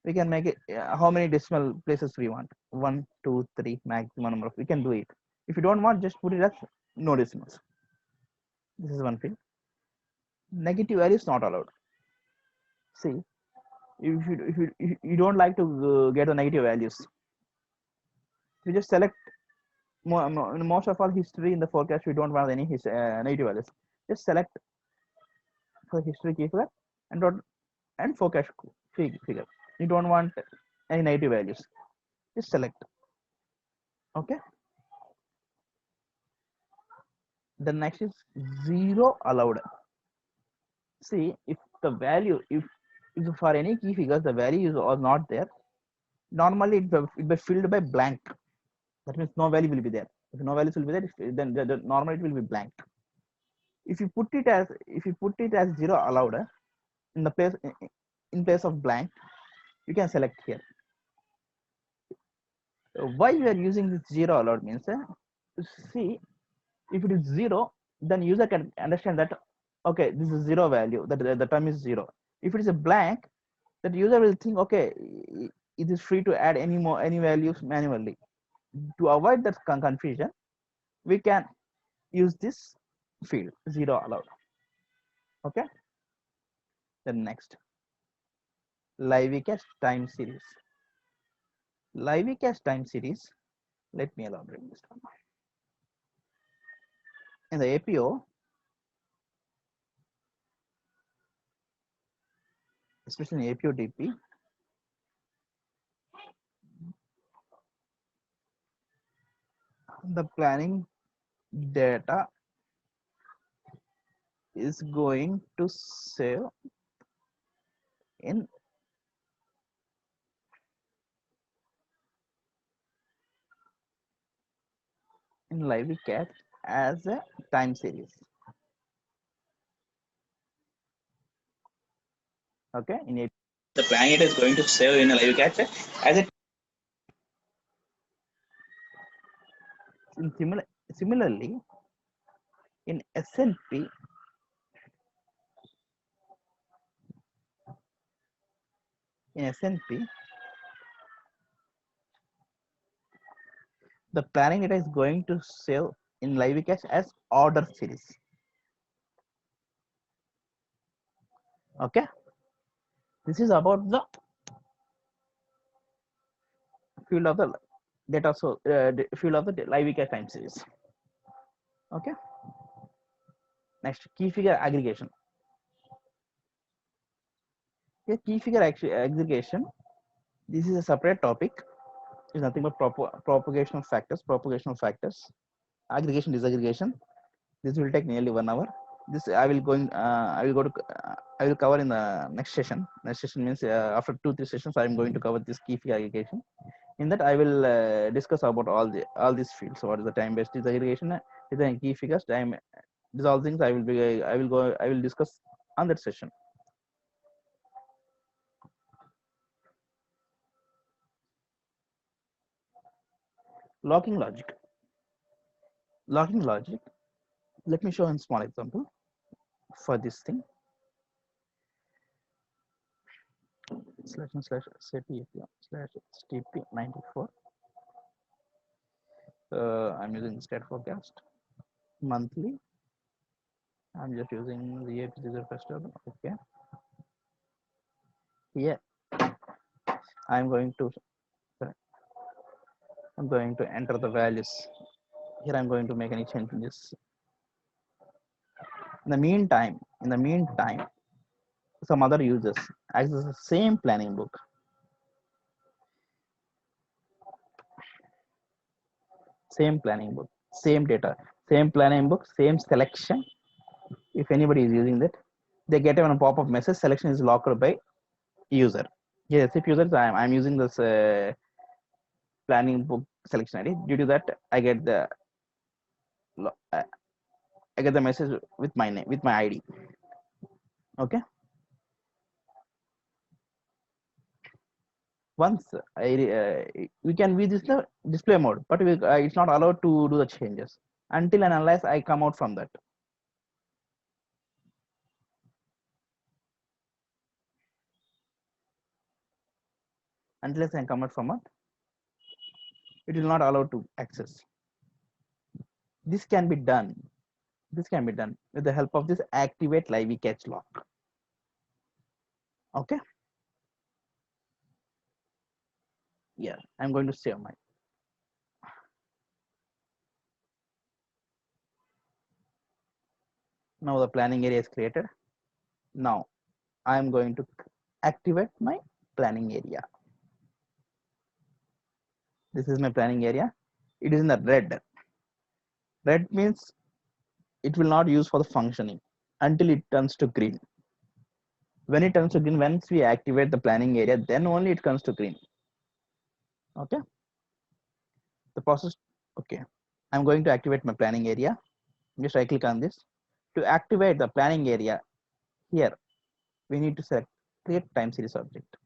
we can make it how many decimal places we want, 1 2 3 maximum number of, we can do it. If you don't want, just put it as no decimals. This is one field. Negative values not allowed. See, if you don't like to get the negative values, you just select most of our history in the forecast. We don't want any negative values. Just select for history key figure and forecast figure. You don't want any negative values. Just select. Okay. The next is zero allowed. See, if the value, if for any key figures the values are not there, normally it will be filled by blank. That means no value will be there. If no values will be there, then normally it will be blank. If you put it as zero allowed in the place in place of blank, you can select here. Why we are using this zero allowed means, see, if it is zero, then user can understand that okay, this is zero value, that the term is zero. If it is a blank, that user will think okay, it is free to add any values manually. To avoid that confusion, we can use this field zero allowed. Okay. Then next, livecast time series. Livecast time series, let me elaborate this one. In the APO, especially in APO DP, the planning data is going to save in live cat as a time series. Okay, the planning data is going to save in a live cat as a similarly in SNP, the planning data is going to save in live cache as order series. Okay, this is about the field of the data, so field of the live cache time series. Okay, next, key figure aggregation. Yeah, key figure aggregation, this is a separate topic. It's nothing but propagational factors, aggregation, disaggregation. This will take nearly 1 hour. This I will I will cover in the next session. Next session means after 2-3 sessions I am going to cover this key figure aggregation. In that I will discuss about all these fields. So what is the time based disaggregation, design key figures, time, these all things I will discuss on that session. Locking logic. Let me show a small example for this thing. //cp/stp94. I'm using state forecast monthly. I'm just using the user festival. Okay, here I'm going to enter the values. Here I'm going to make any changes. In the meantime, some other users access the same planning book. Same data, same planning book, same selection. If anybody is using that, they get a pop-up message: selection is locked by user. Yes, if users, I'm using this planning book selection ID. Due to that, I get the message with my name, with my ID. Okay. Once we can use this display mode, but it's not allowed to do the changes until and unless I come out from that. Unless I come out from it, it will not allow to access. This can be done with the help of this activate live cache lock. Okay, yeah, I'm going to save my. Now the planning area is created. Now I am going to activate my planning area. This is my planning area. It is in the red. Red means it will not use for the functioning until it turns to green. When it turns to green, once we activate the planning area, then only it comes to green. Okay, the process. Okay, I'm going to activate my planning area. Just right click on this. To activate the planning area, here we need to select create time series object.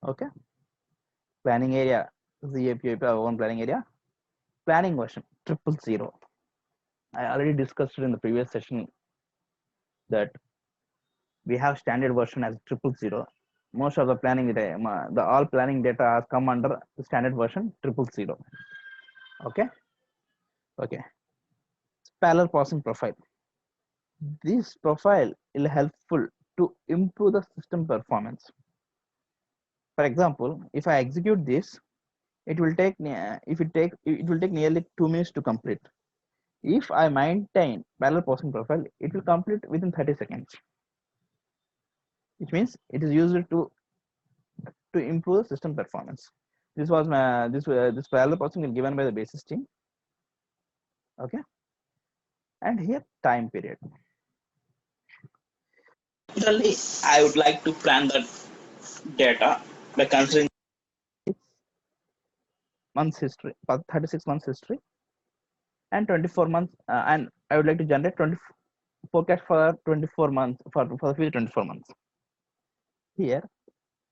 Okay, planning area, our own planning area, planning version 000. I already discussed it in the previous session that we have standard version as 000. Most of the planning data, the all planning data has come under the standard version 000. Okay, okay. Parallel processing profile. This profile is helpful to improve the system performance. For example, if I execute this, it will take nearly 2 minutes to complete. If I maintain parallel processing profile, it will complete within 30 seconds. Which means it is used to improve the system performance. This was my this parallel processing is given by the basis team. Okay, and here time period. Typically, I would like to plan the data by considering months history, 36 months history, and 24 months, and I would like to generate 20 forecast for 24 months for the future 24 months. Here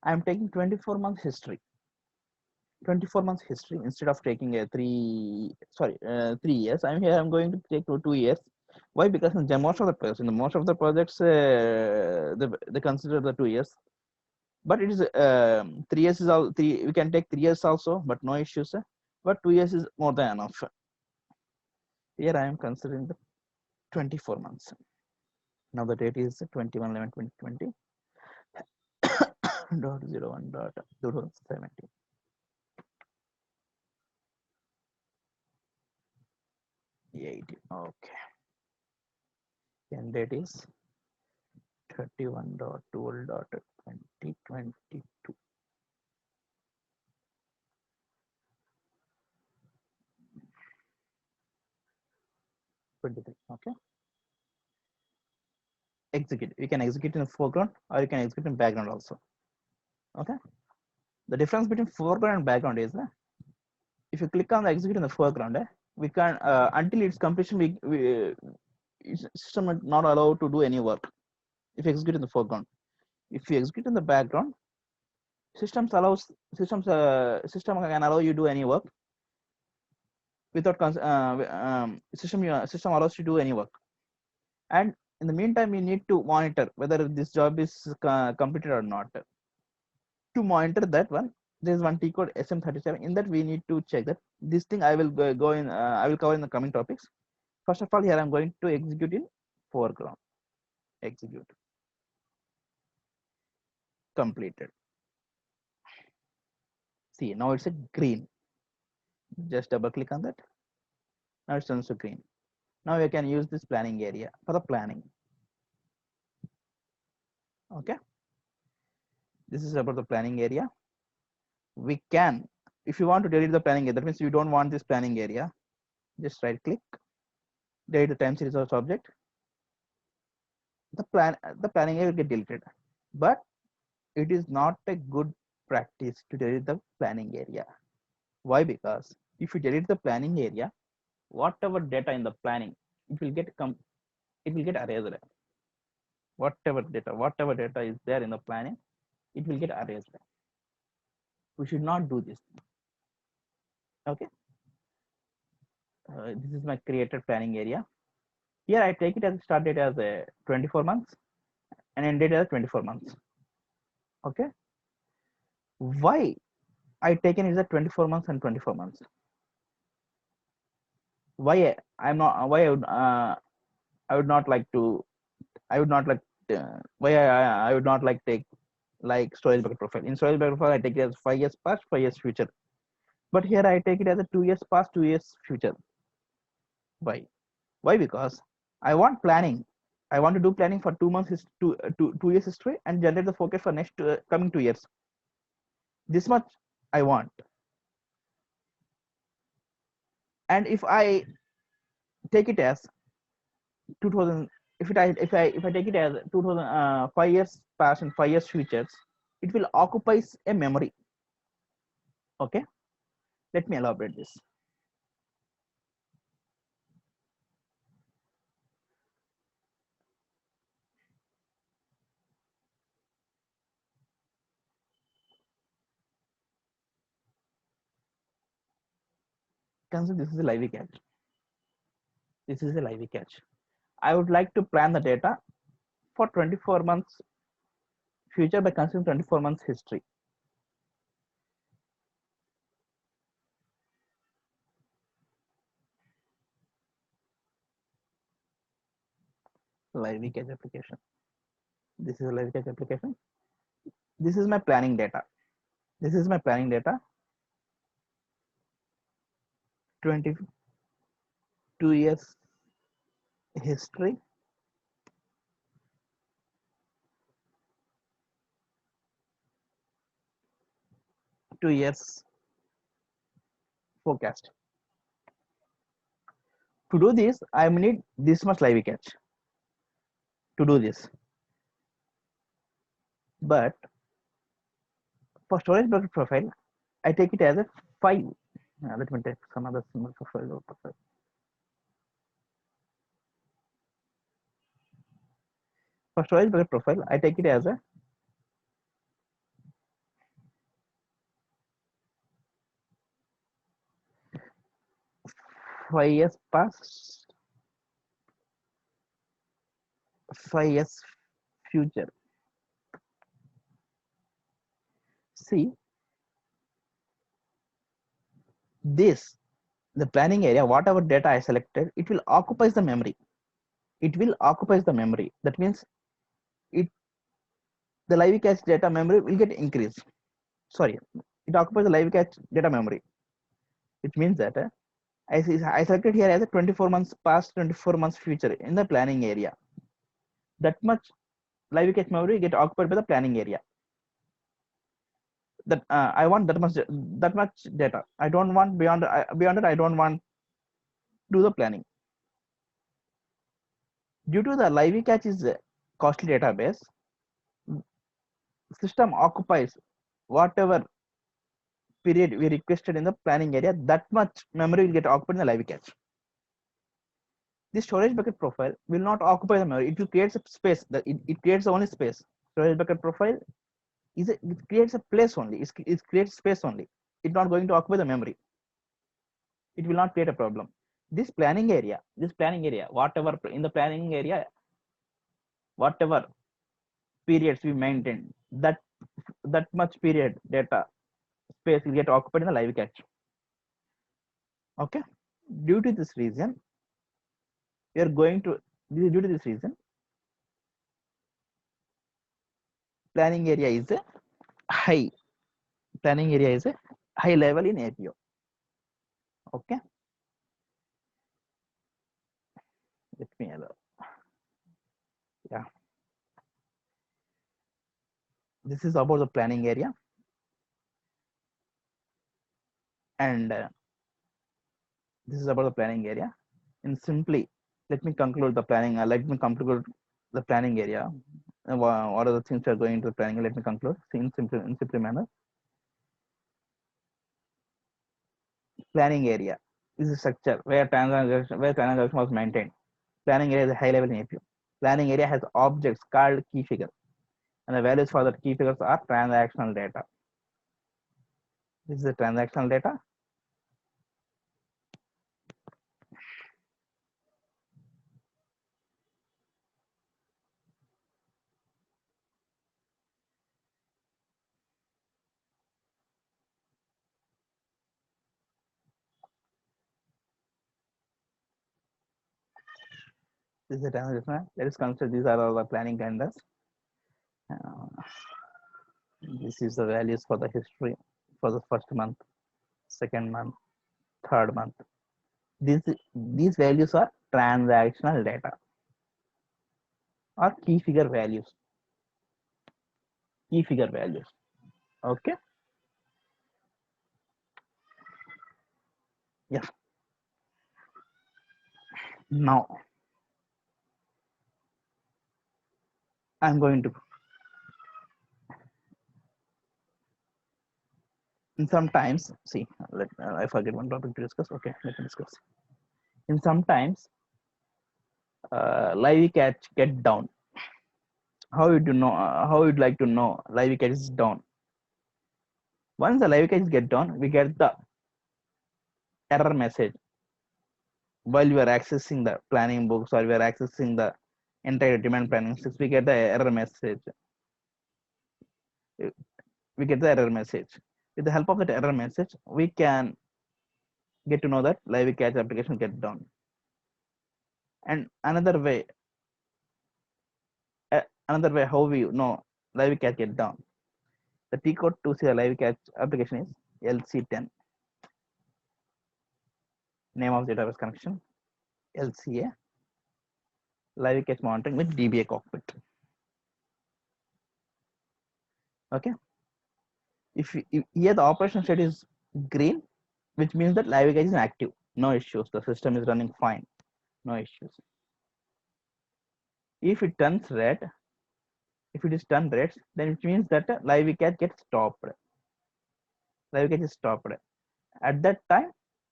I am taking 24 months history, 24 months history instead of taking a 3 years. I'm going to take 2 years. Why? Because in most of the projects they consider the 2 years, but it is 3 years is all three. We can take 3 years also, but no issues. But 2 years is more than enough. Here I am considering the 24 months. Now the date is 21/11/2020 dot 01 dot 2017. Okay. And date is 31.12.2022. 23. Okay. Execute. You can execute in the foreground or you can execute in background also. Okay. The difference between foreground and background is if you click on the execute in the foreground, we can until its completion, system is not allowed to do any work. If you execute in the foreground, if you execute in the background, system can allow you do any work without system allows you to do any work. And in the meantime, you need to monitor whether this job is completed or not. To monitor that one, there is one T code SM37. In that, we need to check that this thing I will go in. I will cover in the coming topics. First of all, here I'm going to execute in foreground. Execute. Completed. See, now it's a green. Just double click on that. Now it turns to green. Now you can use this planning area for the planning. Okay. This is about the planning area. We can, if you want to delete the planning area, that means you don't want this planning area, just right click, delete the time series of object. The planning area will get deleted. But it is not a good practice to delete the planning area. Why? Because if you delete the planning area, whatever data in the planning, it will get erased. Whatever data is there in the planning, it will get erased. We should not do this. Okay. This is my created planning area. Here I take it as start date as a 24 months and end date as 24 months. Okay. Why I taken is a 24 months and 24 months? Why I'm not? Why I would not like to? I would not like. Why I would not like take like storage bucket profile. In storage bucket profile, I take it as 5 years past, 5 years future. But here I take it as a 2 years past, 2 years future. Why? Why? Because I want planning. I want to do planning for 2 months, 2 years history, and generate the forecast for next coming 2 years. This much I want. And if I take it as 2000, if I take it as 2000, 5 years past and 5 years futures, it will occupies a memory. Okay, let me elaborate this. Consider this is a live catch. This is a live catch. I would like to plan the data for 24 months future by considering 24 months history. Live catch application. This is a live catch application. This is my planning data. This is my planning data. 22 years history. 2 years forecast. To do this, I need this much live catch to do this. But for storage bucket profile, I take it as a 5. Let me take some other symbol profile. For storage bucket profile, I take it as a 5s past, 5s future. See, this, the planning area, whatever data I selected, it will occupies the memory. It will occupies the memory. That means it, the live cache data memory will get increased. Sorry, it occupies the live cache data memory. It means that I selected here as a 24 months past, 24 months future in the planning area. That much live cache memory get occupied by the planning area. That I want that much data. I don't want beyond it. I don't want do the planning. Due to the live cache is a costly database, system occupies whatever period we requested in the planning area. That much memory will get occupied in the live cache. This storage bucket profile will not occupy the memory. It will create a space. It creates only space. Storage bucket profile it creates a place only. It creates space only. It's not going to occupy the memory. It will not create a problem. This planning area, whatever in the planning area, whatever periods we maintain, that much period data space will get occupied in the live cache. Okay. Due to this reason, we are going to due to this reason, planning area is a high. Planning area is a high level in APO. Okay. Let me allow. Yeah. This is about the planning area, and this is about the planning area. And simply, let me conclude the planning. Let me conclude the planning area. What are the things that are going into the planning? Let me conclude in simple manner. Planning area is a structure where transaction was maintained. Planning area is a high level in APO. Planning area has objects called key figures, and the values for the key figures are transactional data. This is the transactional data. This is the transaction. Let us consider these are all the planning calendars. This is the values for the history for the first month, second month, third month. These values are transactional data or key figure values. Key figure values. Okay. Yeah. Now I'm going to. Sometimes, see, I forget one topic to discuss. Okay, let me discuss. In sometimes, live cache get down. How would you know? How would like to know live cache is down? Once the live cache get down, we get the error message while we are accessing the planning books or we are accessing the entire demand planning. We get the error message. We get the error message. With the help of that error message, we can get to know that live cache application get down. And another way how we know live cache get down. The T code to see the live cache application is LC10. Name of the database connection LCA live cache monitoring with DBA cockpit. Okay. If here the operation state is green, which means that live cache is active, no issues, the system is running fine. no issues. If it turns red, if it is turned red, then it means that live catch gets stopped. Live catch is stopped. At that time,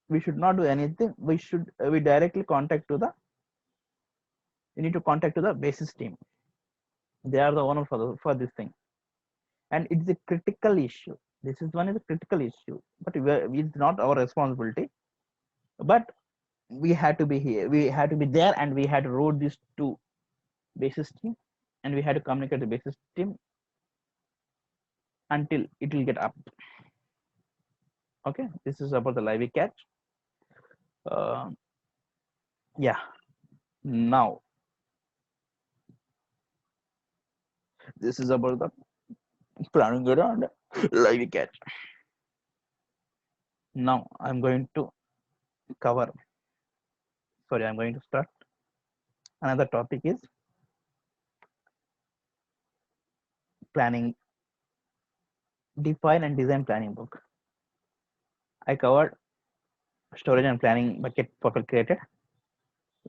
we should not do anything. We directly contact to the. We need to contact to the basis team. They are the owner for this thing, and it's a critical issue. This is one is a critical issue, but it's not our responsibility. But we had to be here. We had to be there, and we had to route this to basis team, and we had to communicate the basis team until it will get up. Okay, this is about the live catch. Yeah, now this is about the planning around live catch. Now I'm going to cover. Sorry, I'm going to start. Another topic is planning, define and design planning book. I covered storage and planning bucket profile created,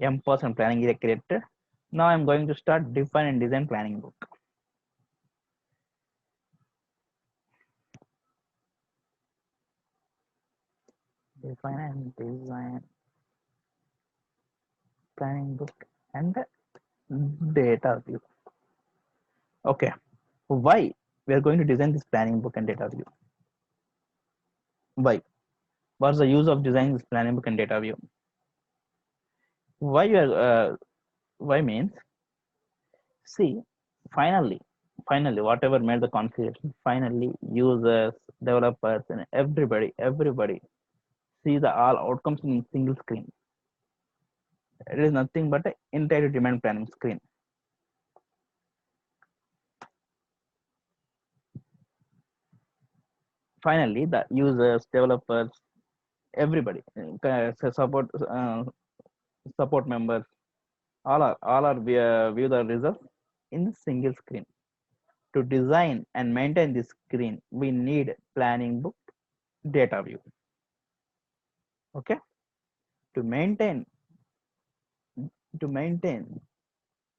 MPOS and planning area created. Now I'm going to start define and design planning book. Define and design planning book and data view. Okay, why we are going to design this planning book and data view? Why? What's the use of designing this planning book and data view? Why you are why means, see, finally whatever made the configuration, finally users, developers, and everybody see the all outcomes in single screen. It is nothing but an entire demand planning screen. Finally, the users, developers, everybody, support members, all are view the results in the single screen. To design and maintain this screen, we need planning book, data view. Okay, to maintain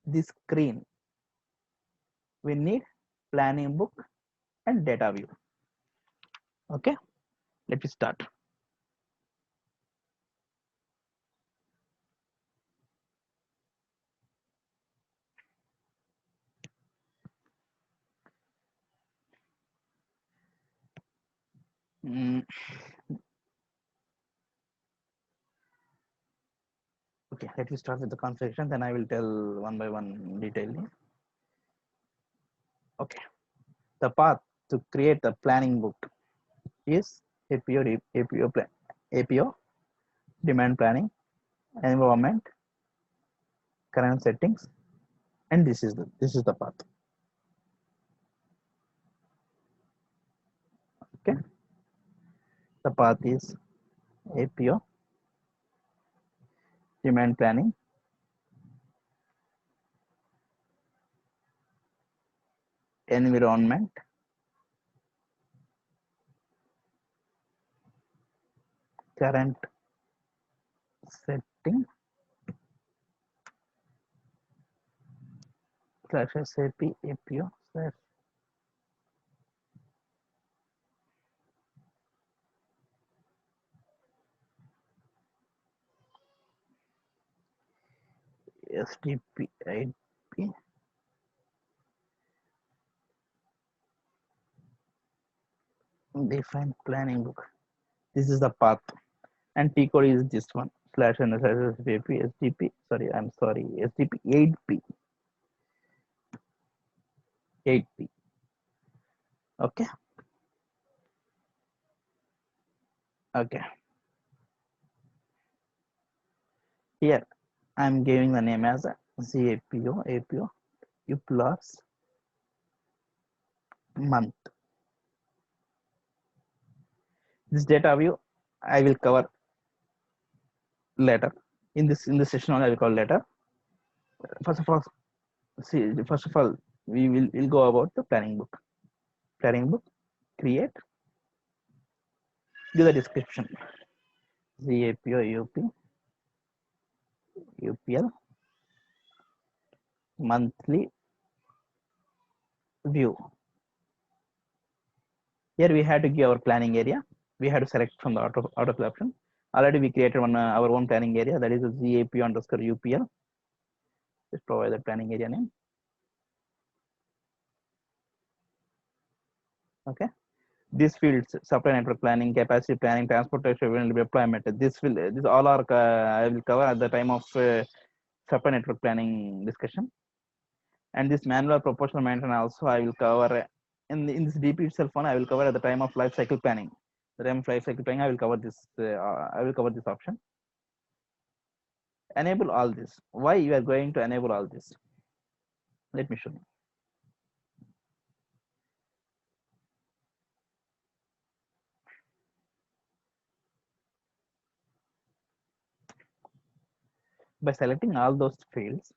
this screen, we need planning book and data view. Okay, let me start. Okay, let me start with the configuration, then I will tell one by one detailing. Okay, the path to create the planning book is APO, demand planning, environment, current settings, and this is the path. Okay, the path is APO, demand planning, environment, current setting / SAP APO / SDP IP define planning book. This is the path, and T code is this one / SDP SDP. Sorry, I'm sorry, SDP 8P. 8P. Okay. Okay. Here I'm giving the name as a ZAPO APO U plus month. This data view I will cover later. In this session only I will cover later. First of all, we'll go about the planning book. Planning book, create, give the description. ZAPO UP UPL monthly view. Here we had to give our planning area. We had to select from the out of the option. Already we created one our own planning area, that is a ZAP underscore UPL. Just provide the planning area name. Okay. These fields: supply network planning, capacity planning, transportation deployment. This all are I will cover at the time of supply network planning discussion. And this manual proportional maintenance also I will cover in this DP itself one I will cover at the time of life cycle planning. The time of life cycle planning I will cover this option. Enable all this. Why you are going to enable all this? Let me show you. By selecting all those fields,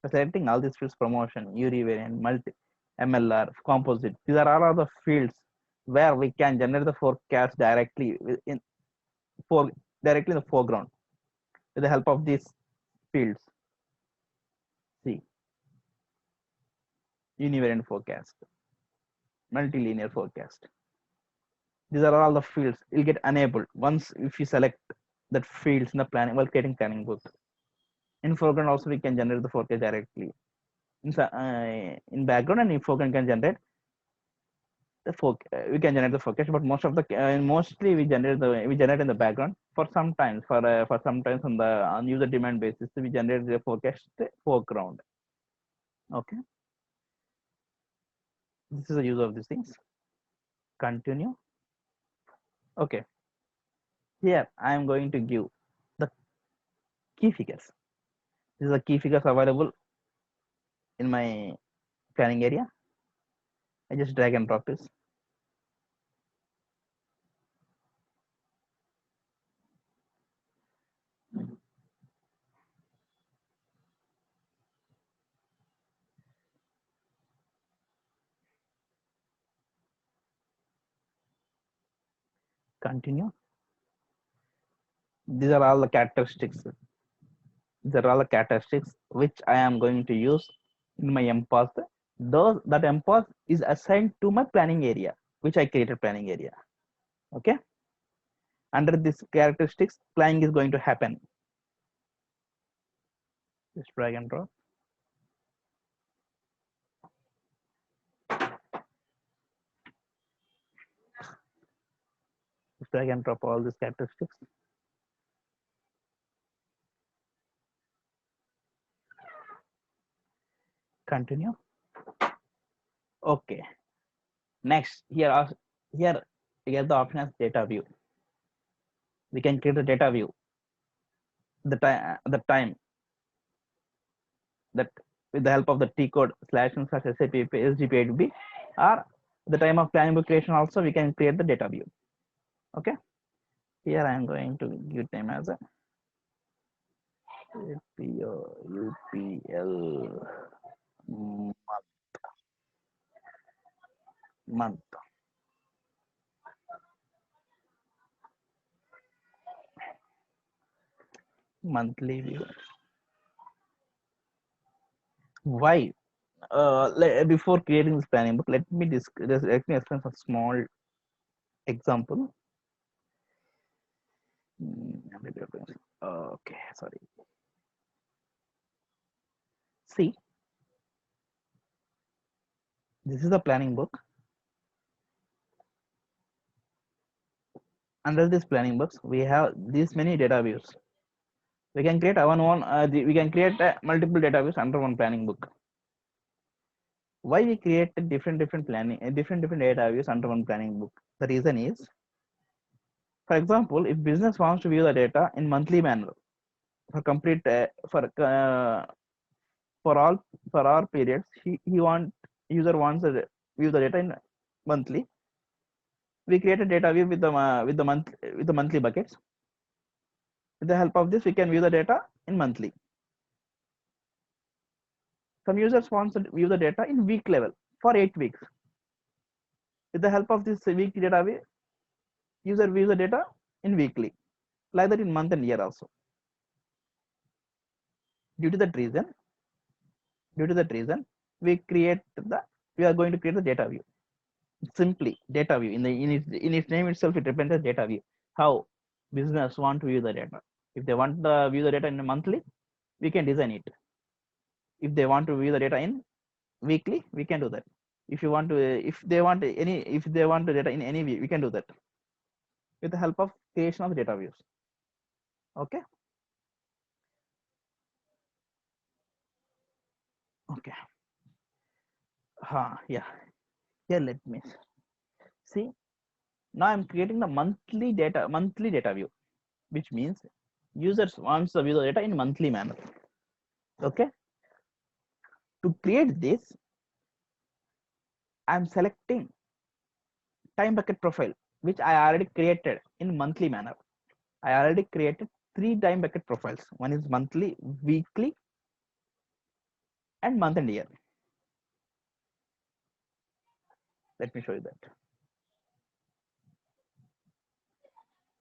by selecting all these fields: promotion, URI variant, multi, MLR, composite. These are all of the fields where we can generate the forecast directly directly in the foreground with the help of these fields. See, univariant forecast, multilinear forecast. These are all the fields will get enabled once if you select that fields in the planning while creating planning book. In foreground also we can generate the forecast directly. In background and in foreground can generate the we can generate the forecast, but most of the mostly we generate in the background. For sometimes on the user demand basis we generate the forecast foreground. Okay, this is the use of these things. Continue. Okay, here I am going to give the key figures. This is the key figures available in my planning area. I just drag and drop this. Continue. These are all the characteristics. These are all the characteristics which I am going to use in my MPOS. That MPOS is assigned to my planning area, which I created planning area. Okay. Under this characteristics, planning is going to happen. Just drag and drop. Just drag and drop all these characteristics. Continue. Okay. Next, here we have the option as data view. We can create a data view. The time that with the help of the T code //SAP SGPAB, or the time of planning book creation also we can create the data view. Okay. Here I am going to give name as a UPL month. Monthly view. Why? Before creating this planning book, let me explain a small example. Okay, sorry. See, this is the planning book. Under this planning books, we have these many data views. We can create we can create multiple data views under one planning book. Why we create different data views under one planning book? The reason is, for example, if business wants to view the data in monthly manner for complete for all periods, user wants to view the data in monthly. We create a data view with the monthly buckets. With the help of this, we can view the data in monthly. Some users want to view the data in week level. for 8 weeks. With the help of this weekly data view, user views the data in weekly, like that in month and year also. Due to that reason, we are going to create the data view. Simply data view in its name itself, it represents data view. How business want to view the data. If they want to view the data in a monthly, we can design it. If they want to view the data in weekly, we can do that. If they want the data in any view, we can do that with the help of creation of data views. Okay. Okay. Yeah. Here, let me see. Now I'm creating the monthly data view, which means users wants to view the data in monthly manner. Okay. To create this, I'm selecting time bucket profile, which I already created in monthly manner. I already created 3 time bucket profiles. One is monthly, weekly, and month and year. Let me show you that.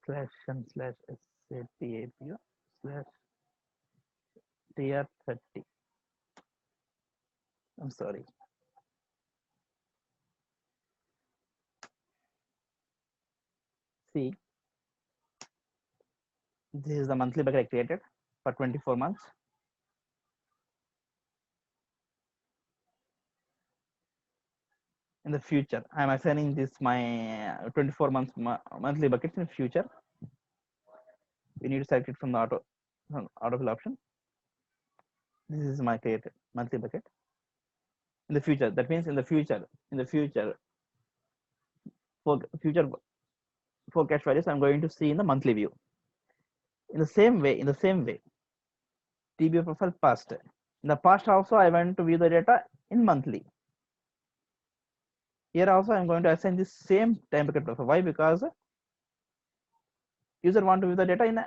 //SAP/TR30. I'm sorry. See, this is the monthly bucket I created for 24 months. In the future, I'm assigning this my 24 months monthly buckets in the future. We need to select it from the autofill option. This is my created monthly bucket. In the future, that means in the future for future forecast values, I'm going to see in the monthly view. In the same way, TBO profile past. In the past also, I want to view the data in monthly. Here also, I'm going to assign this same time bucket profile. Why? Because user want to view the data in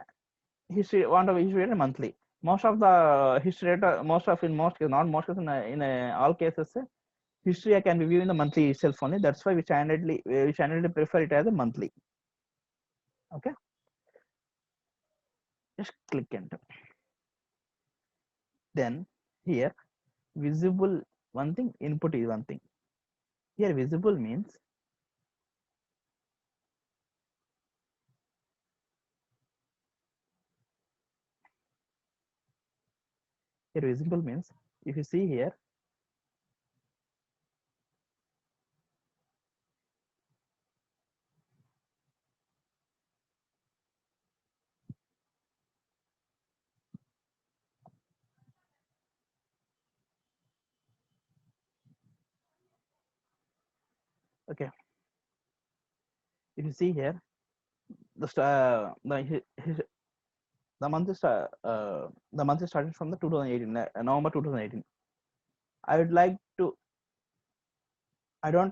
history, data monthly. Most of the history data, in all cases, history I can be viewing the monthly itself only. That's why we generally prefer it as a monthly. Okay. Just click enter. Then here visible one thing, input is one thing. Here visible means if you see here, okay, if you see here, the month is started from the 2018 November 2018. I don't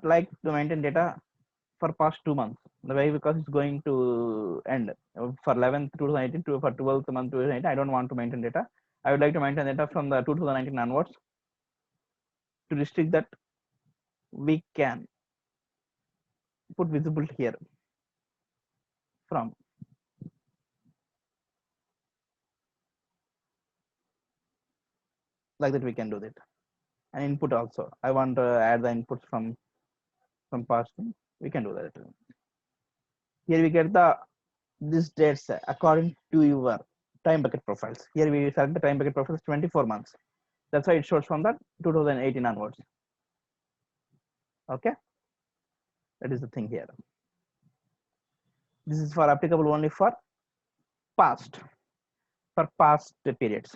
like to maintain data for past 2 months. The way, because it's going to end for 11th 2018 to for 12th month 2018. I don't want to maintain data. I would like to maintain data from the 2019 onwards. To restrict that, we can put visible here from like that. We can do that. And input also, I want to add the inputs from past. We can do that. Here we get the this dates according to your time bucket profiles. Here we select the time bucket profiles 24 months. That's why it shows from that 2018 onwards. Okay, that is the thing here. This is for applicable only for past periods.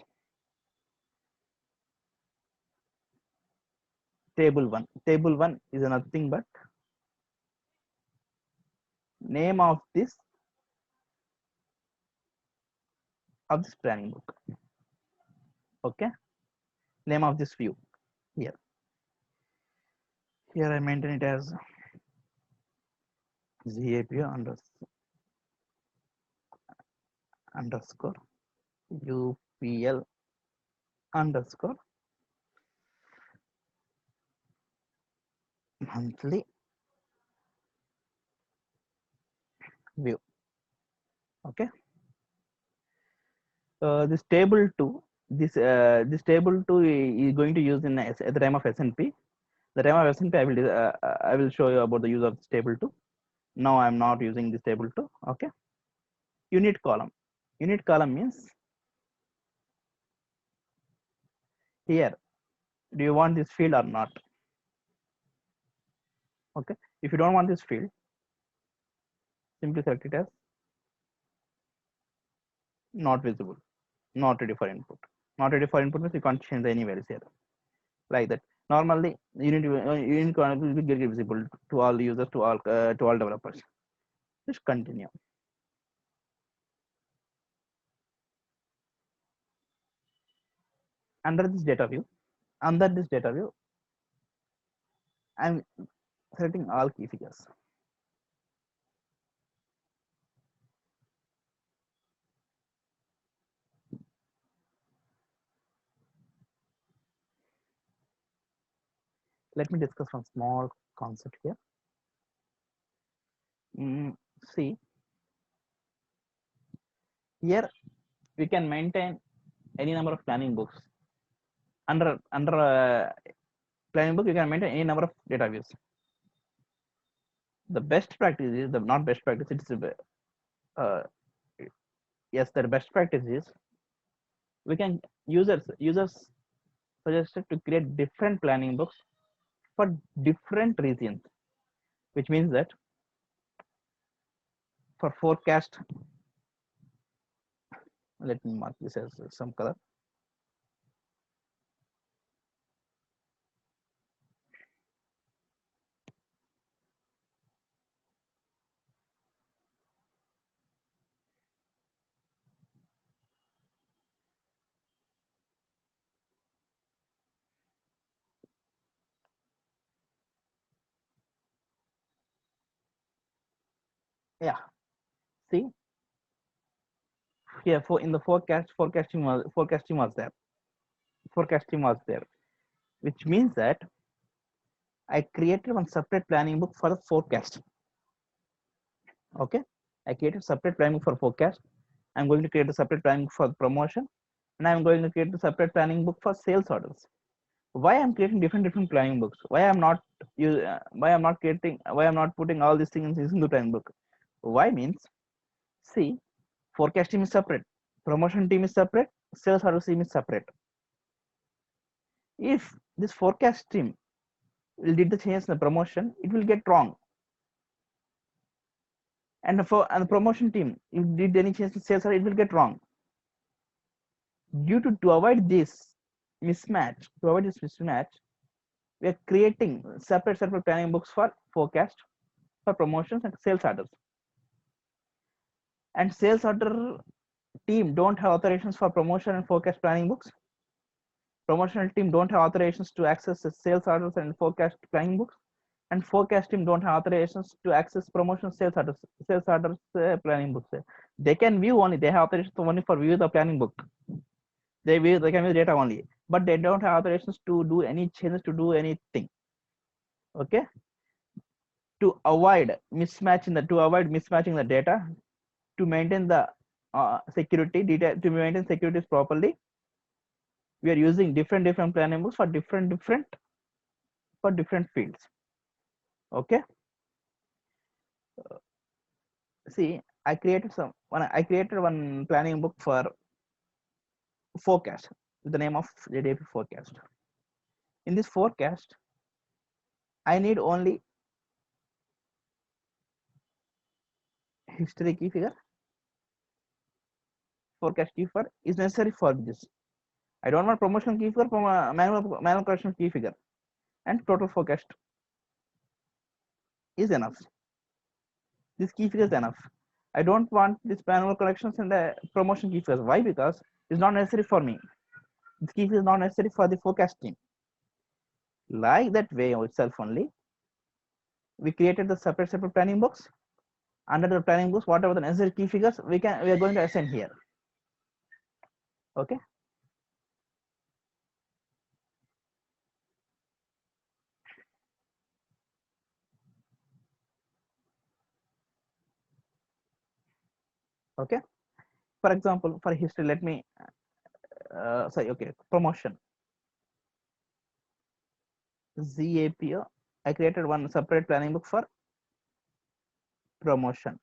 Table one is nothing but name of this planning book. Okay, name of this view. Here I maintain it as ZAPO underscore UPL underscore monthly view. Okay. This table 2, this table 2 is going to use in at the time of SNP. The time of SNP, I will show you about the use of this table 2. Now I am not using this table 2. Okay. Unit column. Unit column means here. Do you want this field or not? Okay. If you don't want this field, simply select it as not visible, not ready for input. Not ready for input means you can't change any values here. Like that. Normally, unit column will be visible to all users, to all developers. Just continue. Under this data view, I'm selecting all key figures. Let me discuss one small concept here. See, here we can maintain any number of planning books. Under planning book, you can maintain any number of data views. The best practice is not best practice. It's yes, the best practice is we can users suggested to create different planning books for different regions, which means that for forecast, let me mark this as some color. Yeah, see here for in the forecasting was there, which means that I created one separate planning book for the forecast. Okay, I created separate planning book for forecast. I'm going to create a separate planning book for promotion, and I'm going to create a separate planning book for sales orders. Why I'm creating different planning books? Why I'm not putting all these things in a single planning book? Why means, see, forecast team is separate, promotion team is separate, sales order team is separate. If this forecast team will did the change in the promotion, it will get wrong. And the promotion team, if did any change in sales order, it will get wrong. To avoid this mismatch, we are creating separate planning books for forecast, for promotions and sales orders. And sales order team don't have authorizations for promotion and forecast planning books. Promotional team don't have authorizations to access the sales orders and forecast planning books. And forecast team don't have authorizations to access promotion sales orders planning books. They can view only, they have authorizations only for view the planning book. They can view data only, but they don't have authorizations to do any changes, to do anything. Okay, to avoid mismatching the data, to maintain the security data, to maintain securities properly, we are using different planning books for different fields. Okay, see, I created one planning book for forecast with the name of JDP forecast. In this forecast, I need only history key figure, forecast key figure is necessary for this. I don't want promotional key figure from a manual correction key figure, and total forecast is enough. This key figure is enough. I don't want this manual corrections and the promotion key figures. Why? Because it's not necessary for me. This key figure is not necessary for the forecast team. Like that way itself only, we created the separate planning books. Under the planning books, whatever the necessary key figures we are going to assign here. Okay. Okay. For example, for history, let me say, okay, promotion. ZAPO. I created one separate planning book for promotion.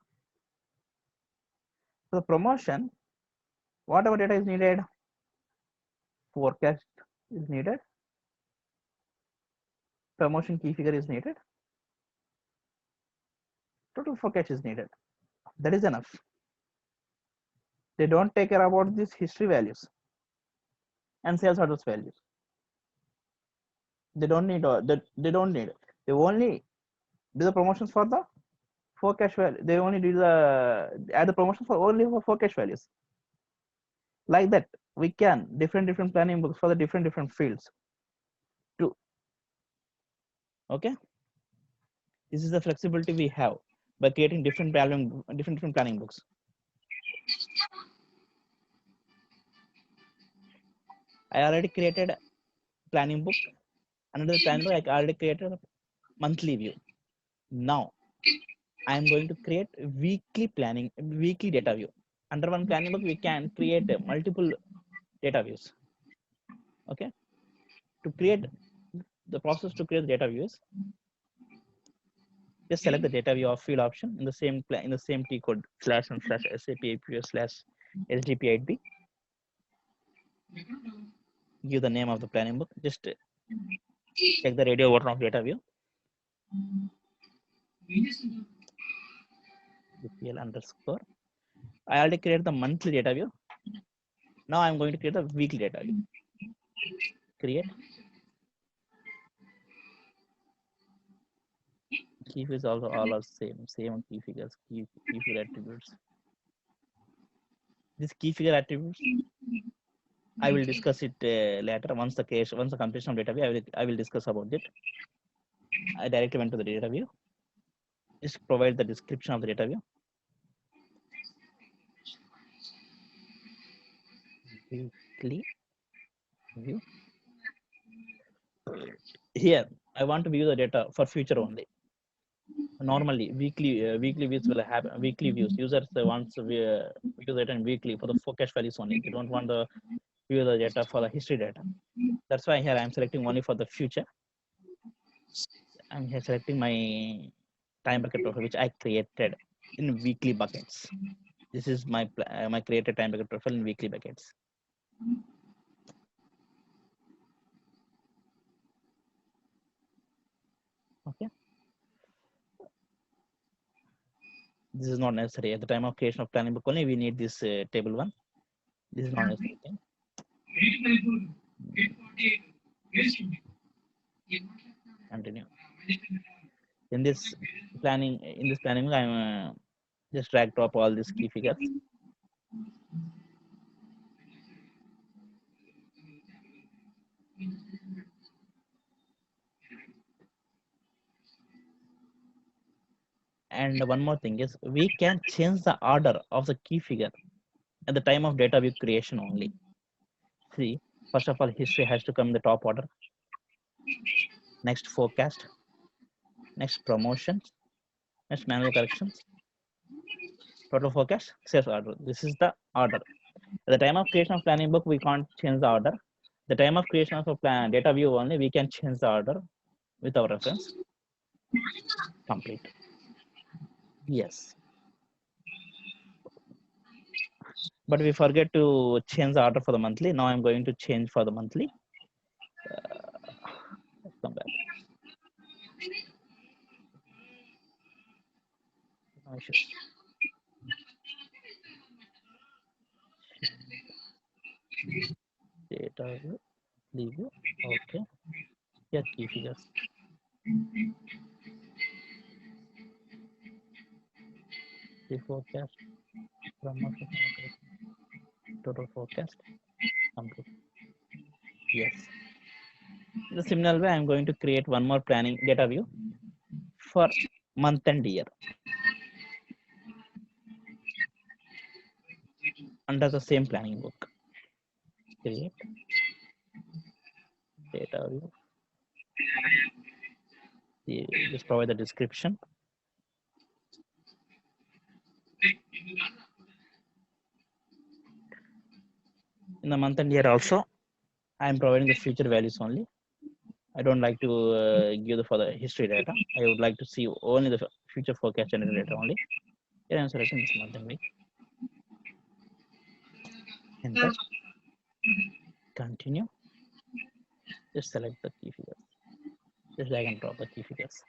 So promotion, whatever data is needed, forecast is needed, promotion key figure is needed, total forecast is needed. That is enough. They don't take care about these history values and sales orders values. They don't need they don't need. They only do the promotions for the forecast value. They only do the add the promotions for only for forecast values. Like that, we can different planning books for the different fields. Too. Okay. This is the flexibility we have by creating different planning books. I already created planning book. Another planning book, I already created a monthly view. Now I am going to create weekly data view. Under one planning book, we can create multiple data views. Okay. To create the process to create the data views, just select the data view of field option in the same T code //SAP APO /SDP8B. Give the name of the planning book. Just check the radio button of data view. DPL underscore. I already created the monthly data view. Now I'm going to create the weekly data view. Create. Key figures also all are same key figures, key figure attributes. This key figure attributes, I will discuss it later once the completion of data view. I will discuss about it. I directly went to the data view. Just provide the description of the data view. Weekly view. Here, I want to view the data for future only. Normally, weekly views will happen. Weekly views. Users wants to view the data weekly for the forecast values only. They don't want the view the data for the history data. That's why here I'm selecting only for the future. I'm here selecting my time bucket profile, which I created in weekly buckets. This is my created time bucket profile in weekly buckets. Okay. This is not necessary at the time of creation of planning book only. We need this table one. This is not necessary thing. Continue. In this planning, I'm just drag drop all these key figures. And one more thing is we can change the order of the key figure at the time of data view creation only. See, first of all, history has to come in the top order. Next, forecast. Next, promotions. Next, manual corrections. Total forecast, sales order. This is the order. At the time of creation of planning book, we can't change the order. The time of creation of a data view only, we can change the order with our reference. Complete. Yes. But we forget to change the order for the monthly. Now I'm going to change for the monthly. Let's come back. No issues. Data view, view. Okay. Here key figures. The forecast, promotion, total forecast, complete. Yes. The similar way, I'm going to create one more planning data view for month and year under the same planning book. Create data view. Just provide the description. In the month and year also, I am providing the future values only. I don't like to give the for the history data. I would like to see only the future forecast generated data only. Here I am selecting this month and week. Enter. Continue. Just select the key figures. Just drag and drop the key figures.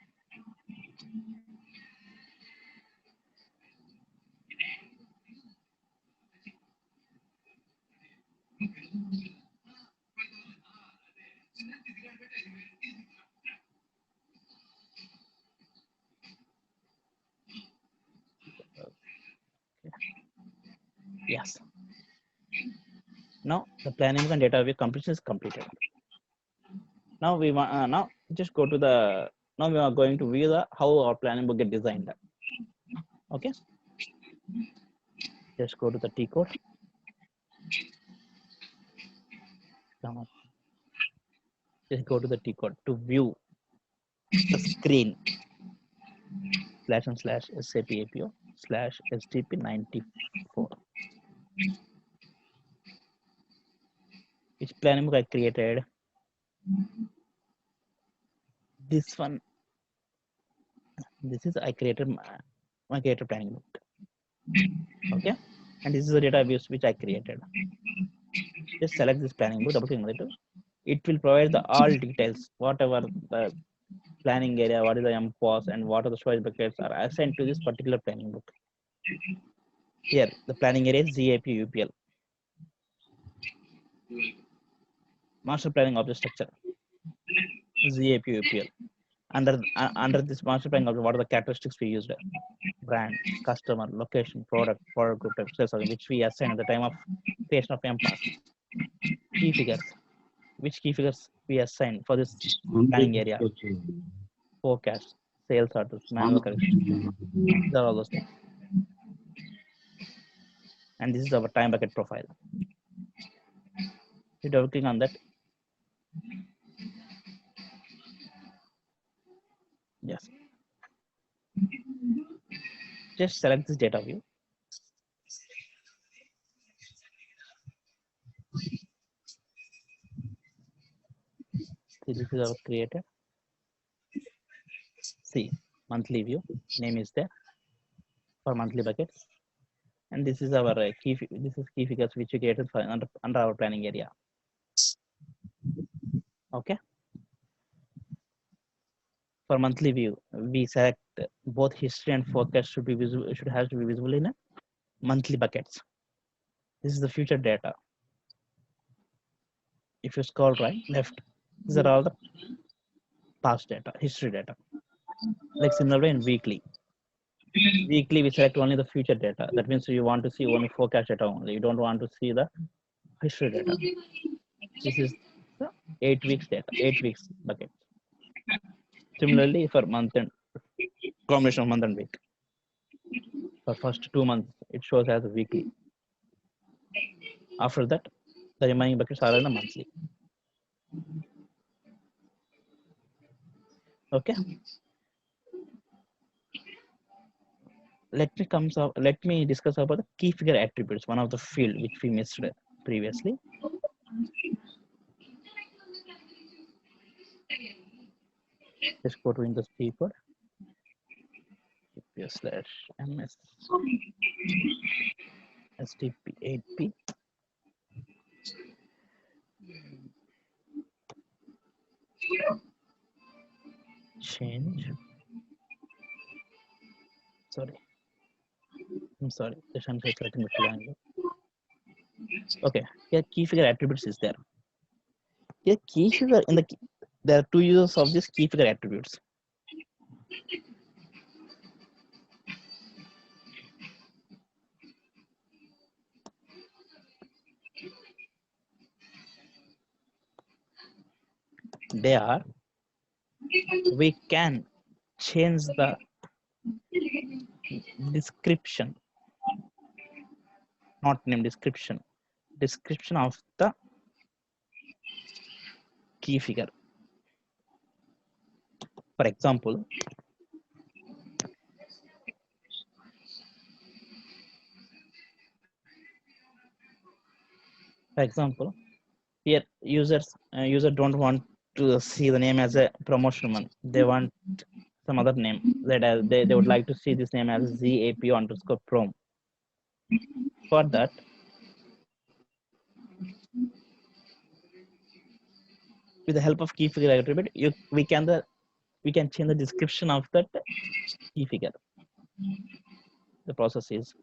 Yes. Now the planning and data view completion is completed. Now we want now just go to the now we are going to view the how our planning book get designed. Okay. Just go to the T code. Just go to the T code to view the screen / SAP APO / SDP 94. Which planning book I created? This one. This is I created my created planning book. Okay, and this is the data views which I created. Just select this planning book, double click on it. It will provide the all details, whatever the planning area, what is the MPOS, and what are the storage buckets are assigned to this particular planning book. Here, the planning area is ZAP UPL. Master planning object structure, ZAP UPL. Under this master planning object, what are the characteristics we used? Brand, customer, location, product group type, sales, which we assign at the time of creation of MPOS. Key figures, which key figures we assign for this planning area? Forecast, sales orders, manual correction. These are all those things. And this is our time bucket profile. You double click on that. Yes. Just select this data view. See, this is our created. See, monthly view. Name is there for monthly buckets. And this is our key figures which we created for under our planning area. Okay. For monthly view, we select both history and forecast should be visible. Have to be visible in a monthly buckets. This is the future data. If you scroll right, left, these are all the past data, history data. Like similarly in weekly. Weekly, we select only the future data. That means you want to see only forecast data only. You don't want to see the history data. This is the 8 weeks data, 8 weeks bucket. Similarly, for month and combination of month and week. For first 2 months, it shows as a weekly. After that, the remaining buckets are in a monthly. Okay. Let me discuss about the key figure attributes, one of the field which we missed previously. Just go to Windows keyboard. /ms SDP8P. Change. Sorry. I'm sorry. I'm selecting the triangle. Okay. Here key figure attributes is there. Here key figure in the there are 2 uses of this key figure attributes. They are, we can change the description, not name, description of the key figure. For example, For example, here user don't want to see the name as a promotion one. They want some other name that they would like to see this name as ZAPO underscore prom. For that, with the help of key figure attribute, we can change the description of that key figure. The process is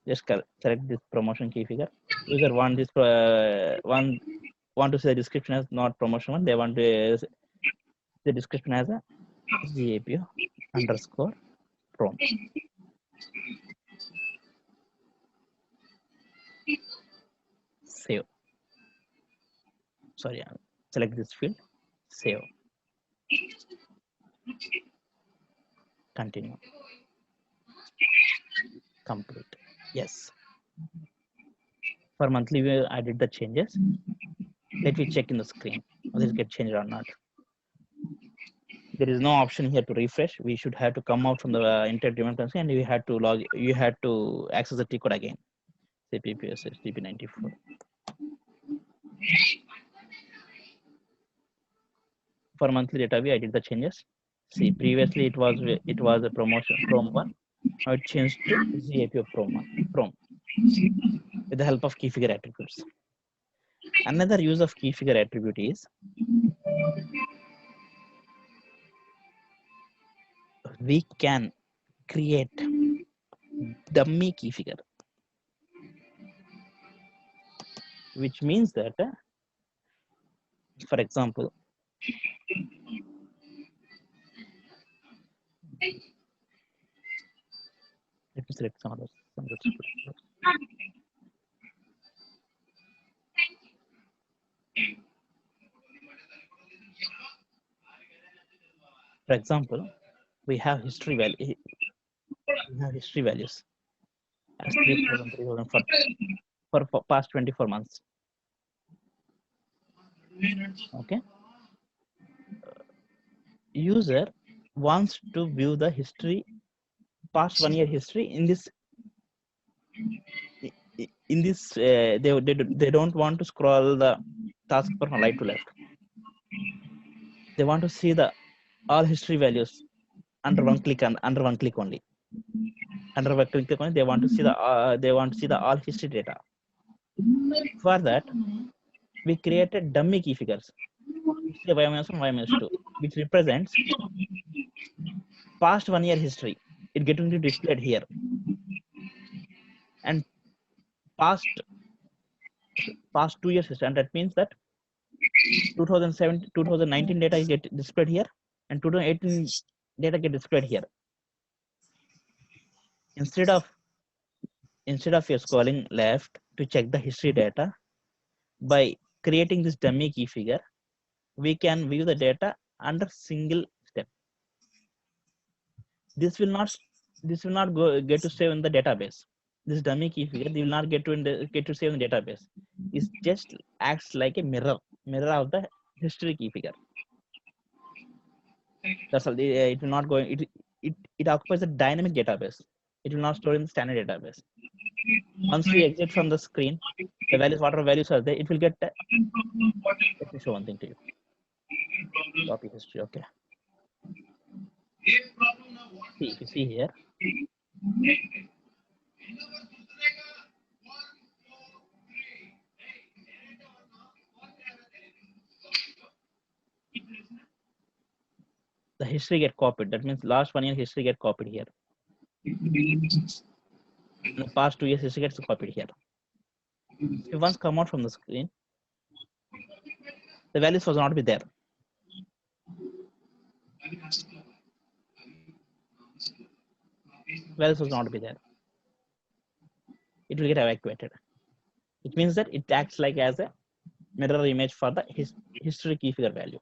just select this promotion key figure. User want this want to see the description as not promotion one. They want to the description as a ZAPO underscore prom. Save. Sorry, select this field. Save. Continue. Complete. Yes. For monthly view, I did the changes. Let me check in the screen whether it get changed or not. There is no option here to refresh. We should have to come out from the inter-domain console and you had to log. You had to access the T code again. CPPS HTTP94. For monthly data view, I did the changes. See, previously it was a promotion prom one. Now it changed to ZAPO prom with the help of key figure attributes. Another use of key figure attribute is we can create dummy key figure, which means that, for example, let me select some others. For example, we have history value. We have history values as 3,000, 3,000 for past 24 months. Okay. User wants to view the history, past 1 year history in this. They don't want to scroll the taskbar from right to left. They want to see the all history values under one click and under one click only. Under one click only, they want to see the all history data. For that, we created dummy key figures, y-1, y-2, which represents past 1 year history. It getting to displayed here, and past 2 years history, and that means that 2019 data is get displayed here, and 2018 data get displayed here. Instead of you scrolling left to check the history data, by creating this dummy key figure, we can view the data under single step. This will not get to save in the database. This dummy key figure will not get to save in the database. It just acts like a mirror of the history key figure. That's all. It will not go. It occupies a dynamic database. It will not store in the standard database. Once we exit from the screen, the values, whatever values are there, it will get. Let me show one thing to you. Copy history. Okay. See, if you see here, the history get copied. That means last 1 year history get copied here. And the past 2 years history gets copied here. If once come out from the screen, the values was not be there. Values was not be there. It will get evacuated. It means that it acts like as a mirror image for the history key figure value.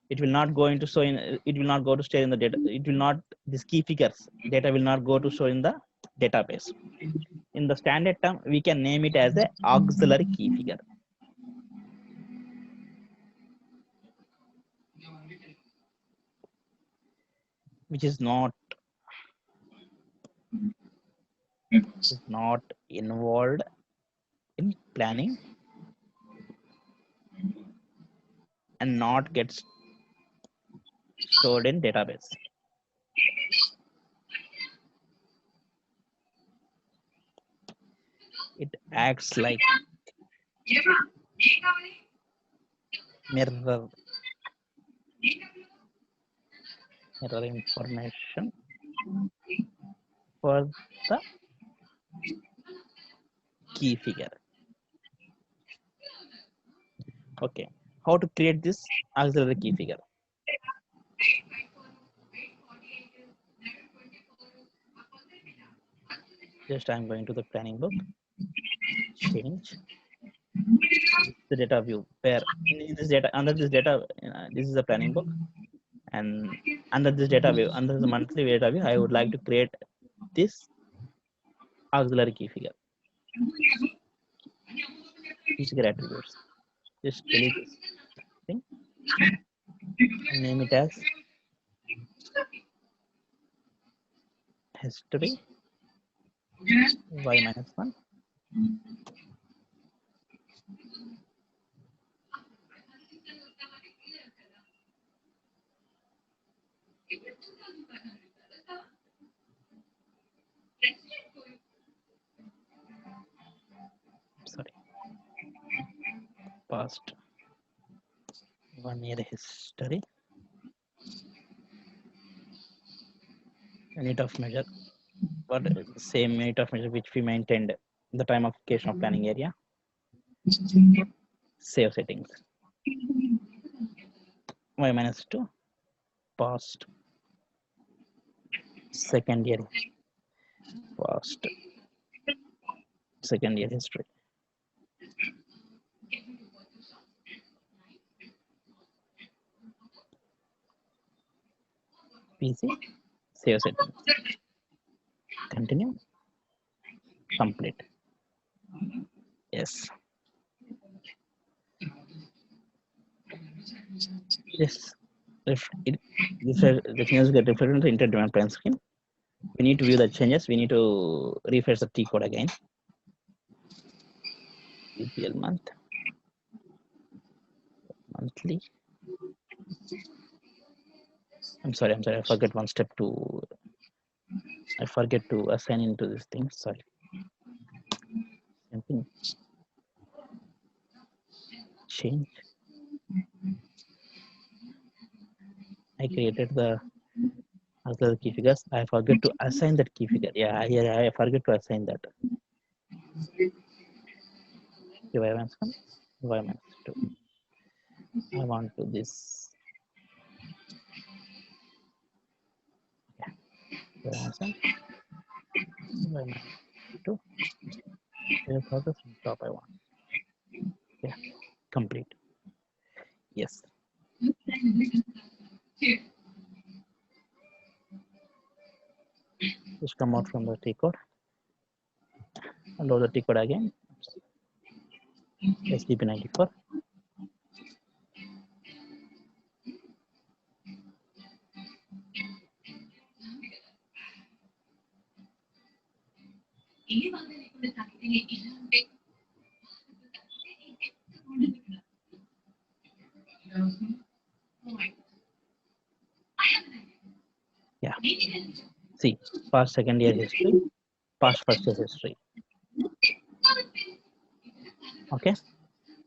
It will not go into show in. It will not go to stay in the data. It will not. This key figures data will not go to show in the database. In the standard term, we can name it as a auxiliary key figure. Which is not involved in planning and not gets stored in database. It acts like mirror information for the key figure. Okay, how to create this auxiliary key figure? Just I'm going to the planning book, change the data view where in this data under this data this is a planning book, and under this data view, under the monthly data view, I would like to create this auxiliary key figure. Key figure attributes. Just delete this thing and name it as history y-1. Sorry, past 1 year history, unit of measure, but same unit of measure which we maintained the time of application of planning area. Save settings. y-2 past second year, past second year history. PC, save settings. Continue. Complete. Yes. Yes. If the changes get reflected in the inter-domain plan screen, we need to view the changes. We need to refresh the T code again. EPL monthly. I'm sorry. I forget one step to. I forget to assign into this thing. Sorry. Something. Change. I created the other key figures. I forget to assign that key figure. Yeah, I forget to assign that. y-1, y-2. I want to this. Yeah. y-1, y-2. Here's how the top I want. Yeah, complete. Yes. Just come out from the T code and load the T code again. SDP94. Yeah. See, past second year history, past first year history. Okay.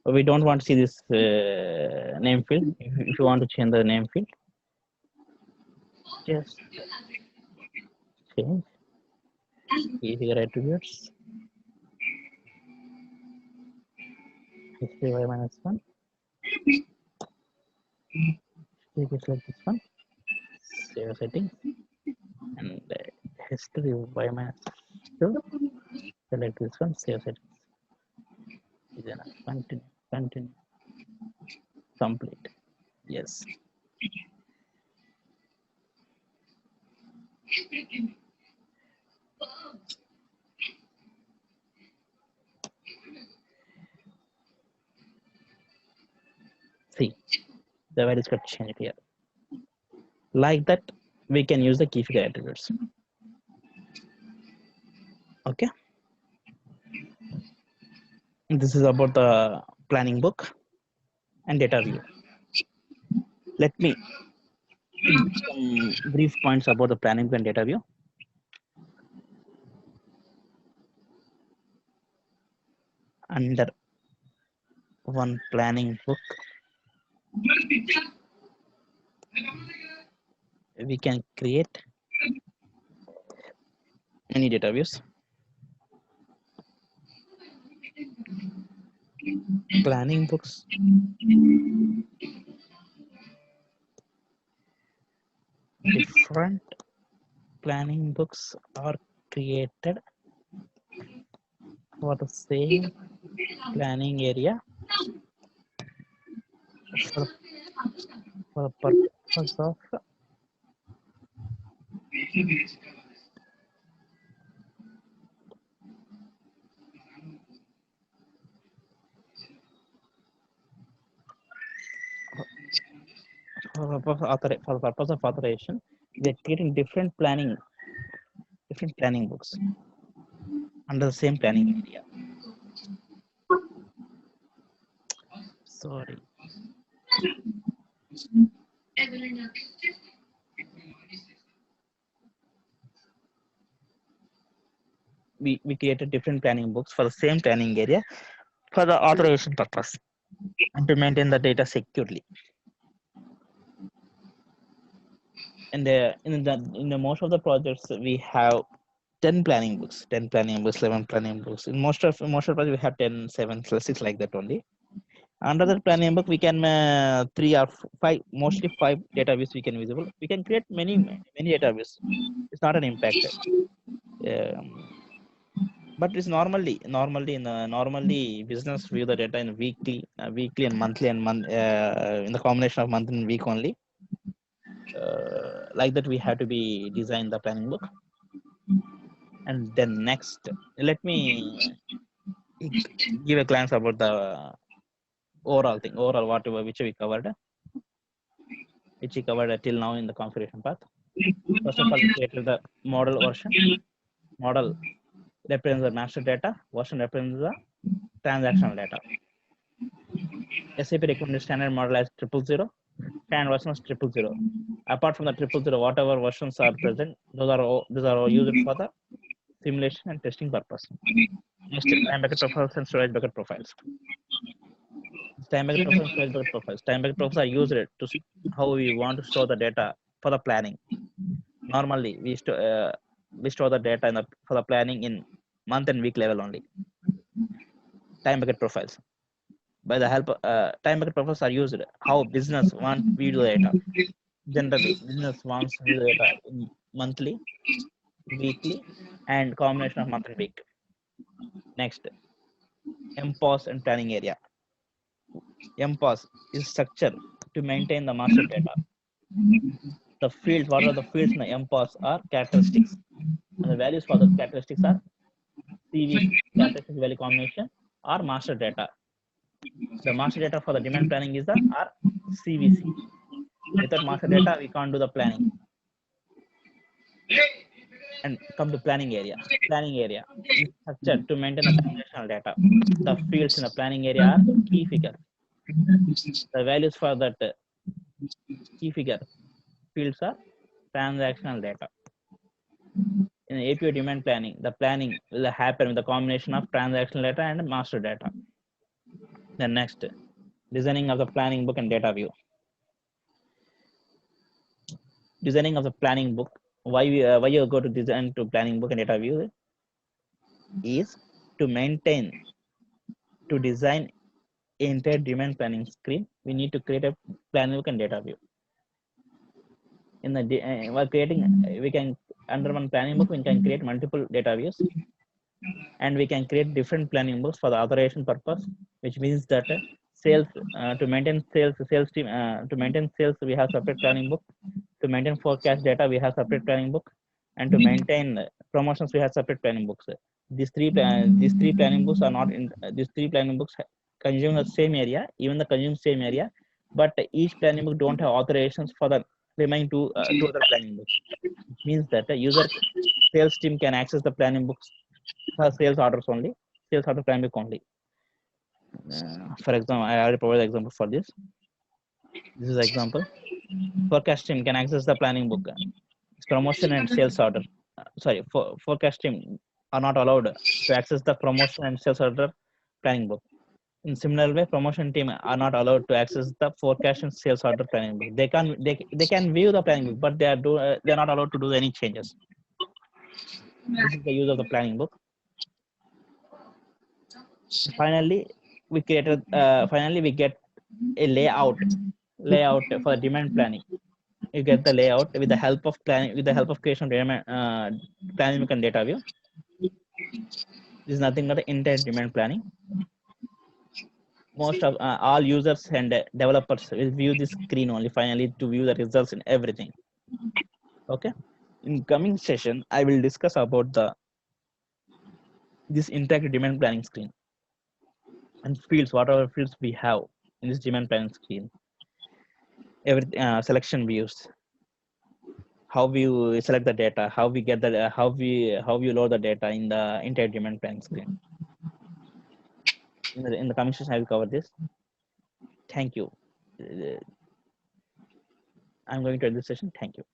But we don't want to see this name field. If you want to change the name field, just change key figure attributes. History y-1. Take it like this one. Save settings and history y-2. Select this one. Save settings. Then continue. Complete. Yes. See, the values got changed here. Like that, we can use the key figure attributes. Okay. This is about the planning book and data view. Let me give some brief points about the planning book and data view. Under one planning book, we can create many data views. Planning books different planning books are created for the same planning area for the purpose of for the purpose of authorization. We are creating different planning books under the same planning area. Sorry. We created different planning books for the same planning area for the authorization purpose and to maintain the data securely. And in the most of the projects we have 10 planning books, 11 planning books. In most of projects we have 10, 7, 6 like that only. Under the planning book we can 3 or 5, mostly 5 database we can visible. We can create many database. It's not an impact. But it's normally business view the data in weekly and monthly and in the combination of month and week only. Like that we have to be design the planning book. And then next, let me give a glance about the overall which we covered till now in the configuration path. First of all, we created the model version. Model represents the master data, version represents the transactional data. SAP recommended standard model as 000, standard version is 000. Apart from the 000, whatever versions are present, those are all used for the simulation and testing purpose. Next, time bucket profiles and storage bucket profiles. Time bucket profiles and storage bucket profiles. Time bucket profiles are used to see how we want to store the data for the planning. Normally, we store the data for the planning in month and week level only. Time bucket profiles. By the help time bucket profiles are used how business wants view data. Generally, business wants view data in monthly, weekly, and combination of month and week. Next, MPOS and planning area. MPOS is structure to maintain the master data. The fields, what are the fields in the MPOS are characteristics, and the values for the characteristics are CVC, characteristic value combination, or master data. The master data for the demand planning is the CVC. Without master data, we can't do the planning. And come to planning area. Planning area is structured to maintain the transactional data. The fields in the planning area are key figure. The values for that key figure fields are transactional data. In the API demand planning, the planning will happen with the combination of transactional data and master data. Then next, designing of the planning book and data view. Designing of the planning book. Why you go to design to planning book and data view is to maintain, to design entire demand planning screen. We need to create a planning book and data view. In the while creating, we can under one planning book we can create multiple data views, and we can create different planning books for the authorization purpose, which means that sales to maintain sales team to maintain sales we have separate planning book. To maintain forecast data we have separate planning book, and to maintain promotions we have separate planning books. These three planning books are not in these three planning books consume the same area, even the consume same area, but each planning book don't have authorizations for the remaining two other planning books. It means that the user sales team can access the planning books for sales orders only, sales order planning book only. For example, I already provided example for this. This is example. Forecast team can access the planning book. Promotion and sales order. Sorry, forecast team are not allowed to access the promotion and sales order planning book. In similar way, promotion team are not allowed to access the forecast and sales order planning book. They can view the planning book, but they're not allowed to do any changes. This is the use of the planning book. Finally, we created. Finally, we get a layout for demand planning. You get the layout with the help of planning, with the help of creation of planning book and data view. This is nothing but entire demand planning. Most of all users and developers will view this screen only finally to view the results in everything. Okay. In coming session, I will discuss about this interactive demand planning screen and fields, whatever fields we have in this demand planning screen. Every selection views, how we select the data, how we get the how we load the data in the entire demand planning screen. In the coming session, I will cover this. Thank you. I'm going to end this session. Thank you.